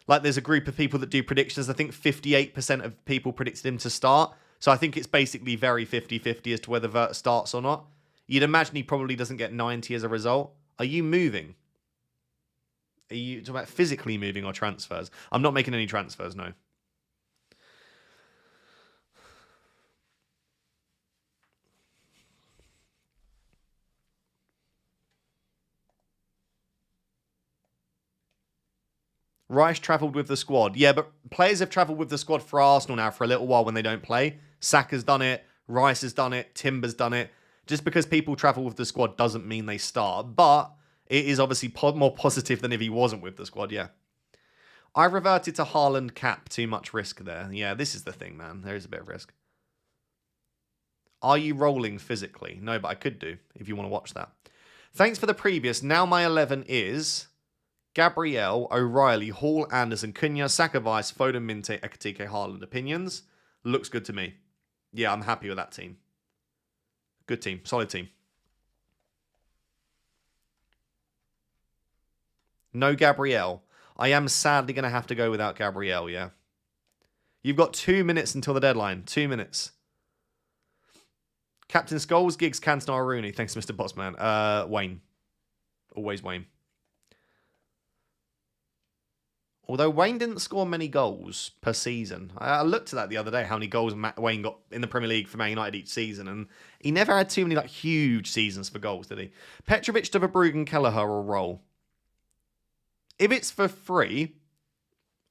like there's a group of people that do predictions. I think 58% of people predicted him to start. So I think it's basically very 50-50 as to whether Wirtz starts or not. You'd imagine he probably doesn't get 90 as a result. Are you moving? Are you talking about physically moving or transfers? I'm not making any transfers, no. Rice travelled with the squad. Yeah, but players have travelled with the squad for Arsenal now for a little while when they don't play. Saka's done it. Rice has done it. Timber's done it. Just because people travel with the squad doesn't mean they start. But it is obviously more positive than if he wasn't with the squad, yeah. I reverted to Haaland cap. Too much risk there. Yeah, this is the thing, man. There is a bit of risk. Are you rolling physically? No, but I could do if you want to watch that. Thanks for the previous. Now my 11 is Gabriel, O'Reilly, Hall, Anderson, Cunha, Saka, Vice, Foden, Minte, Ekatike, Haaland. Opinions? Looks good to me. Yeah, I'm happy with that team. Good team. Solid team. No Gabriel. I am sadly going to have to go without Gabriel, yeah. You've got 2 minutes until the deadline. 2 minutes. Captain Scholes, Giggs, Cantona, Rooney. Thanks, Mr. Botsman. Wayne. Always Wayne. Although Wayne didn't score many goals per season. I looked at that the other day, how many goals Wayne got in the Premier League for Man United each season, and he never had too many like huge seasons for goals, did he? Petrovic to Verbruggen, Kelleher or Roll. If it's for free,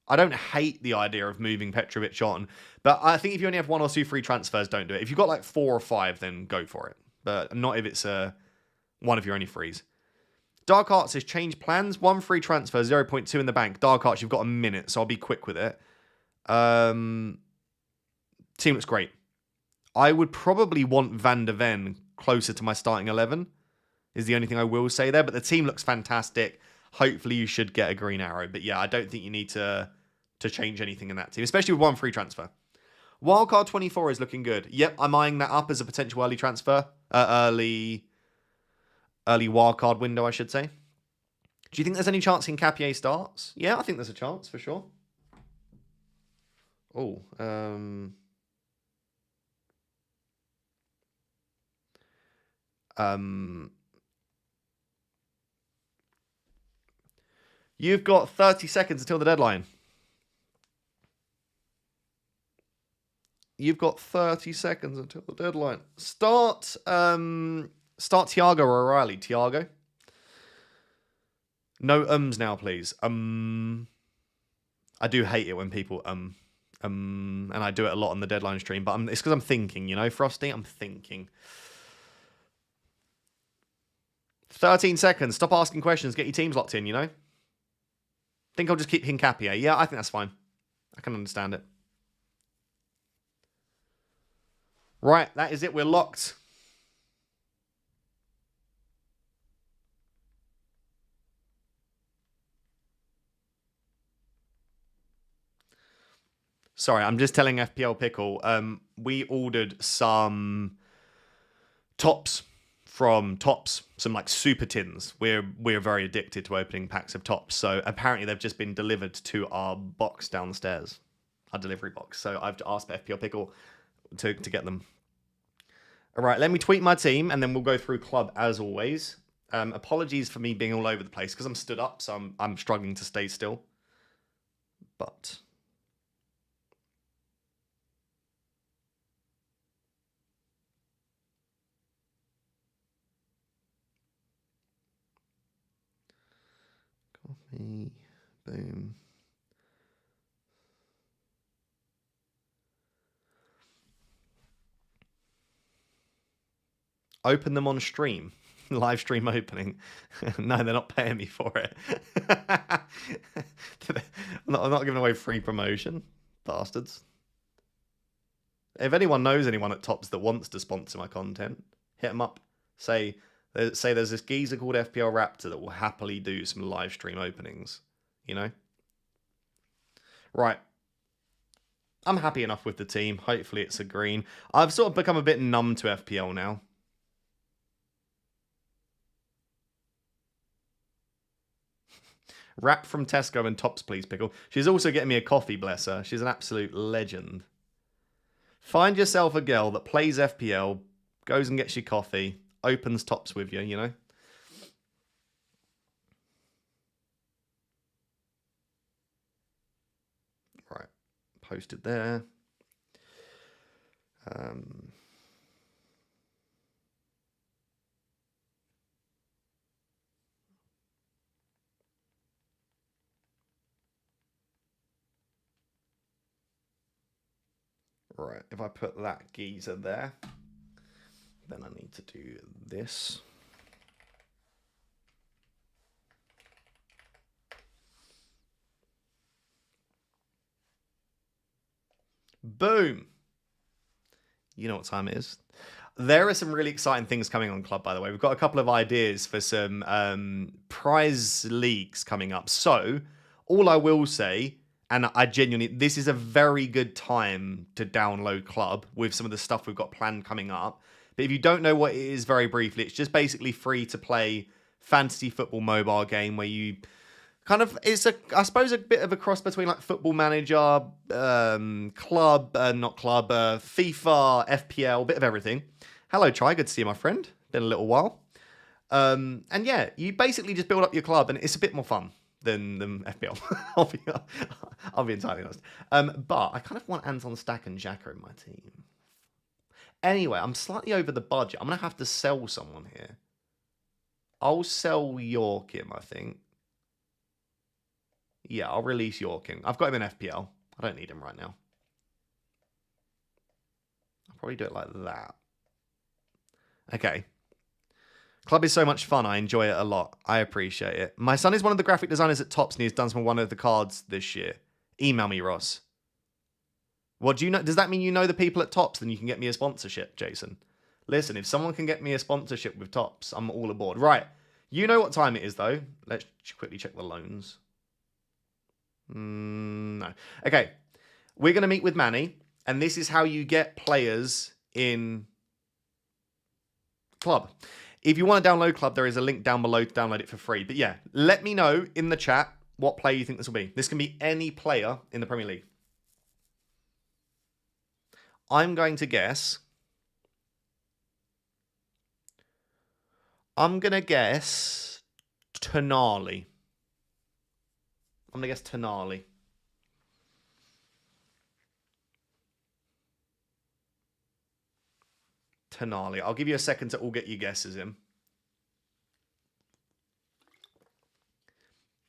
I don't hate the idea of moving Petrovic on, but I think if you only have 1 or 2 free transfers, don't do it. If you've got like 4 or 5, then go for it. But not if it's one of your only frees. Dark Arts says change plans. 1 free transfer, 0.2 in the bank. Dark Arts, you've got a minute, so I'll be quick with it. Team looks great. I would probably want Van der Ven closer to my starting 11, is the only thing I will say there. But the team looks fantastic. Hopefully you should get a green arrow. But yeah, I don't think you need to change anything in that team, especially with 1 free transfer. Wildcard 24 is looking good. Yep, I'm eyeing that up as a potential early transfer. Early wildcard window, I should say. Do you think there's any chance Hincapié starts? Yeah, I think there's a chance, for sure. Oh, you've got 30 seconds until the deadline. You've got 30 seconds until the deadline. Start Tiago O'Reilly. Tiago. No ums now, please. I do hate it when people and I do it a lot on the deadline stream, but it's because I'm thinking, you know, Frosty, I'm thinking. 13 seconds. Stop asking questions. Get your teams locked in, you know? Think I'll just keep Hincapie. Yeah, I think that's fine. I can understand it. Right, that is it. We're locked. Sorry, I'm just telling FPL Pickle. We ordered some tops from Tops, some like super tins. We're very addicted to opening packs of tops. So apparently they've just been delivered to our box downstairs, our delivery box. So I've asked FPL Pickle to get them. All right, let me tweet my team and then we'll go through club as always. Apologies for me being all over the place because I'm stood up, so I'm struggling to stay still. But copy, boom. Open them on stream. Live stream opening. No, they're not paying me for it. I'm not giving away free promotion. Bastards. If anyone knows anyone at Tops that wants to sponsor my content, hit them up. Say there's this geezer called FPL Raptor that will happily do some live stream openings. You know? Right. I'm happy enough with the team. Hopefully it's a green. I've sort of become a bit numb to FPL now. Wrap from Tesco and Tops, please, Pickle. She's also getting me a coffee, bless her. She's an absolute legend. Find yourself a girl that plays FPL, goes and gets you coffee, opens Tops with you, you know? Right. Posted there. Right, if I put that geezer there, then I need to do this. Boom. You know what time it is. There are some really exciting things coming on Club, by the way. We've got a couple of ideas for some prize leagues coming up. So, all I will say, and I genuinely, this is a very good time to download Club with some of the stuff we've got planned coming up. But if you don't know what it is, very briefly, it's just basically free to play fantasy football mobile game where you kind of, I suppose, a bit of a cross between like Football Manager, Club, not Club, FIFA, FPL, a bit of everything. Hello, Try. Good to see you, my friend. Been a little while. And yeah, you basically just build up your club, and it's a bit more fun than FPL. I'll be entirely honest. But I kind of want Anton Stack and Xhaka in my team. Anyway, I'm slightly over the budget. I'm going to have to sell someone here. I'll sell Yorkim, I think. Yeah, I'll release Yorkin. I've got him in FPL. I don't need him right now. I'll probably do it like that. Okay. Club is so much fun. I enjoy it a lot. I appreciate it. My son is one of the graphic designers at Tops and he's done some of one of the cards this year. Email me, Ross. What do you know? Does that mean you know the people at Tops? Then you can get me a sponsorship, Jason. Listen, if someone can get me a sponsorship with Tops, I'm all aboard. Right. You know what time it is, though. Let's quickly check the loans. No. Okay. We're going to meet with Manny, and this is how you get players in Club. If you want to download Club, there is a link down below to download it for free. But yeah, let me know in the chat what player you think this will be. This can be any player in the Premier League. I'm going to guess. I'm going to guess Tonali. I'm going to guess Tonali. Tonali. I'll give you a second to all get your guesses in.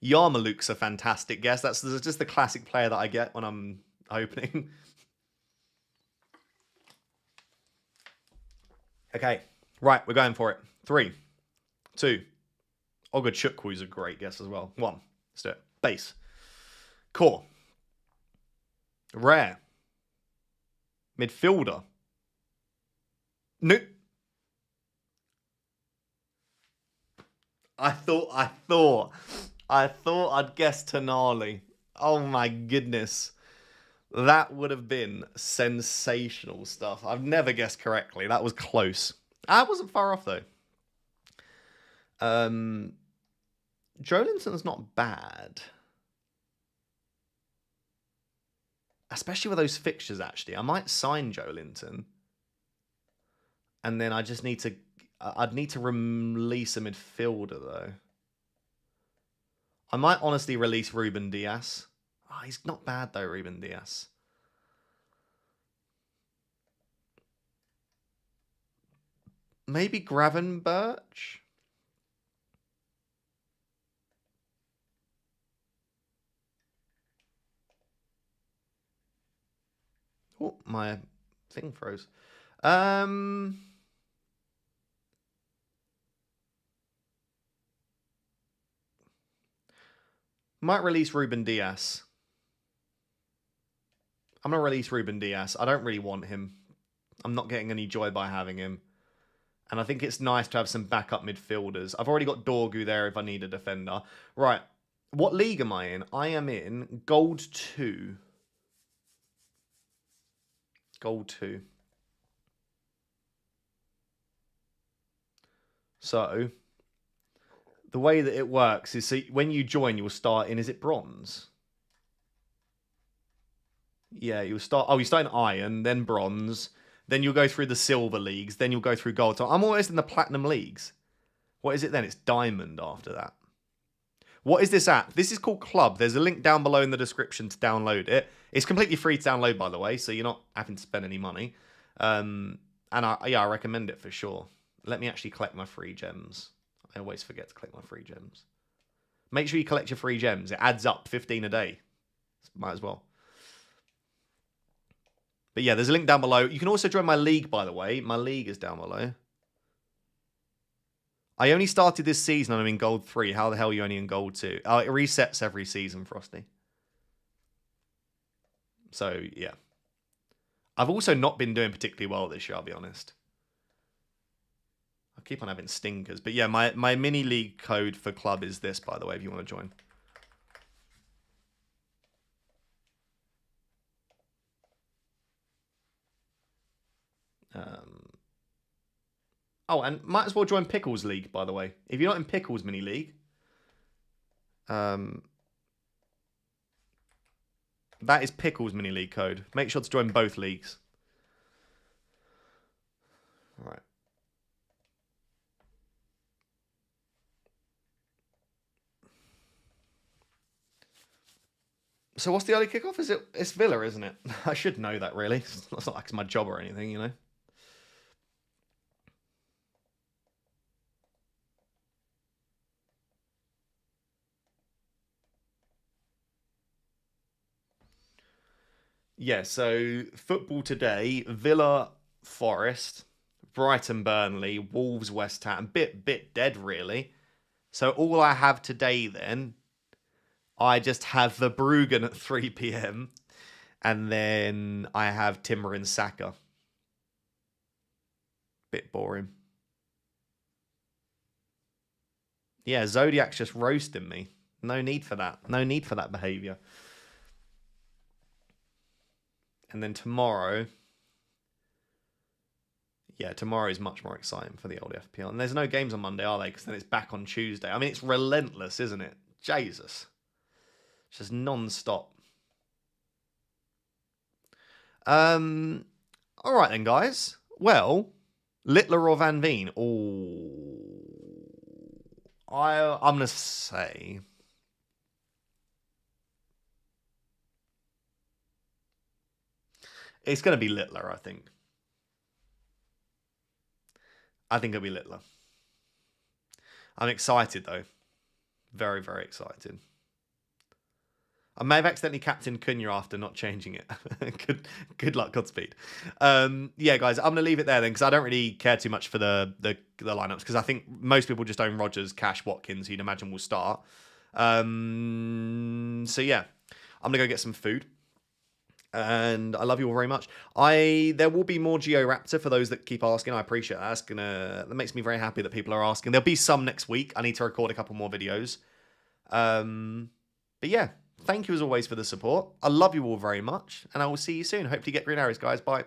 Yarmouk's a fantastic guess. That's just the classic player that I get when I'm opening. Okay, right, we're going for it. 3, 2. Ogachukwu is a great guess as well. 1. Let's do it. Base. Core. Rare. Midfielder. Nope. I thought I'd guess Tonali. Oh my goodness. That would have been sensational stuff. I've never guessed correctly. That was close. I wasn't far off though. Joelinton's not bad. Especially with those fixtures, actually. I might sign Joelinton. And then I just need to... I'd need to release a midfielder, though. I might honestly release Ruben Dias. Oh, he's not bad, though, Ruben Dias. Maybe Gravenberch? Oh, my thing froze. Might release Ruben Dias. I'm going to release Ruben Dias. I don't really want him. I'm not getting any joy by having him. And I think it's nice to have some backup midfielders. I've already got Dorgu there if I need a defender. Right. What league am I in? I am in Gold 2. Gold 2. So, the way that it works is, so when you join, you'll start in, is it bronze? Yeah, you'll start, you start in iron, then bronze, then you'll go through the silver leagues, then you'll go through gold. So I'm always in the platinum leagues. What is it then? It's diamond after that. What is this app? This is called Club. There's a link down below in the description to download it. It's completely free to download, by the way, so you're not having to spend any money. And I recommend it for sure. Let me actually collect my free gems. I always forget to collect my free gems. Make sure you collect your free gems. It adds up 15 a day. Might as well. But yeah, there's a link down below. You can also join my league, by the way. My league is down below. I only started this season and I'm in Gold 3. How the hell are you only in Gold 2? Oh, it resets every season, Frosty. So, yeah. I've also not been doing particularly well this year, I'll be honest. I keep on having stinkers. But yeah, my mini league code for club is this, by the way, if you want to join. Oh, and might as well join Pickles League, by the way. If you're not in Pickles Mini League, that is Pickles Mini League code. Make sure to join both leagues. All right. So what's the early kickoff? It's Villa, isn't it? I should know that, really. It's not like it's my job or anything, you know. Yeah, so football today, Villa, Forest, Brighton, Burnley, Wolves, West Ham. Bit dead, really. So all I have today then, I just have the Bruggen at 3 p.m. And then I have Timber and Saka. Bit boring. Yeah, Zodiac's just roasting me. No need for that. No need for that behaviour. And then tomorrow... Yeah, tomorrow is much more exciting for the old FPL. And there's no games on Monday, are they? Because then it's back on Tuesday. I mean, it's relentless, isn't it? Jesus. It's just non-stop. All right then, guys. Well, Littler or Van Veen? Oh, I'm going to say... It's going to be Littler, I think. I think it'll be Littler. I'm excited though. Very, very excited. I may have accidentally captained Cunha after not changing it. good luck, Godspeed. Yeah, guys, I'm going to leave it there then because I don't really care too much for the lineups because I think most people just own Rodgers, Cash, Watkins, who you'd imagine will start. So yeah, I'm going to go get some food. And I love you all very much. There will be more GeoRaptor for those that keep asking. I appreciate that. That makes me very happy that people are asking. There'll be some next week. I need to record a couple more videos. But yeah, thank you as always for the support. I love you all very much, and I will see you soon. Hopefully get green arrows, guys. Bye.